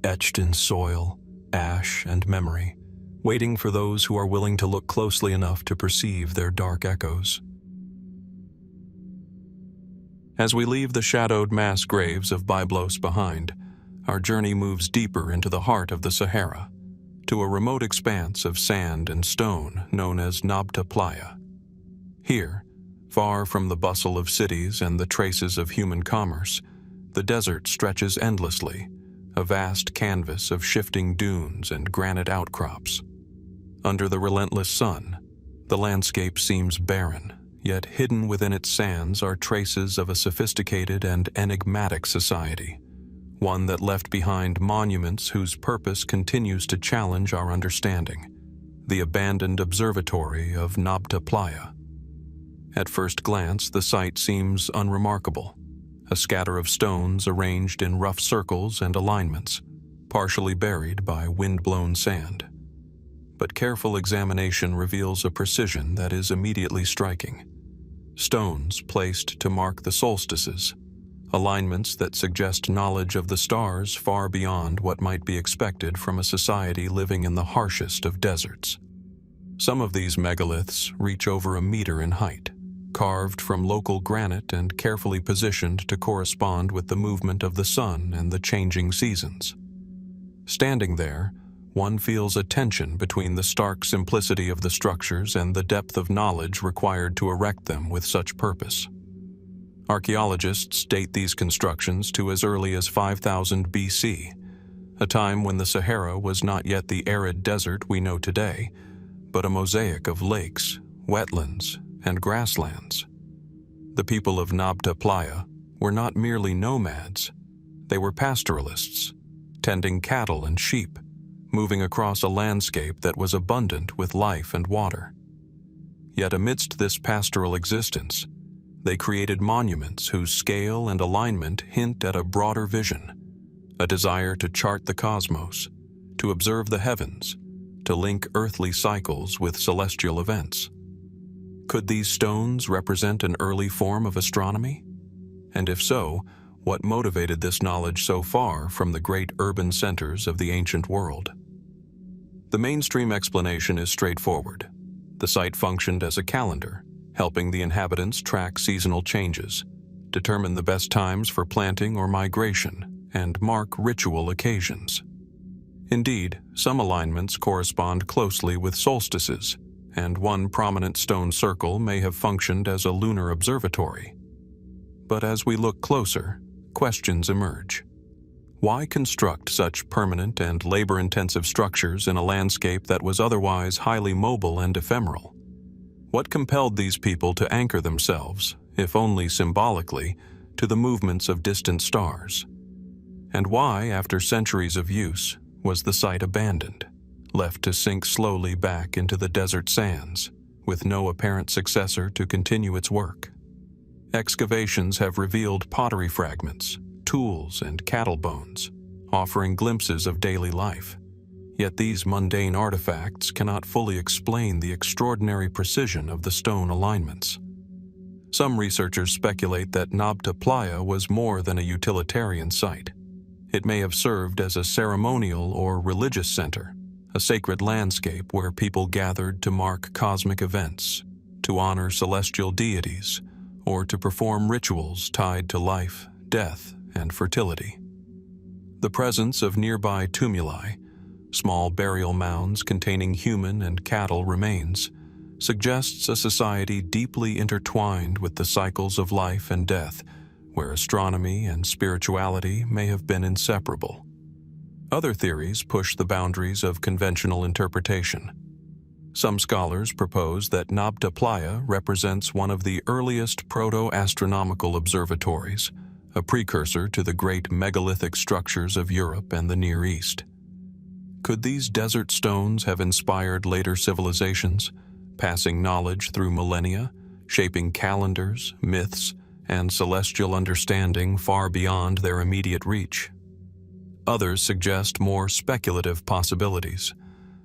etched in soil, ash, and memory, waiting for those who are willing to look closely enough to perceive their dark echoes. As we leave the shadowed mass graves of Byblos behind, our journey moves deeper into the heart of the Sahara, to a remote expanse of sand and stone known as Nabta Playa. Here, far from the bustle of cities and the traces of human commerce, the desert stretches endlessly, a vast canvas of shifting dunes and granite outcrops. Under the relentless sun, the landscape seems barren, yet hidden within its sands are traces of a sophisticated and enigmatic society, one that left behind monuments whose purpose continues to challenge our understanding, the abandoned observatory of Nabta Playa. At first glance, the site seems unremarkable, a scatter of stones arranged in rough circles and alignments, partially buried by wind-blown sand. But careful examination reveals a precision that is immediately striking. Stones placed to mark the solstices, alignments that suggest knowledge of the stars far beyond what might be expected from a society living in the harshest of deserts. Some of these megaliths reach over a meter in height, carved from local granite and carefully positioned to correspond with the movement of the sun and the changing seasons. Standing there, one feels a tension between the stark simplicity of the structures and the depth of knowledge required to erect them with such purpose. Archaeologists date these constructions to as early as 5000 BC, a time when the Sahara was not yet the arid desert we know today, but a mosaic of lakes, wetlands, and grasslands. The people of Nabta Playa were not merely nomads, they were pastoralists, tending cattle and sheep, moving across a landscape that was abundant with life and water. Yet amidst this pastoral existence, they created monuments whose scale and alignment hint at a broader vision, a desire to chart the cosmos, to observe the heavens, to link earthly cycles with celestial events. Could these stones represent an early form of astronomy? And if so, what motivated this knowledge so far from the great urban centers of the ancient world? The mainstream explanation is straightforward. The site functioned as a calendar, helping the inhabitants track seasonal changes, determine the best times for planting or migration, and mark ritual occasions. Indeed, some alignments correspond closely with solstices, and one prominent stone circle may have functioned as a lunar observatory. But as we look closer, questions emerge. Why construct such permanent and labor-intensive structures in a landscape that was otherwise highly mobile and ephemeral? What compelled these people to anchor themselves, if only symbolically, to the movements of distant stars? And why, after centuries of use, was the site abandoned, left to sink slowly back into the desert sands, with no apparent successor to continue its work? Excavations have revealed pottery fragments, tools, and cattle bones, offering glimpses of daily life. Yet these mundane artifacts cannot fully explain the extraordinary precision of the stone alignments. Some researchers speculate that Nabta Playa was more than a utilitarian site. It may have served as a ceremonial or religious center, a sacred landscape where people gathered to mark cosmic events, to honor celestial deities, or to perform rituals tied to life, death, and fertility. The presence of nearby tumuli, small burial mounds containing human and cattle remains, suggests a society deeply intertwined with the cycles of life and death, where astronomy and spirituality may have been inseparable. Other theories push the boundaries of conventional interpretation. Some scholars propose that Nabta Playa represents one of the earliest proto-astronomical observatories, a precursor to the great megalithic structures of Europe and the Near East. Could these desert stones have inspired later civilizations, passing knowledge through millennia, shaping calendars, myths, and celestial understanding far beyond their immediate reach? Others suggest more speculative possibilities,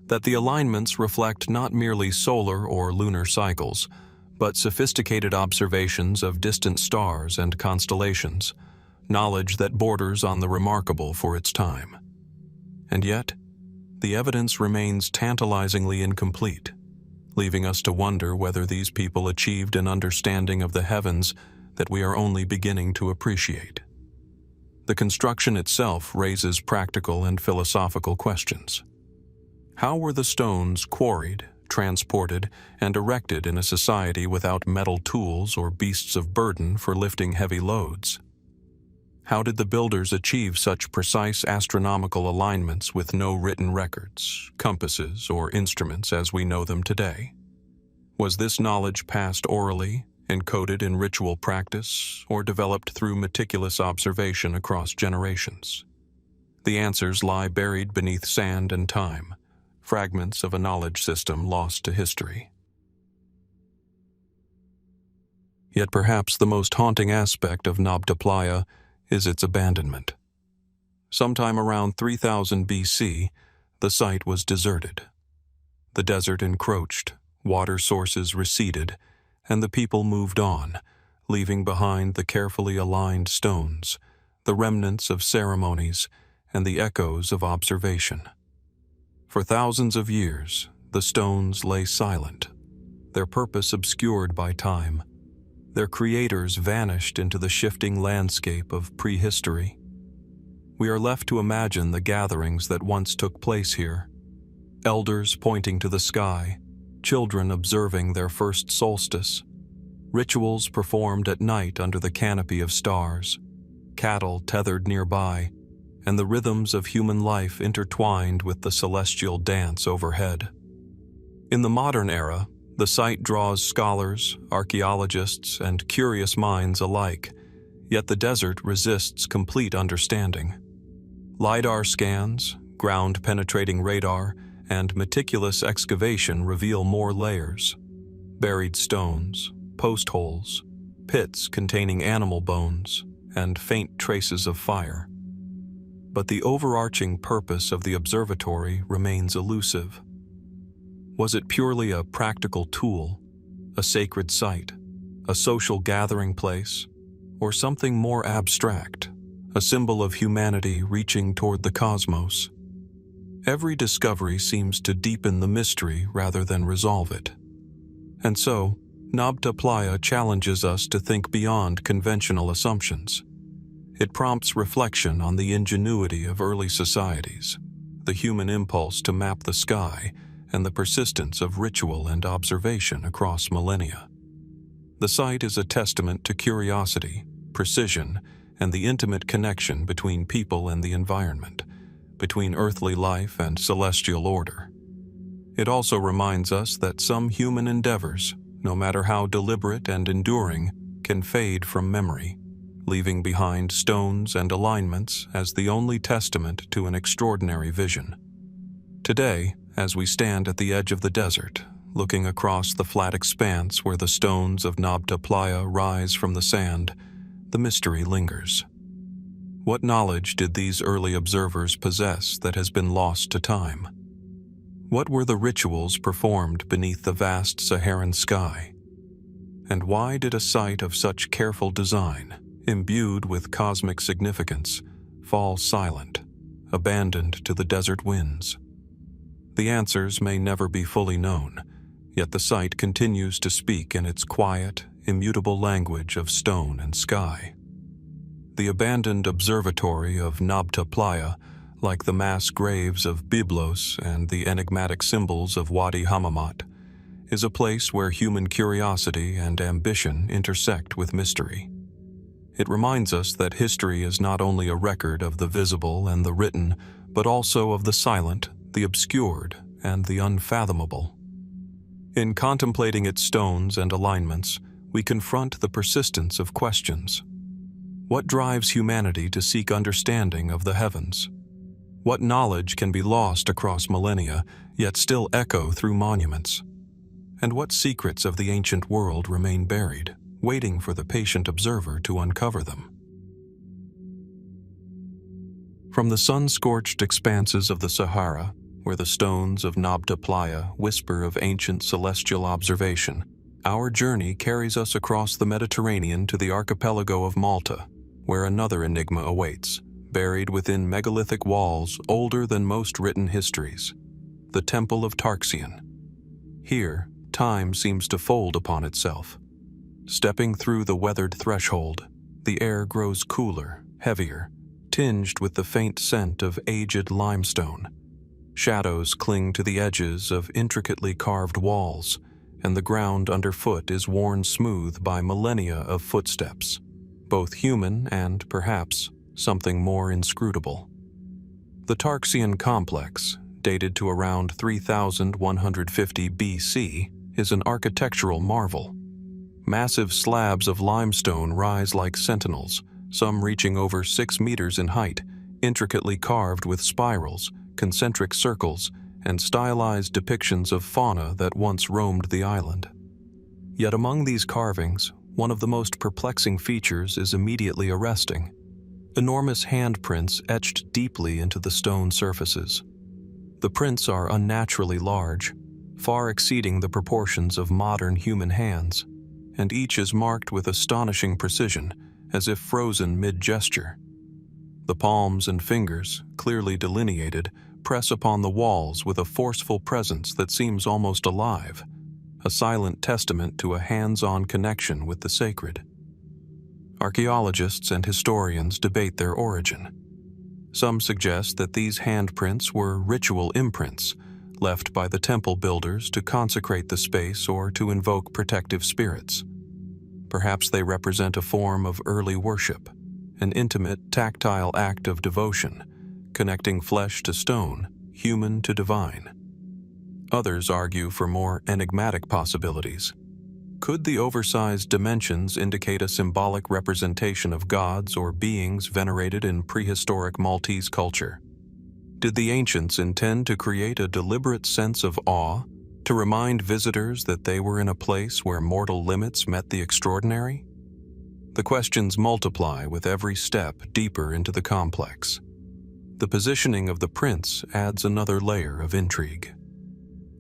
that the alignments reflect not merely solar or lunar cycles, but sophisticated observations of distant stars and constellations, knowledge that borders on the remarkable for its time. And yet, the evidence remains tantalizingly incomplete, leaving us to wonder whether these people achieved an understanding of the heavens that we are only beginning to appreciate. The construction itself raises practical and philosophical questions. How were the stones quarried, transported, and erected in a society without metal tools or beasts of burden for lifting heavy loads? How did the builders achieve such precise astronomical alignments with no written records, compasses, or instruments as we know them today? Was this knowledge passed orally, encoded in ritual practice, or developed through meticulous observation across generations? The answers lie buried beneath sand and time, fragments of a knowledge system lost to history. Yet perhaps the most haunting aspect of Nabta Playa is its abandonment. Sometime around 3000 BC, the site was deserted. The desert encroached, water sources receded, and the people moved on, leaving behind the carefully aligned stones, the remnants of ceremonies, and the echoes of observation. For thousands of years, the stones lay silent, their purpose obscured by time. Their creators vanished into the shifting landscape of prehistory. We are left to imagine the gatherings that once took place here. Elders pointing to the sky, children observing their first solstice, rituals performed at night under the canopy of stars, cattle tethered nearby, and the rhythms of human life intertwined with the celestial dance overhead. In the modern era, the site draws scholars, archaeologists, and curious minds alike, yet the desert resists complete understanding. LiDAR scans, ground-penetrating radar, and meticulous excavation reveal more layers: buried stones, post holes, pits containing animal bones, and faint traces of fire. But the overarching purpose of the observatory remains elusive. Was it purely a practical tool, a sacred site, a social gathering place, or something more abstract, a symbol of humanity reaching toward the cosmos. Every discovery seems to deepen the mystery rather than resolve it. And so, Nabta Playa challenges us to think beyond conventional assumptions. It prompts reflection on the ingenuity of early societies, the human impulse to map the sky, and the persistence of ritual and observation across millennia. The site is a testament to curiosity, precision, and the intimate connection between people and the environment, between earthly life and celestial order. It also reminds us that some human endeavors, no matter how deliberate and enduring, can fade from memory, leaving behind stones and alignments as the only testament to an extraordinary vision. Today, as we stand at the edge of the desert, looking across the flat expanse where the stones of Nabta Playa rise from the sand, the mystery lingers. What knowledge did these early observers possess that has been lost to time? What were the rituals performed beneath the vast Saharan sky? And why did a site of such careful design, imbued with cosmic significance, fall silent, abandoned to the desert winds? The answers may never be fully known, yet the site continues to speak in its quiet, immutable language of stone and sky. The abandoned observatory of Nabta Playa, like the mass graves of Byblos and the enigmatic symbols of Wadi Hammamat, is a place where human curiosity and ambition intersect with mystery. It reminds us that history is not only a record of the visible and the written, but also of the silent, the obscured, and the unfathomable. In contemplating its stones and alignments, we confront the persistence of questions. What drives humanity to seek understanding of the heavens? What knowledge can be lost across millennia, yet still echo through monuments? And what secrets of the ancient world remain buried, waiting for the patient observer to uncover them? From the sun-scorched expanses of the Sahara, where the stones of Nabta Playa whisper of ancient celestial observation, our journey carries us across the Mediterranean to the archipelago of Malta, where another enigma awaits, buried within megalithic walls older than most written histories, the Temple of Tarxien. Here, time seems to fold upon itself. Stepping through the weathered threshold, the air grows cooler, heavier, tinged with the faint scent of aged limestone. Shadows cling to the edges of intricately carved walls, and the ground underfoot is worn smooth by millennia of footsteps, both human and, perhaps, something more inscrutable. The Tarxien complex, dated to around 3150 BC, is an architectural marvel. Massive slabs of limestone rise like sentinels, some reaching over 6 meters in height, intricately carved with spirals, concentric circles, and stylized depictions of fauna that once roamed the island. Yet among these carvings, one of the most perplexing features is immediately arresting. Enormous handprints etched deeply into the stone surfaces. The prints are unnaturally large, far exceeding the proportions of modern human hands, and each is marked with astonishing precision, as if frozen mid-gesture. The palms and fingers, clearly delineated, press upon the walls with a forceful presence that seems almost alive, a silent testament to a hands-on connection with the sacred. Archaeologists and historians debate their origin. Some suggest that these handprints were ritual imprints, left by the temple builders to consecrate the space or to invoke protective spirits. Perhaps they represent a form of early worship, an intimate, tactile act of devotion, connecting flesh to stone, human to divine. Others argue for more enigmatic possibilities. Could the oversized dimensions indicate a symbolic representation of gods or beings venerated in prehistoric Maltese culture? Did the ancients intend to create a deliberate sense of awe, to remind visitors that they were in a place where mortal limits met the extraordinary? The questions multiply with every step deeper into the complex. The positioning of the prints adds another layer of intrigue.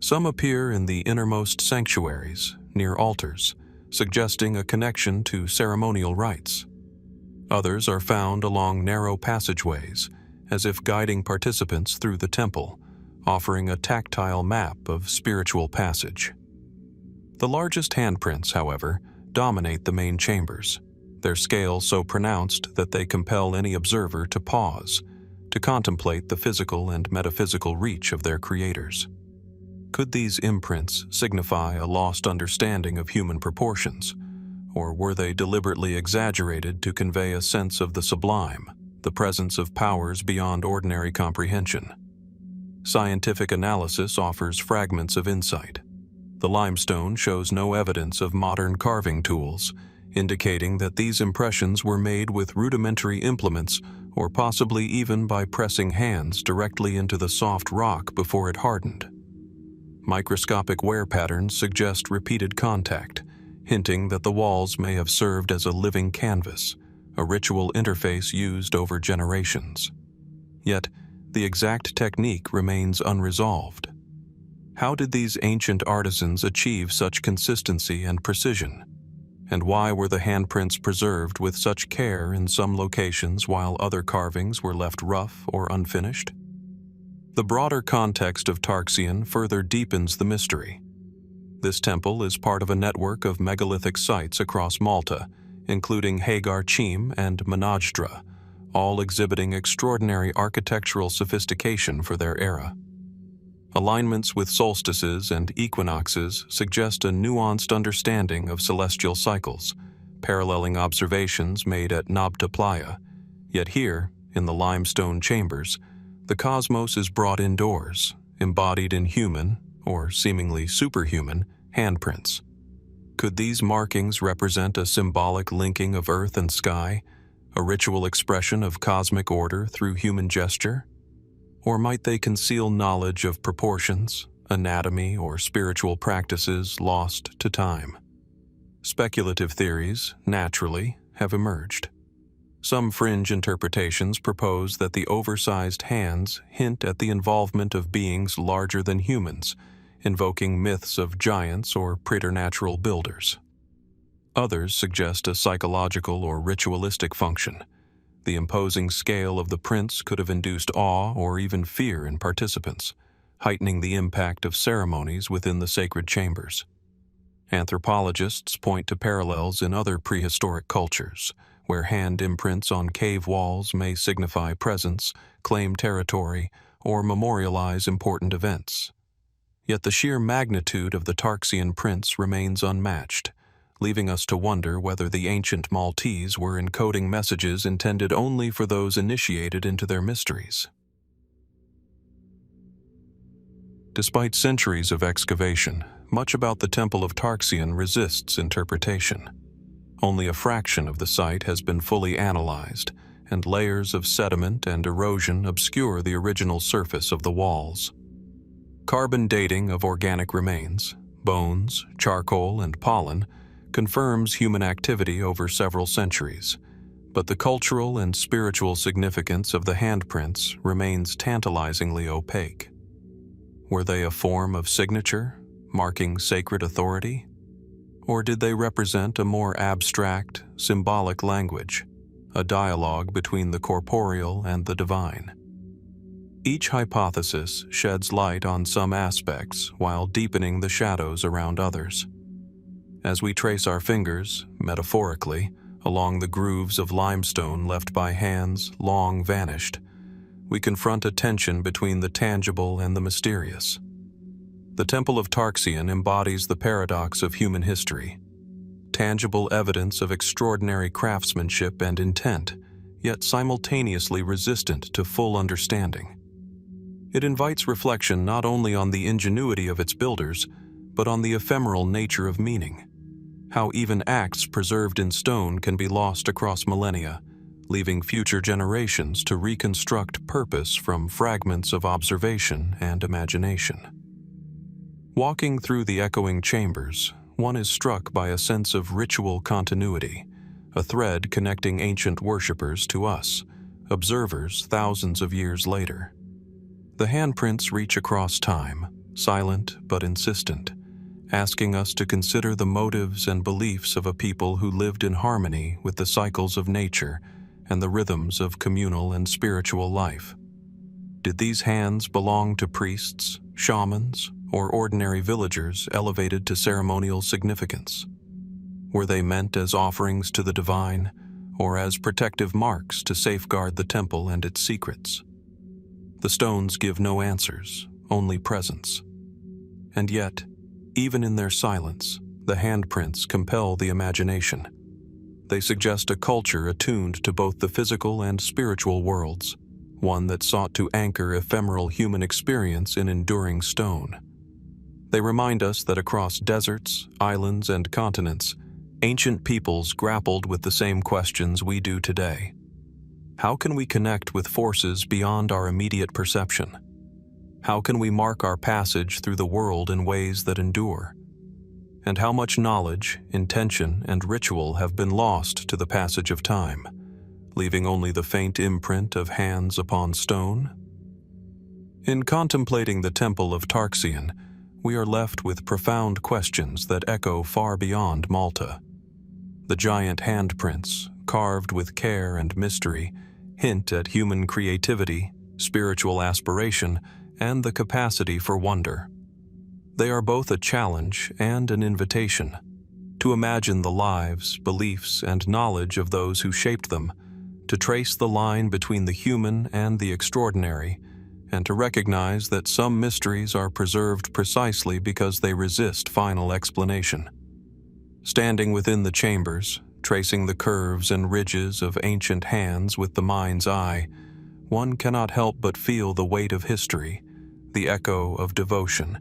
Some appear in the innermost sanctuaries, near altars, suggesting a connection to ceremonial rites. Others are found along narrow passageways, as if guiding participants through the temple, offering a tactile map of spiritual passage. The largest handprints, however, dominate the main chambers, their scale so pronounced that they compel any observer to pause, to contemplate the physical and metaphysical reach of their creators. Could these imprints signify a lost understanding of human proportions, or were they deliberately exaggerated to convey a sense of the sublime, the presence of powers beyond ordinary comprehension? Scientific analysis offers fragments of insight. The limestone shows no evidence of modern carving tools, indicating that these impressions were made with rudimentary implements or possibly even by pressing hands directly into the soft rock before it hardened. Microscopic wear patterns suggest repeated contact, hinting that the walls may have served as a living canvas, a ritual interface used over generations. Yet, the exact technique remains unresolved. How did these ancient artisans achieve such consistency and precision? And why were the handprints preserved with such care in some locations while other carvings were left rough or unfinished? The broader context of Tarxien further deepens the mystery. This temple is part of a network of megalithic sites across Malta, including Hagar Chim and Manajdra, all exhibiting extraordinary architectural sophistication for their era. Alignments with solstices and equinoxes suggest a nuanced understanding of celestial cycles, paralleling observations made at Nabta Playa. Yet here, in the limestone chambers, the cosmos is brought indoors, embodied in human, or seemingly superhuman, handprints. Could these markings represent a symbolic linking of earth and sky, a ritual expression of cosmic order through human gesture? Or might they conceal knowledge of proportions, anatomy, or spiritual practices lost to time? Speculative theories, naturally, have emerged. Some fringe interpretations propose that the oversized hands hint at the involvement of beings larger than humans, invoking myths of giants or preternatural builders. Others suggest a psychological or ritualistic function. The imposing scale of the prints could have induced awe or even fear in participants, heightening the impact of ceremonies within the sacred chambers. Anthropologists point to parallels in other prehistoric cultures, where hand imprints on cave walls may signify presence, claim territory, or memorialize important events. Yet the sheer magnitude of the Tarxian prints remains unmatched, leaving us to wonder whether the ancient Maltese were encoding messages intended only for those initiated into their mysteries. Despite centuries of excavation, much about the Temple of Tarxien resists interpretation. Only a fraction of the site has been fully analyzed, and layers of sediment and erosion obscure the original surface of the walls. Carbon dating of organic remains, bones, charcoal, and pollen, confirms human activity over several centuries, but the cultural and spiritual significance of the handprints remains tantalizingly opaque. Were they a form of signature, marking sacred authority? Or did they represent a more abstract, symbolic language, a dialogue between the corporeal and the divine? Each hypothesis sheds light on some aspects while deepening the shadows around others. As we trace our fingers, metaphorically, along the grooves of limestone left by hands long vanished, we confront a tension between the tangible and the mysterious. The Temple of Tarxien embodies the paradox of human history, tangible evidence of extraordinary craftsmanship and intent, yet simultaneously resistant to full understanding. It invites reflection not only on the ingenuity of its builders, but on the ephemeral nature of meaning, how even acts preserved in stone can be lost across millennia, leaving future generations to reconstruct purpose from fragments of observation and imagination. Walking through the echoing chambers, one is struck by a sense of ritual continuity, a thread connecting ancient worshippers to us, observers thousands of years later. The handprints reach across time, silent but insistent, asking us to consider the motives and beliefs of a people who lived in harmony with the cycles of nature and the rhythms of communal and spiritual life. Did these hands belong to priests, shamans, or ordinary villagers elevated to ceremonial significance? Were they meant as offerings to the divine, or as protective marks to safeguard the temple and its secrets? The stones give no answers, only presence. And yet, even in their silence, the handprints compel the imagination. They suggest a culture attuned to both the physical and spiritual worlds, one that sought to anchor ephemeral human experience in enduring stone. They remind us that across deserts, islands, and continents, ancient peoples grappled with the same questions we do today. How can we connect with forces beyond our immediate perception? How can we mark our passage through the world in ways that endure? And how much knowledge, intention, and ritual have been lost to the passage of time, leaving only the faint imprint of hands upon stone? In contemplating the Temple of Tarxien, we are left with profound questions that echo far beyond Malta. The giant handprints, carved with care and mystery, hint at human creativity, spiritual aspiration, and the capacity for wonder. They are both a challenge and an invitation to imagine the lives, beliefs, and knowledge of those who shaped them, to trace the line between the human and the extraordinary, and to recognize that some mysteries are preserved precisely because they resist final explanation. Standing within the chambers, tracing the curves and ridges of ancient hands with the mind's eye, one cannot help but feel the weight of history, the echo of devotion,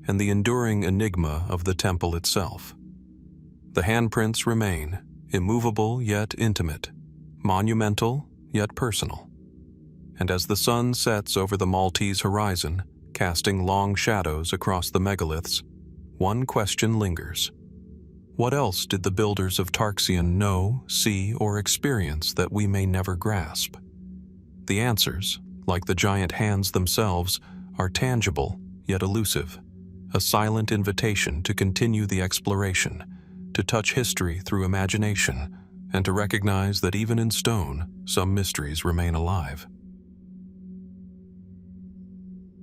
and the enduring enigma of the temple itself. The handprints remain, immovable yet intimate, monumental yet personal. And as the sun sets over the Maltese horizon, casting long shadows across the megaliths, one question lingers. What else did the builders of Tarxien know, see, or experience that we may never grasp? The answers, like the giant hands themselves, are tangible yet elusive, a silent invitation to continue the exploration, to touch history through imagination, and to recognize that even in stone, some mysteries remain alive.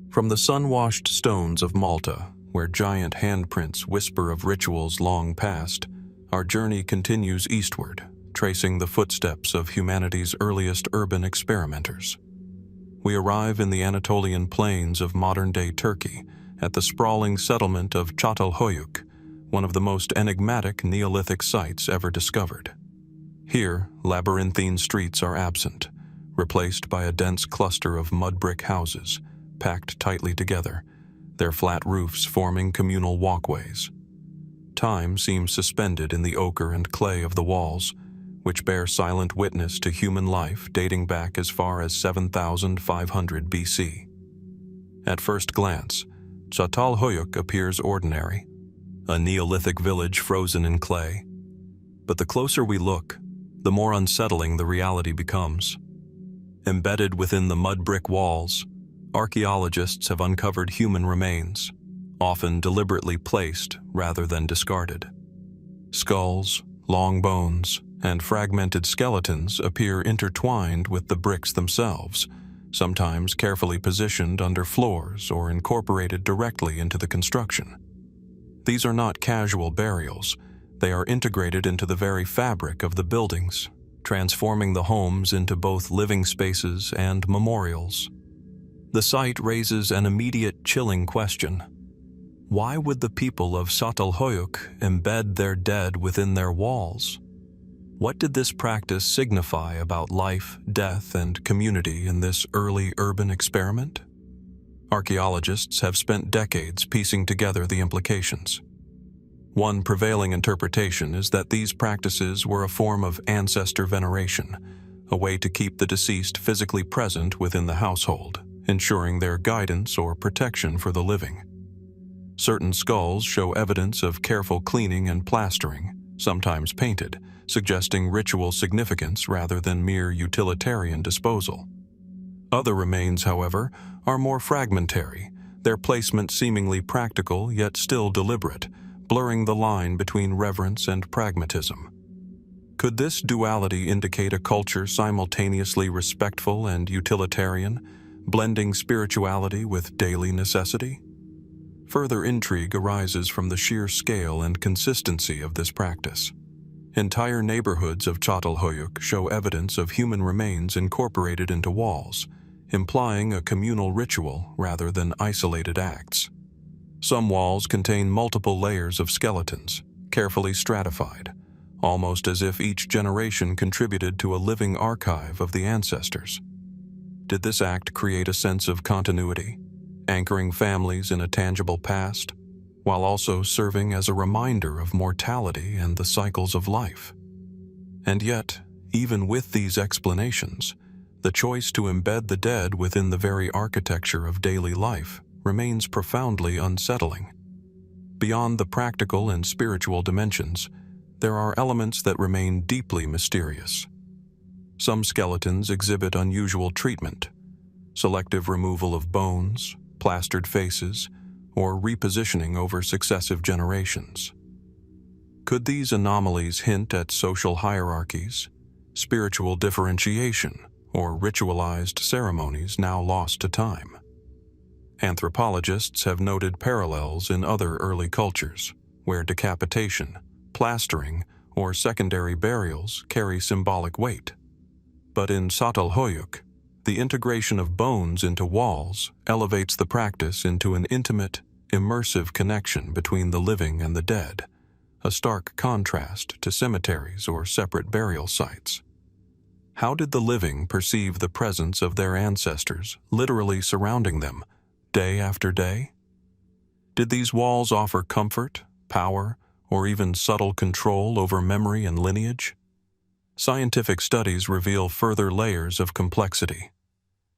From the sun-washed stones of Malta, where giant handprints whisper of rituals long past, our journey continues eastward, tracing the footsteps of humanity's earliest urban experimenters. We arrive in the Anatolian plains of modern-day Turkey, at the sprawling settlement of Çatalhöyük, one of the most enigmatic Neolithic sites ever discovered. Here, labyrinthine streets are absent, replaced by a dense cluster of mud brick houses, packed tightly together, their flat roofs forming communal walkways. Time seems suspended in the ochre and clay of the walls, which bear silent witness to human life dating back as far as 7,500 BC. At first glance, Çatalhöyük appears ordinary, a Neolithic village frozen in clay. But the closer we look, the more unsettling the reality becomes. Embedded within the mud brick walls, archaeologists have uncovered human remains, often deliberately placed rather than discarded. Skulls, long bones, and fragmented skeletons appear intertwined with the bricks themselves, sometimes carefully positioned under floors or incorporated directly into the construction. These are not casual burials. They are integrated into the very fabric of the buildings, transforming the homes into both living spaces and memorials. The site raises an immediate chilling question. Why would the people of Çatalhöyük embed their dead within their walls? What did this practice signify about life, death, and community in this early urban experiment? Archaeologists have spent decades piecing together the implications. One prevailing interpretation is that these practices were a form of ancestor veneration, a way to keep the deceased physically present within the household, ensuring their guidance or protection for the living. Certain skulls show evidence of careful cleaning and plastering, sometimes painted, suggesting ritual significance rather than mere utilitarian disposal. Other remains, however, are more fragmentary, their placement seemingly practical yet still deliberate, blurring the line between reverence and pragmatism. Could this duality indicate a culture simultaneously respectful and utilitarian, blending spirituality with daily necessity? Further intrigue arises from the sheer scale and consistency of this practice. Entire neighborhoods of Çatalhöyük show evidence of human remains incorporated into walls, implying a communal ritual rather than isolated acts. Some walls contain multiple layers of skeletons, carefully stratified, almost as if each generation contributed to a living archive of the ancestors. Did this act create a sense of continuity, anchoring families in a tangible past, while also serving as a reminder of mortality and the cycles of life? And yet, even with these explanations, the choice to embed the dead within the very architecture of daily life remains profoundly unsettling. Beyond the practical and spiritual dimensions, there are elements that remain deeply mysterious. Some skeletons exhibit unusual treatment, selective removal of bones, plastered faces, or repositioning over successive generations. Could these anomalies hint at social hierarchies, spiritual differentiation, or ritualized ceremonies now lost to time? Anthropologists have noted parallels in other early cultures, where decapitation, plastering, or secondary burials carry symbolic weight. But in Çatalhöyük, the integration of bones into walls elevates the practice into an intimate, immersive connection between the living and the dead, a stark contrast to cemeteries or separate burial sites. How did the living perceive the presence of their ancestors literally surrounding them, day after day? Did these walls offer comfort, power, or even subtle control over memory and lineage? Scientific studies reveal further layers of complexity.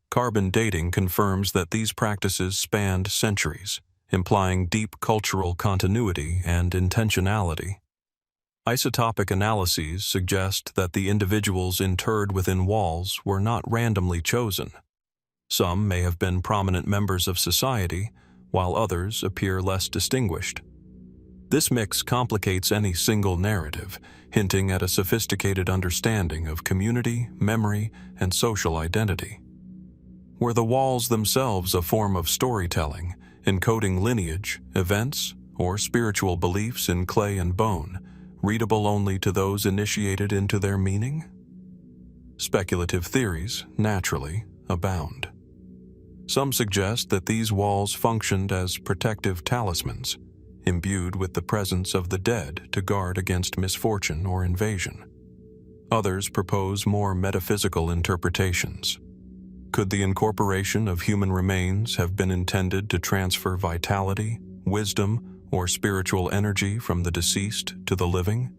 Carbon dating confirms that these practices spanned centuries, implying deep cultural continuity and intentionality. Isotopic analyses suggest that the individuals interred within walls were not randomly chosen. Some may have been prominent members of society, while others appear less distinguished. This mix complicates any single narrative, hinting at a sophisticated understanding of community, memory, and social identity. Were the walls themselves a form of storytelling, encoding lineage, events, or spiritual beliefs in clay and bone, readable only to those initiated into their meaning? Speculative theories, naturally, abound. Some suggest that these walls functioned as protective talismans, imbued with the presence of the dead to guard against misfortune or invasion. Others propose more metaphysical interpretations. Could the incorporation of human remains have been intended to transfer vitality, wisdom, or spiritual energy from the deceased to the living?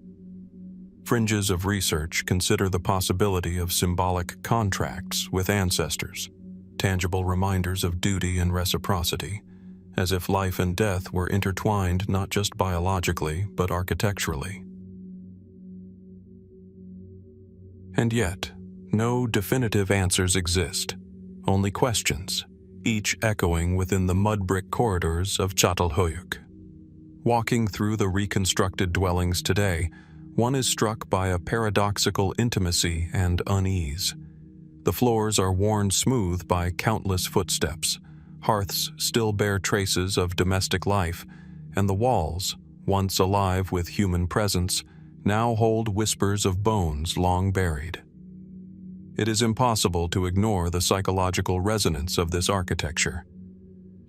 Fringes of research consider the possibility of symbolic contracts with ancestors, tangible reminders of duty and reciprocity, as if life and death were intertwined not just biologically but architecturally. And yet, no definitive answers exist, only questions, each echoing within the mud-brick corridors of Çatalhöyük. Walking through the reconstructed dwellings today, one is struck by a paradoxical intimacy and unease. The floors are worn smooth by countless footsteps, hearths still bear traces of domestic life, and the walls, once alive with human presence, now hold whispers of bones long buried. It is impossible to ignore the psychological resonance of this architecture.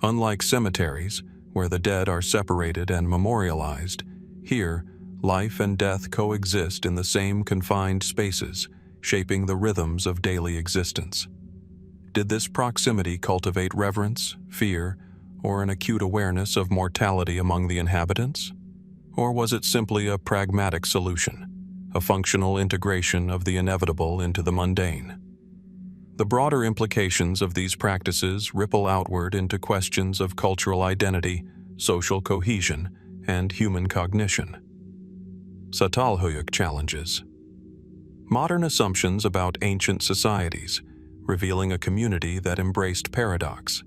Unlike cemeteries, where the dead are separated and memorialized, here, life and death coexist in the same confined spaces, shaping the rhythms of daily existence. Did this proximity cultivate reverence, fear, or an acute awareness of mortality among the inhabitants? Or was it simply a pragmatic solution, a functional integration of the inevitable into the mundane? The broader implications of these practices ripple outward into questions of cultural identity, social cohesion, and human cognition. Çatalhöyük challenges. Modern assumptions about ancient societies, revealing a community that embraced paradox,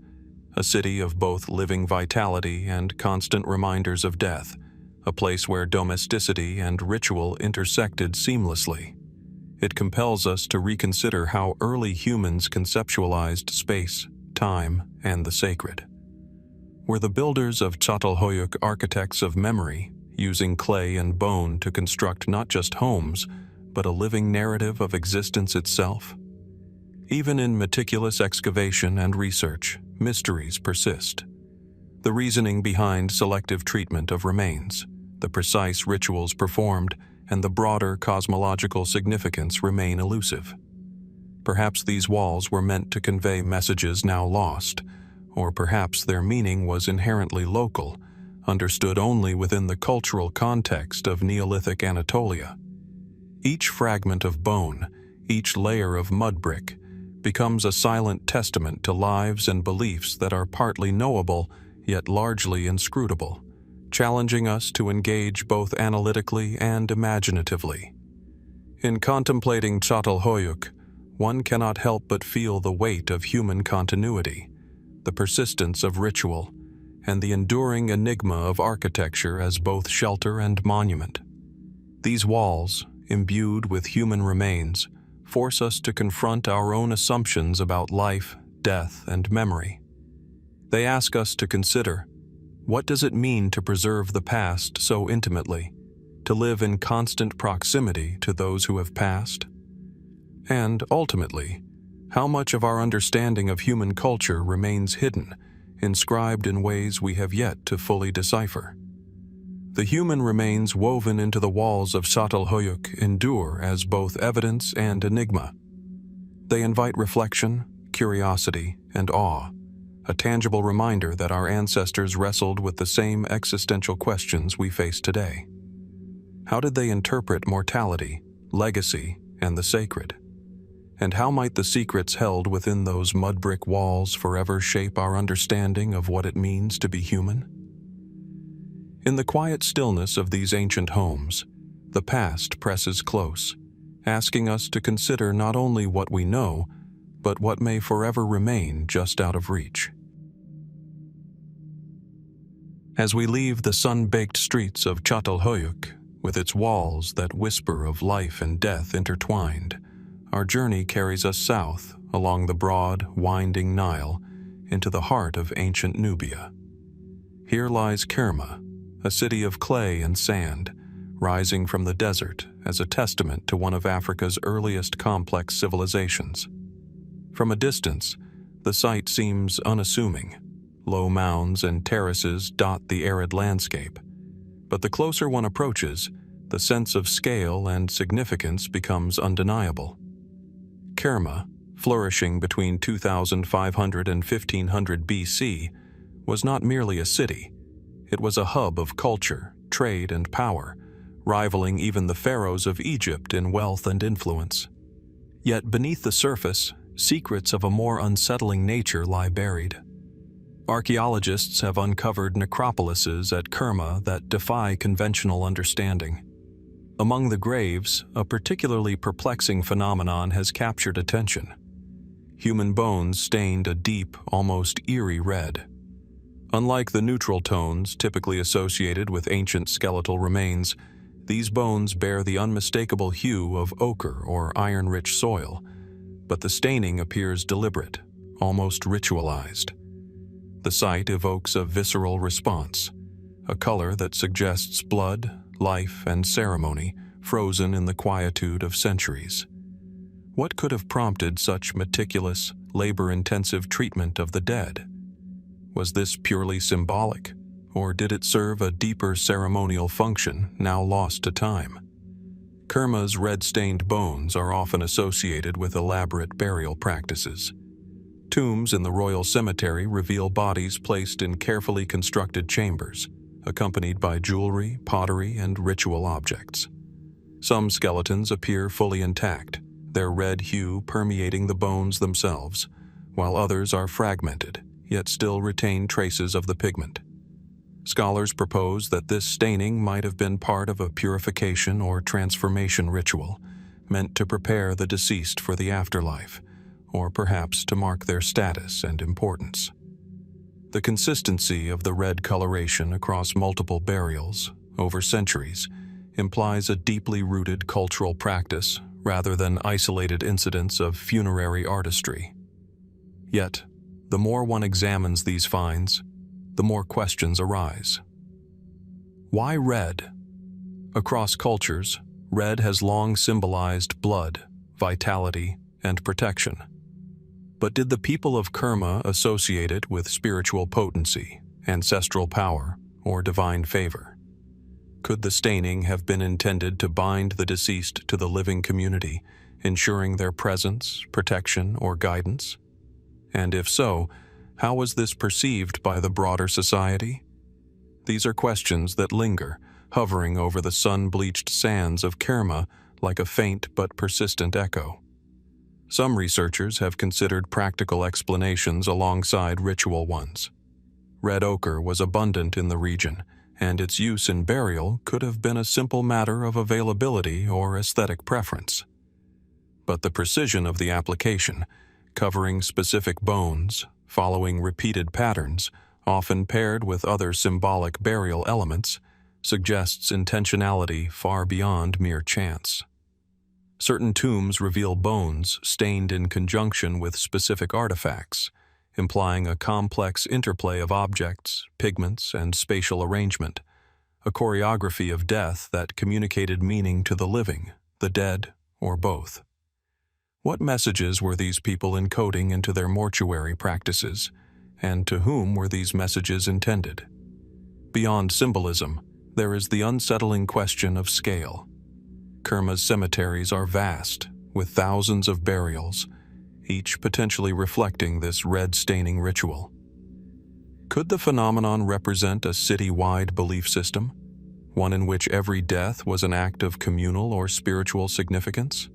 a city of both living vitality and constant reminders of death, a place where domesticity and ritual intersected seamlessly. It compels us to reconsider how early humans conceptualized space, time, and the sacred. Were the builders of Çatalhöyük architects of memory, using clay and bone to construct not just homes, but a living narrative of existence itself? Even in meticulous excavation and research, mysteries persist. The reasoning behind selective treatment of remains, the precise rituals performed, and the broader cosmological significance remain elusive. Perhaps these walls were meant to convey messages now lost, or perhaps their meaning was inherently local, understood only within the cultural context of Neolithic Anatolia. Each fragment of bone, each layer of mud brick, becomes a silent testament to lives and beliefs that are partly knowable, yet largely inscrutable, challenging us to engage both analytically and imaginatively. In contemplating Çatalhöyük, one cannot help but feel the weight of human continuity, the persistence of ritual, and the enduring enigma of architecture as both shelter and monument. These walls, imbued with human remains, force us to confront our own assumptions about life, death, and memory. They ask us to consider, what does it mean to preserve the past so intimately, to live in constant proximity to those who have passed? And, ultimately, how much of our understanding of human culture remains hidden, inscribed in ways we have yet to fully decipher? The human remains woven into the walls of Çatalhöyük endure as both evidence and enigma. They invite reflection, curiosity, and awe, a tangible reminder that our ancestors wrestled with the same existential questions we face today. How did they interpret mortality, legacy, and the sacred? And how might the secrets held within those mud brick walls forever shape our understanding of what it means to be human? In the quiet stillness of these ancient homes, the past presses close, asking us to consider not only what we know, but what may forever remain just out of reach. As we leave the sun-baked streets of Çatalhöyük, with its walls that whisper of life and death intertwined, our journey carries us south along the broad, winding Nile into the heart of ancient Nubia. Here lies Kerma, a city of clay and sand, rising from the desert as a testament to one of Africa's earliest complex civilizations. From a distance, the site seems unassuming. Low mounds and terraces dot the arid landscape. But the closer one approaches, the sense of scale and significance becomes undeniable. Kerma, flourishing between 2500 and 1500 BC, was not merely a city. It was a hub of culture, trade, and power, rivaling even the pharaohs of Egypt in wealth and influence. Yet beneath the surface, secrets of a more unsettling nature lie buried. Archaeologists have uncovered necropolises at Kerma that defy conventional understanding. Among the graves, a particularly perplexing phenomenon has captured attention. Human bones stained a deep, almost eerie red. Unlike the neutral tones typically associated with ancient skeletal remains, these bones bear the unmistakable hue of ochre or iron-rich soil, but the staining appears deliberate, almost ritualized. The sight evokes a visceral response, a color that suggests blood, life, and ceremony frozen in the quietude of centuries. What could have prompted such meticulous, labor-intensive treatment of the dead? Was this purely symbolic, or did it serve a deeper ceremonial function now lost to time? Kerma's red-stained bones are often associated with elaborate burial practices. Tombs in the royal cemetery reveal bodies placed in carefully constructed chambers, accompanied by jewelry, pottery, and ritual objects. Some skeletons appear fully intact, their red hue permeating the bones themselves, while others are fragmented, yet still retain traces of the pigment. Scholars propose that this staining might have been part of a purification or transformation ritual, meant to prepare the deceased for the afterlife, or perhaps to mark their status and importance. The consistency of the red coloration across multiple burials, over centuries, implies a deeply rooted cultural practice rather than isolated incidents of funerary artistry. Yet, the more one examines these finds, the more questions arise. Why red? Across cultures, red has long symbolized blood, vitality, and protection. But did the people of Kerma associate it with spiritual potency, ancestral power, or divine favor? Could the staining have been intended to bind the deceased to the living community, ensuring their presence, protection, or guidance? And if so, how was this perceived by the broader society? These are questions that linger, hovering over the sun-bleached sands of Kerma like a faint but persistent echo. Some researchers have considered practical explanations alongside ritual ones. Red ochre was abundant in the region, and its use in burial could have been a simple matter of availability or aesthetic preference. But the precision of the application, covering specific bones, following repeated patterns, often paired with other symbolic burial elements, suggests intentionality far beyond mere chance. Certain tombs reveal bones stained in conjunction with specific artifacts, implying a complex interplay of objects, pigments, and spatial arrangement, a choreography of death that communicated meaning to the living, the dead, or both. What messages were these people encoding into their mortuary practices, and to whom were these messages intended? Beyond symbolism, there is the unsettling question of scale. Kerma's cemeteries are vast, with thousands of burials, each potentially reflecting this red-staining ritual. Could the phenomenon represent a city-wide belief system, one in which every death was an act of communal or spiritual significance?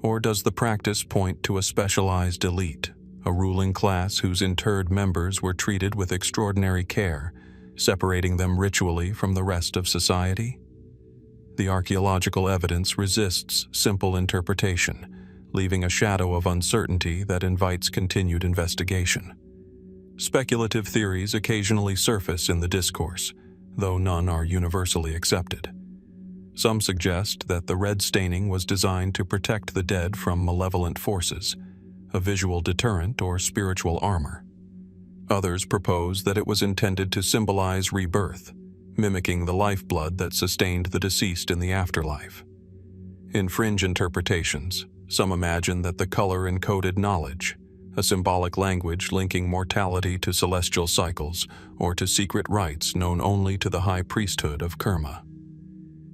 Or does the practice point to a specialized elite, a ruling class whose interred members were treated with extraordinary care, separating them ritually from the rest of society? The archaeological evidence resists simple interpretation, leaving a shadow of uncertainty that invites continued investigation. Speculative theories occasionally surface in the discourse, though none are universally accepted. Some suggest that the red staining was designed to protect the dead from malevolent forces, a visual deterrent or spiritual armor. Others propose that it was intended to symbolize rebirth, mimicking the lifeblood that sustained the deceased in the afterlife. In fringe interpretations, some imagine that the color encoded knowledge, a symbolic language linking mortality to celestial cycles or to secret rites known only to the high priesthood of Kerma.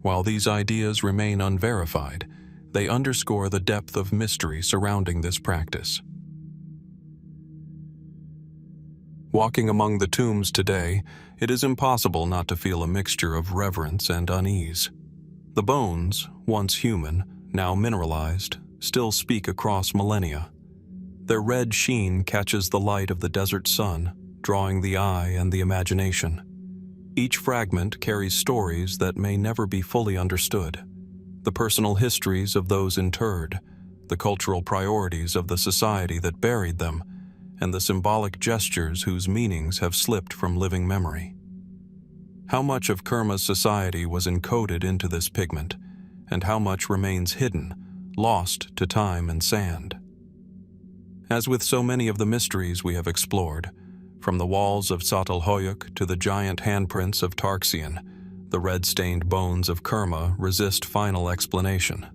While these ideas remain unverified, they underscore the depth of mystery surrounding this practice. Walking among the tombs today, it is impossible not to feel a mixture of reverence and unease. The bones, once human, now mineralized, still speak across millennia. Their red sheen catches the light of the desert sun, drawing the eye and the imagination. Each fragment carries stories that may never be fully understood. The personal histories of those interred, the cultural priorities of the society that buried them, and the symbolic gestures whose meanings have slipped from living memory. How much of Kerma's society was encoded into this pigment, and how much remains hidden, lost to time and sand? As with so many of the mysteries we have explored, from the walls of Çatalhöyük to the giant handprints of Tarxien, the red-stained bones of Kerma resist final explanation.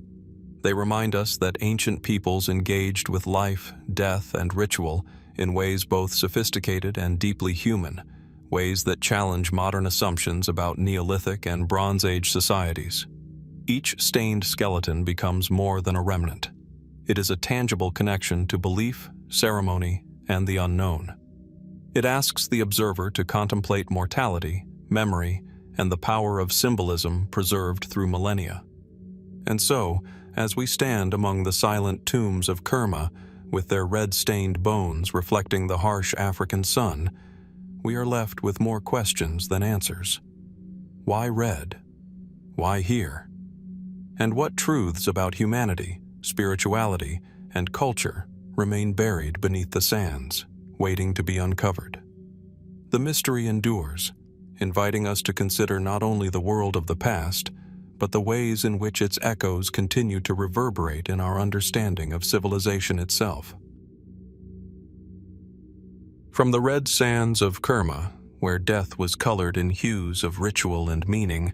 They remind us that ancient peoples engaged with life, death, and ritual in ways both sophisticated and deeply human, ways that challenge modern assumptions about Neolithic and Bronze Age societies. Each stained skeleton becomes more than a remnant. It is a tangible connection to belief, ceremony, and the unknown. It asks the observer to contemplate mortality, memory, and the power of symbolism preserved through millennia. And so, as we stand among the silent tombs of Kerma, with their red-stained bones reflecting the harsh African sun, we are left with more questions than answers. Why red? Why here? And what truths about humanity, spirituality, and culture remain buried beneath the sands, waiting to be uncovered? The mystery endures, inviting us to consider not only the world of the past, but the ways in which its echoes continue to reverberate in our understanding of civilization itself. From the red sands of Kerma, where death was colored in hues of ritual and meaning,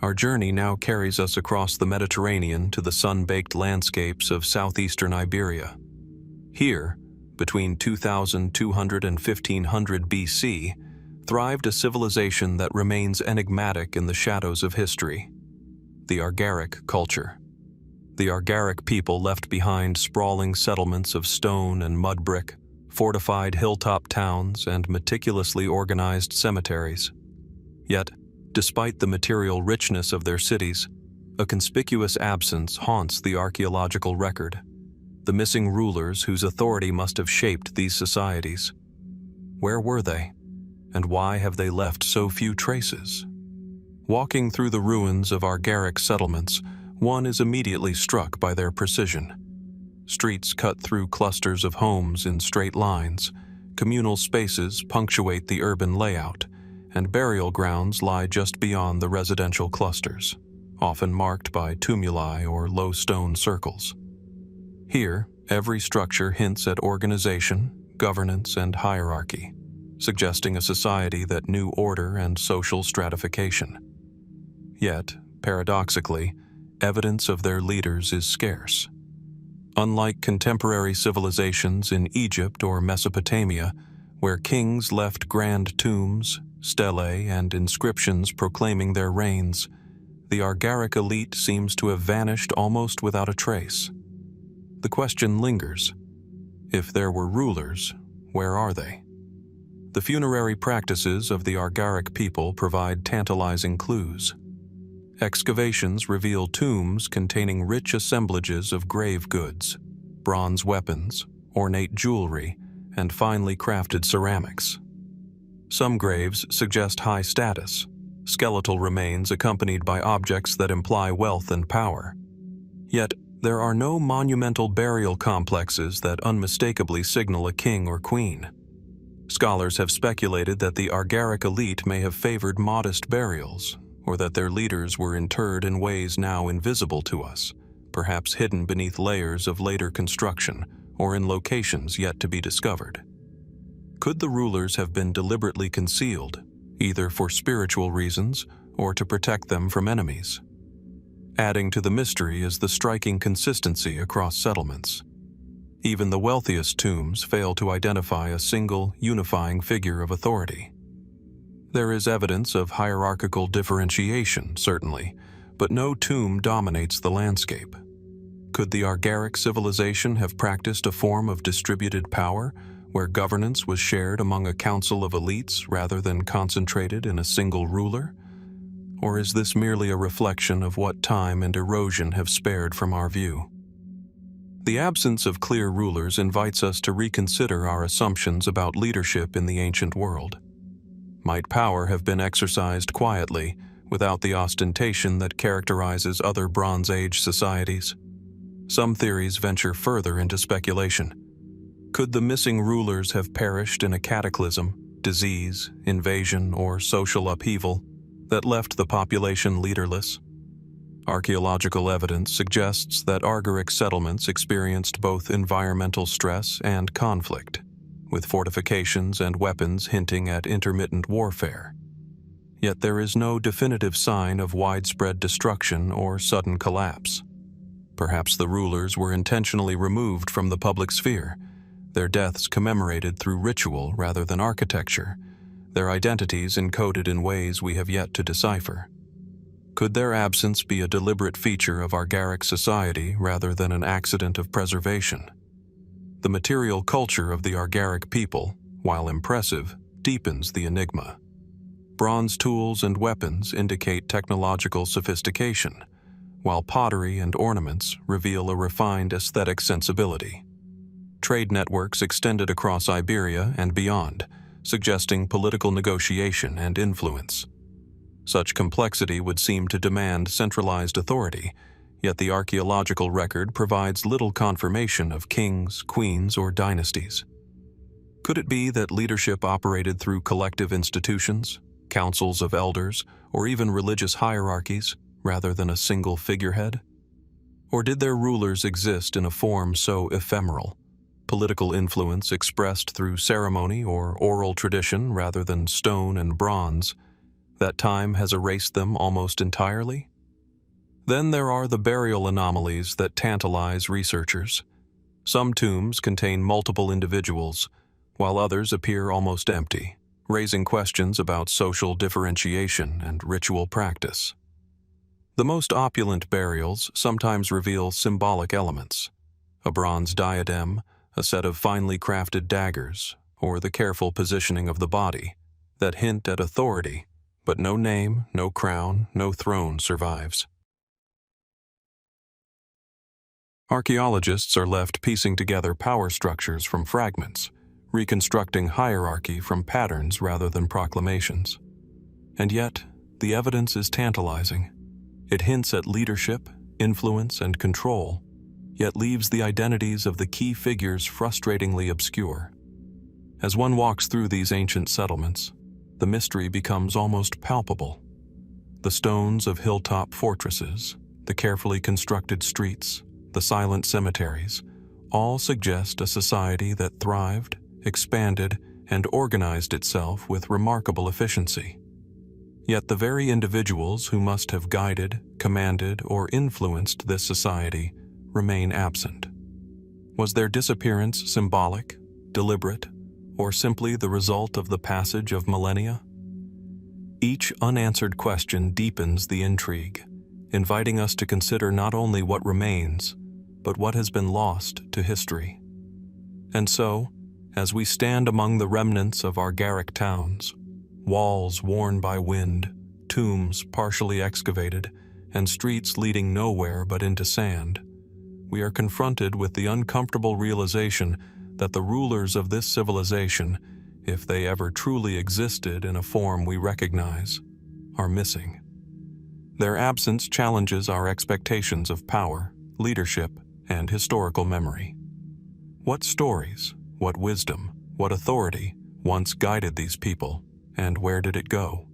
our journey now carries us across the Mediterranean to the sun-baked landscapes of southeastern Iberia. Here, between 2200 and 1500 BC, thrived a civilization that remains enigmatic in the shadows of history: the Argaric culture. The Argaric people left behind sprawling settlements of stone and mud brick, fortified hilltop towns, and meticulously organized cemeteries. Yet, despite the material richness of their cities, a conspicuous absence haunts the archaeological record: the missing rulers whose authority must have shaped these societies. Where were they? And why have they left so few traces? Walking through the ruins of Argaric settlements, one is immediately struck by their precision. Streets cut through clusters of homes in straight lines, communal spaces punctuate the urban layout, and burial grounds lie just beyond the residential clusters, often marked by tumuli or low stone circles. Here, every structure hints at organization, governance, and hierarchy, suggesting a society that knew order and social stratification. Yet, paradoxically, evidence of their leaders is scarce. Unlike contemporary civilizations in Egypt or Mesopotamia, where kings left grand tombs, stelae, and inscriptions proclaiming their reigns, the Argaric elite seems to have vanished almost without a trace. The question lingers: if there were rulers, where are they? The funerary practices of the Argaric people provide tantalizing clues. Excavations reveal tombs containing rich assemblages of grave goods, bronze weapons, ornate jewelry, and finely crafted ceramics. Some graves suggest high status, skeletal remains accompanied by objects that imply wealth and power. Yet, there are no monumental burial complexes that unmistakably signal a king or queen. Scholars have speculated that the Argaric elite may have favored modest burials, or that their leaders were interred in ways now invisible to us, perhaps hidden beneath layers of later construction or in locations yet to be discovered. Could the rulers have been deliberately concealed, either for spiritual reasons or to protect them from enemies? Adding to the mystery is the striking consistency across settlements. Even the wealthiest tombs fail to identify a single, unifying figure of authority. There is evidence of hierarchical differentiation, certainly, but no tomb dominates the landscape. Could the Argaric civilization have practiced a form of distributed power, where governance was shared among a council of elites rather than concentrated in a single ruler? Or is this merely a reflection of what time and erosion have spared from our view? The absence of clear rulers invites us to reconsider our assumptions about leadership in the ancient world. Might power have been exercised quietly, without the ostentation that characterizes other Bronze Age societies? Some theories venture further into speculation. Could the missing rulers have perished in a cataclysm, disease, invasion, or social upheaval that left the population leaderless? Archaeological evidence suggests that Argaric settlements experienced both environmental stress and conflict, with fortifications and weapons hinting at intermittent warfare. Yet there is no definitive sign of widespread destruction or sudden collapse. Perhaps the rulers were intentionally removed from the public sphere, their deaths commemorated through ritual rather than architecture, their identities encoded in ways we have yet to decipher. Could their absence be a deliberate feature of Argaric society rather than an accident of preservation? The material culture of the Argaric people, while impressive, deepens the enigma. Bronze tools and weapons indicate technological sophistication, while pottery and ornaments reveal a refined aesthetic sensibility. Trade networks extended across Iberia and beyond, suggesting political negotiation and influence. Such complexity would seem to demand centralized authority, yet the archaeological record provides little confirmation of kings, queens, or dynasties. Could it be that leadership operated through collective institutions, councils of elders, or even religious hierarchies, rather than a single figurehead? Or did their rulers exist in a form so ephemeral, political influence expressed through ceremony or oral tradition rather than stone and bronze, that time has erased them almost entirely? Then there are the burial anomalies that tantalize researchers. Some tombs contain multiple individuals, while others appear almost empty, raising questions about social differentiation and ritual practice. The most opulent burials sometimes reveal symbolic elements: a bronze diadem, a set of finely crafted daggers, or the careful positioning of the body, that hint at authority, but no name, no crown, no throne survives. Archaeologists are left piecing together power structures from fragments, reconstructing hierarchy from patterns rather than proclamations. And yet, the evidence is tantalizing. It hints at leadership, influence, and control, yet leaves the identities of the key figures frustratingly obscure. As one walks through these ancient settlements, the mystery becomes almost palpable. The stones of hilltop fortresses, the carefully constructed streets, the silent cemeteries, all suggest a society that thrived, expanded, and organized itself with remarkable efficiency. Yet the very individuals who must have guided, commanded, or influenced this society remain absent. Was their disappearance symbolic, deliberate, or simply the result of the passage of millennia? Each unanswered question deepens the intrigue, inviting us to consider not only what remains, but what has been lost to history. And so, as we stand among the remnants of archaic towns, walls worn by wind, tombs partially excavated, and streets leading nowhere but into sand, we are confronted with the uncomfortable realization that the rulers of this civilization, if they ever truly existed in a form we recognize, are missing. Their absence challenges our expectations of power, leadership, and historical memory. What stories, what wisdom, what authority once guided these people, and where did it go?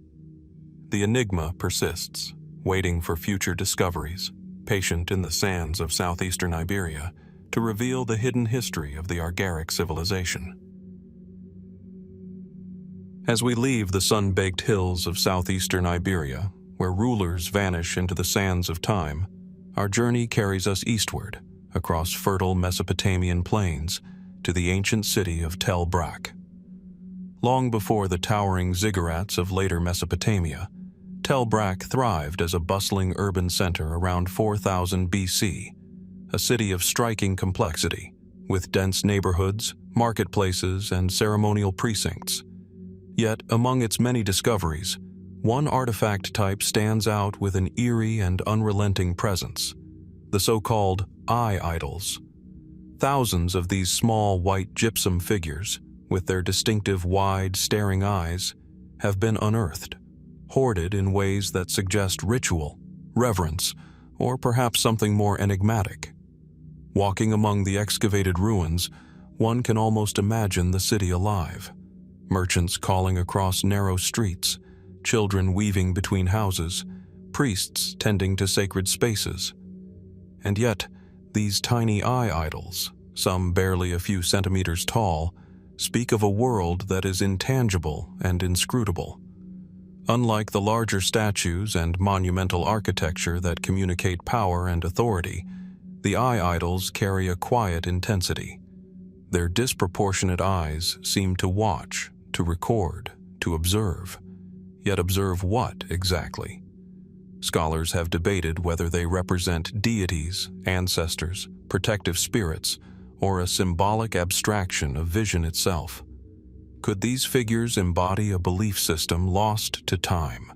The enigma persists, waiting for future discoveries, patient in the sands of southeastern Iberia, to reveal the hidden history of the archaic civilization. As we leave the sun-baked hills of southeastern Iberia, where rulers vanish into the sands of time, our journey carries us eastward, across fertile Mesopotamian plains, to the ancient city of Tel Brak. Long before the towering ziggurats of later Mesopotamia, Tel Brak thrived as a bustling urban center around 4000 BC, a city of striking complexity, with dense neighborhoods, marketplaces, and ceremonial precincts. Yet, among its many discoveries, one artifact type stands out with an eerie and unrelenting presence: the so-called eye idols. Thousands of these small white gypsum figures, with their distinctive wide, staring eyes, have been unearthed, hoarded in ways that suggest ritual, reverence, or perhaps something more enigmatic. Walking among the excavated ruins, one can almost imagine the city alive. Merchants calling across narrow streets, children weaving between houses, priests tending to sacred spaces. And yet, these tiny eye idols, some barely a few centimeters tall, speak of a world that is intangible and inscrutable. Unlike the larger statues and monumental architecture that communicate power and authority, the eye idols carry a quiet intensity. Their disproportionate eyes seem to watch, to record, to observe. Yet observe what exactly? Scholars have debated whether they represent deities, ancestors, protective spirits, or a symbolic abstraction of vision itself. Could these figures embody a belief system lost to time,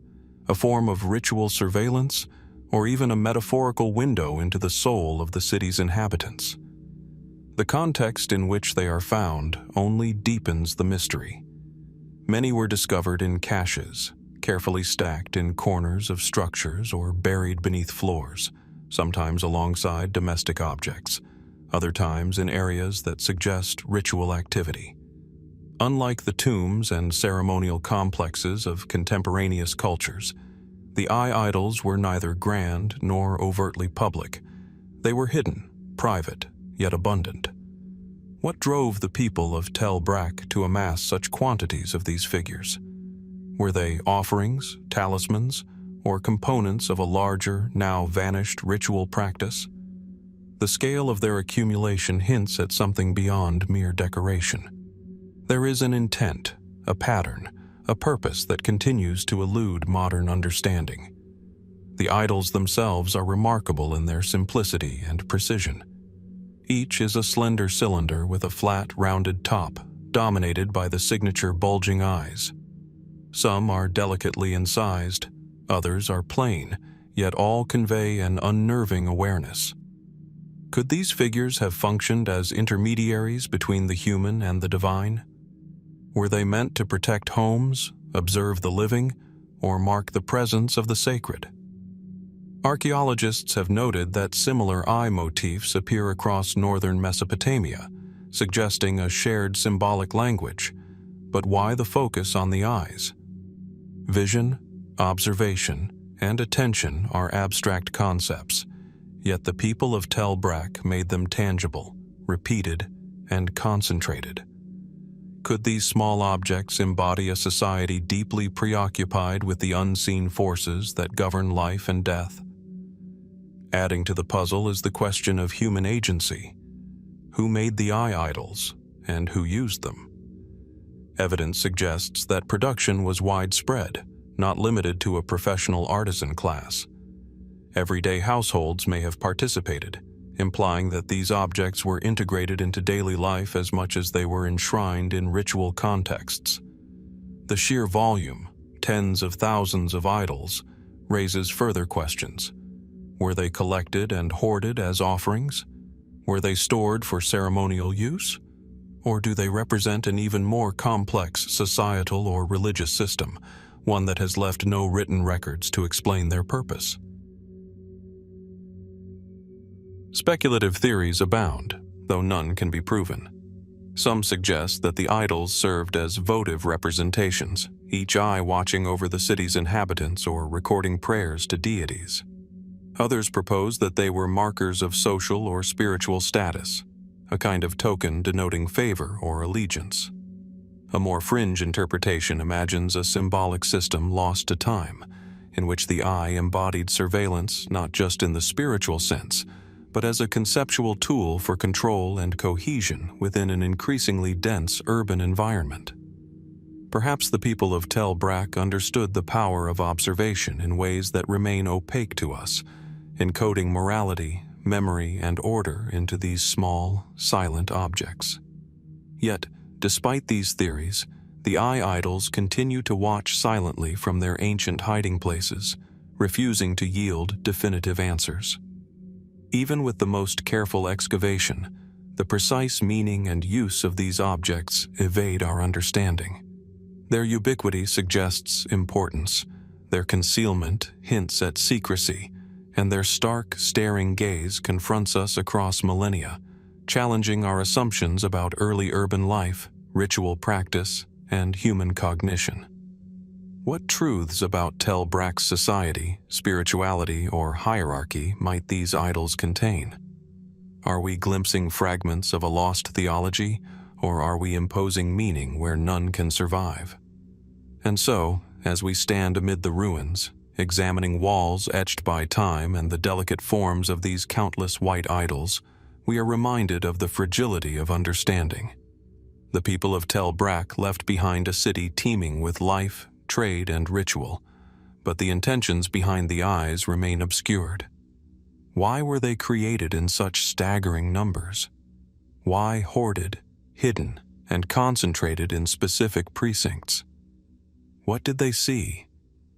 a form of ritual surveillance, or even a metaphorical window into the soul of the city's inhabitants? The context in which they are found only deepens the mystery. Many were discovered in caches, carefully stacked in corners of structures or buried beneath floors, sometimes alongside domestic objects, other times in areas that suggest ritual activity. Unlike the tombs and ceremonial complexes of contemporaneous cultures, the eye idols were neither grand nor overtly public. They were hidden, private, yet abundant. What drove the people of Tel Brak to amass such quantities of these figures? Were they offerings, talismans, or components of a larger, now vanished ritual practice? The scale of their accumulation hints at something beyond mere decoration. There is an intent, a pattern, a purpose that continues to elude modern understanding. The idols themselves are remarkable in their simplicity and precision. Each is a slender cylinder with a flat, rounded top, dominated by the signature bulging eyes. Some are delicately incised, others are plain, yet all convey an unnerving awareness. Could these figures have functioned as intermediaries between the human and the divine? Were they meant to protect homes, observe the living, or mark the presence of the sacred? Archaeologists have noted that similar eye motifs appear across northern Mesopotamia, suggesting a shared symbolic language. But why the focus on the eyes? Vision, observation, and attention are abstract concepts, yet the people of Tel Brak made them tangible, repeated, and concentrated. Could these small objects embody a society deeply preoccupied with the unseen forces that govern life and death? Adding to the puzzle is the question of human agency. Who made the eye idols, and who used them? Evidence suggests that production was widespread, not limited to a professional artisan class. Everyday households may have participated, implying that these objects were integrated into daily life as much as they were enshrined in ritual contexts. The sheer volume, tens of thousands of idols, raises further questions. Were they collected and hoarded as offerings? Were they stored for ceremonial use? Or do they represent an even more complex societal or religious system, one that has left no written records to explain their purpose? Speculative theories abound, though none can be proven. Some suggest that the idols served as votive representations, each eye watching over the city's inhabitants or recording prayers to deities. Others propose that they were markers of social or spiritual status, a kind of token denoting favor or allegiance. A more fringe interpretation imagines a symbolic system lost to time, in which the eye embodied surveillance not just in the spiritual sense, but as a conceptual tool for control and cohesion within an increasingly dense urban environment. Perhaps the people of Tel Brak understood the power of observation in ways that remain opaque to us, encoding morality, memory, and order into these small, silent objects. Yet, despite these theories, the eye idols continue to watch silently from their ancient hiding places, refusing to yield definitive answers. Even with the most careful excavation, the precise meaning and use of these objects evade our understanding. Their ubiquity suggests importance, their concealment hints at secrecy, and their stark, staring gaze confronts us across millennia, challenging our assumptions about early urban life, ritual practice, and human cognition. What truths about Tel Brak's society, spirituality, or hierarchy might these idols contain? Are we glimpsing fragments of a lost theology, or are we imposing meaning where none can survive? And so, as we stand amid the ruins, examining walls etched by time and the delicate forms of these countless white idols, we are reminded of the fragility of understanding. The people of Tel Brak left behind a city teeming with life, trade, and ritual, but the intentions behind the eyes remain obscured. Why were they created in such staggering numbers? Why hoarded, hidden, and concentrated in specific precincts? What did they see,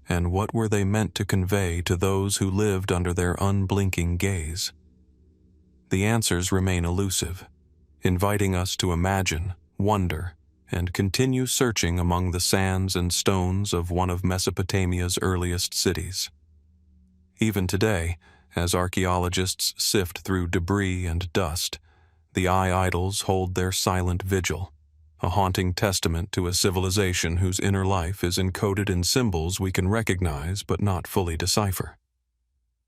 and what were they meant to convey to those who lived under their unblinking gaze? The answers remain elusive, inviting us to imagine, wonder, and continue searching among the sands and stones of one of Mesopotamia's earliest cities. Even today, as archaeologists sift through debris and dust, the eye idols hold their silent vigil, a haunting testament to a civilization whose inner life is encoded in symbols we can recognize but not fully decipher.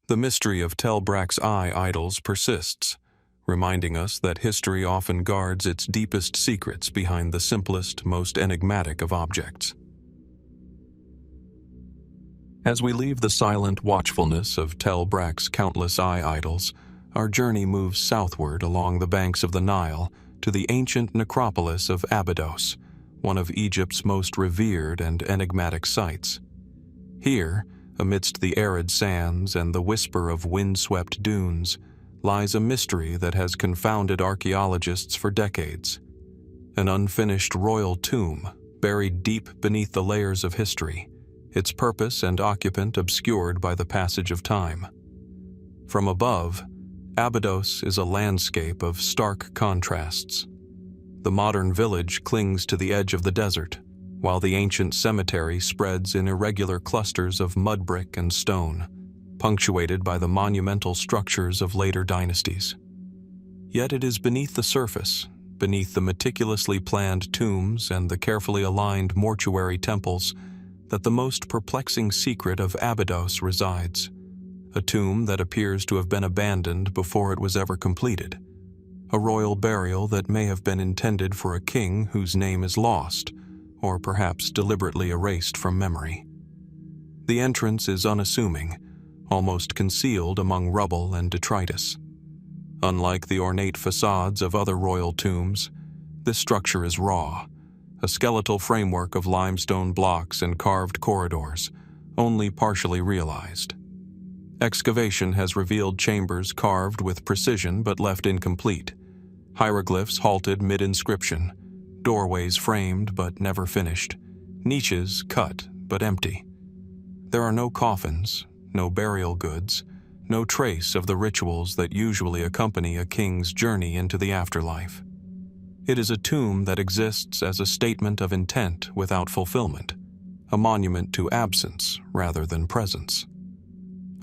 The mystery of Tel Brak's eye idols persists, reminding us that history often guards its deepest secrets behind the simplest, most enigmatic of objects. As we leave the silent watchfulness of Tel Brak's countless eye idols, our journey moves southward along the banks of the Nile to the ancient necropolis of Abydos, one of Egypt's most revered and enigmatic sites. Here, amidst the arid sands and the whisper of wind-swept dunes, lies a mystery that has confounded archaeologists for decades. An unfinished royal tomb, buried deep beneath the layers of history, its purpose and occupant obscured by the passage of time. From above, Abydos is a landscape of stark contrasts. The modern village clings to the edge of the desert, while the ancient cemetery spreads in irregular clusters of mud brick and stone, punctuated by the monumental structures of later dynasties. Yet it is beneath the surface, beneath the meticulously planned tombs and the carefully aligned mortuary temples, that the most perplexing secret of Abydos resides. A tomb that appears to have been abandoned before it was ever completed. A royal burial that may have been intended for a king whose name is lost, or perhaps deliberately erased from memory. The entrance is unassuming, almost concealed among rubble and detritus. Unlike the ornate facades of other royal tombs, this structure is raw, a skeletal framework of limestone blocks and carved corridors, only partially realized. Excavation has revealed chambers carved with precision but left incomplete, hieroglyphs halted mid-inscription, doorways framed but never finished, niches cut but empty. There are no coffins, no burial goods, no trace of the rituals that usually accompany a king's journey into the afterlife. It is a tomb that exists as a statement of intent without fulfillment, a monument to absence rather than presence.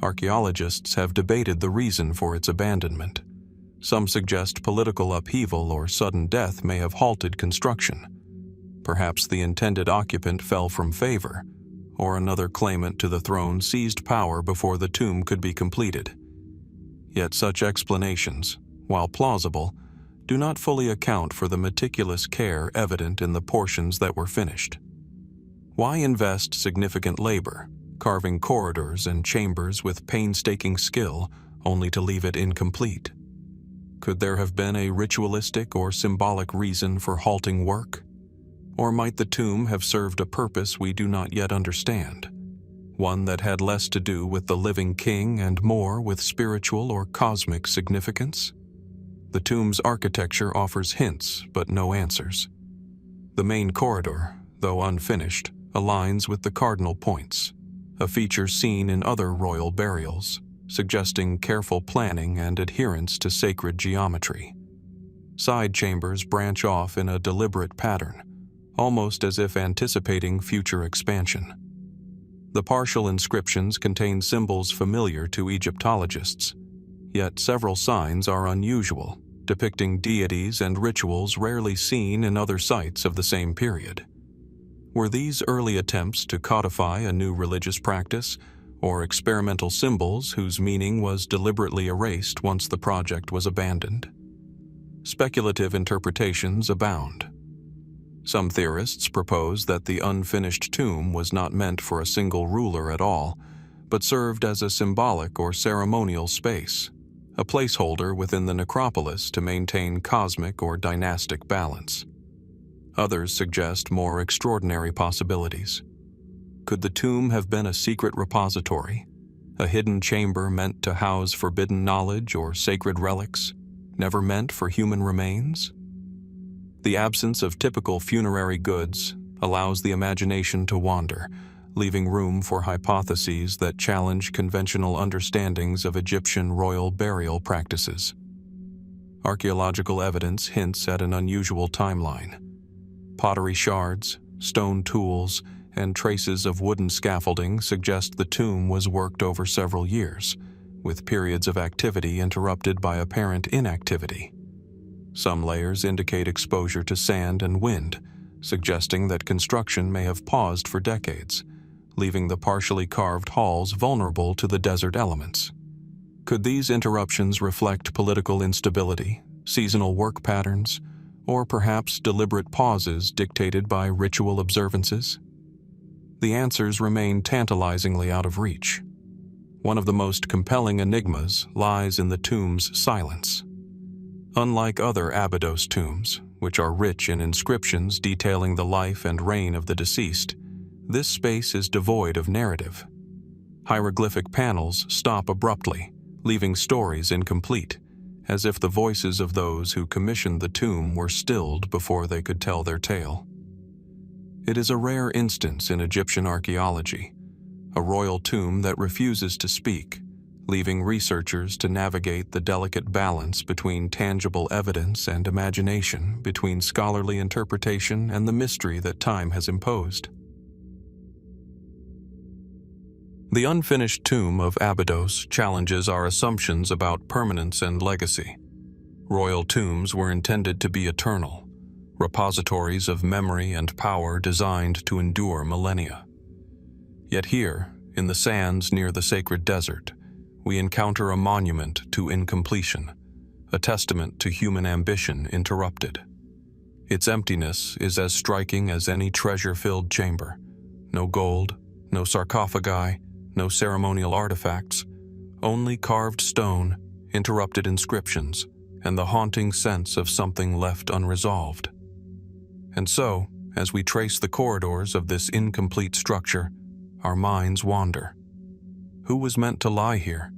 Archaeologists have debated the reason for its abandonment. Some suggest political upheaval or sudden death may have halted construction. Perhaps the intended occupant fell from favor, or another claimant to the throne seized power before the tomb could be completed. Yet such explanations, while plausible, do not fully account for the meticulous care evident in the portions that were finished. Why invest significant labor, carving corridors and chambers with painstaking skill, only to leave it incomplete? Could there have been a ritualistic or symbolic reason for halting work? Or might the tomb have served a purpose we do not yet understand, one that had less to do with the living king and more with spiritual or cosmic significance? The tomb's architecture offers hints but no answers. The main corridor, though unfinished, aligns with the cardinal points, a feature seen in other royal burials, suggesting careful planning and adherence to sacred geometry. Side chambers branch off in a deliberate pattern, almost as if anticipating future expansion. The partial inscriptions contain symbols familiar to Egyptologists, yet several signs are unusual, depicting deities and rituals rarely seen in other sites of the same period. Were these early attempts to codify a new religious practice, or experimental symbols whose meaning was deliberately erased once the project was abandoned? Speculative interpretations abound. Some theorists propose that the unfinished tomb was not meant for a single ruler at all, but served as a symbolic or ceremonial space, a placeholder within the necropolis to maintain cosmic or dynastic balance. Others suggest more extraordinary possibilities. Could the tomb have been a secret repository, a hidden chamber meant to house forbidden knowledge or sacred relics, never meant for human remains? The absence of typical funerary goods allows the imagination to wander, leaving room for hypotheses that challenge conventional understandings of Egyptian royal burial practices. Archaeological evidence hints at an unusual timeline. Pottery shards, stone tools, and traces of wooden scaffolding suggest the tomb was worked over several years, with periods of activity interrupted by apparent inactivity. Some layers indicate exposure to sand and wind, suggesting that construction may have paused for decades, leaving the partially carved halls vulnerable to the desert elements. Could these interruptions reflect political instability, seasonal work patterns, or perhaps deliberate pauses dictated by ritual observances? The answers remain tantalizingly out of reach. One of the most compelling enigmas lies in the tomb's silence. Unlike other Abydos tombs, which are rich in inscriptions detailing the life and reign of the deceased, this space is devoid of narrative. Hieroglyphic panels stop abruptly, leaving stories incomplete, as if the voices of those who commissioned the tomb were stilled before they could tell their tale. It is a rare instance in Egyptian archaeology, a royal tomb that refuses to speak, leaving researchers to navigate the delicate balance between tangible evidence and imagination, between scholarly interpretation and the mystery that time has imposed. The unfinished tomb of Abydos challenges our assumptions about permanence and legacy. Royal tombs were intended to be eternal, repositories of memory and power designed to endure millennia. Yet here, in the sands near the sacred desert, we encounter a monument to incompletion, a testament to human ambition interrupted. Its emptiness is as striking as any treasure-filled chamber. No gold, no sarcophagi, no ceremonial artifacts, only carved stone, interrupted inscriptions, and the haunting sense of something left unresolved. And so, as we trace the corridors of this incomplete structure, our minds wander. Who was meant to lie here?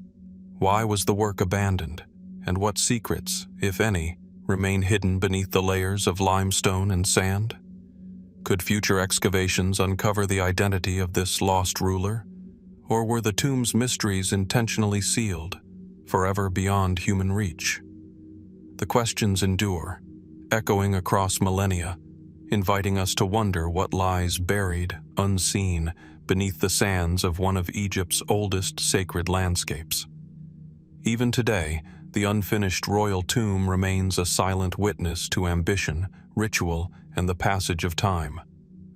Why was the work abandoned? And what secrets, if any, remain hidden beneath the layers of limestone and sand? Could future excavations uncover the identity of this lost ruler? Or were the tomb's mysteries intentionally sealed, forever beyond human reach? The questions endure, echoing across millennia, inviting us to wonder what lies buried, unseen, beneath the sands of one of Egypt's oldest sacred landscapes. Even today, the unfinished royal tomb remains a silent witness to ambition, ritual, and the passage of time,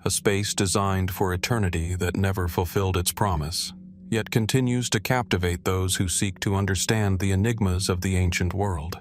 a space designed for eternity that never fulfilled its promise, yet continues to captivate those who seek to understand the enigmas of the ancient world.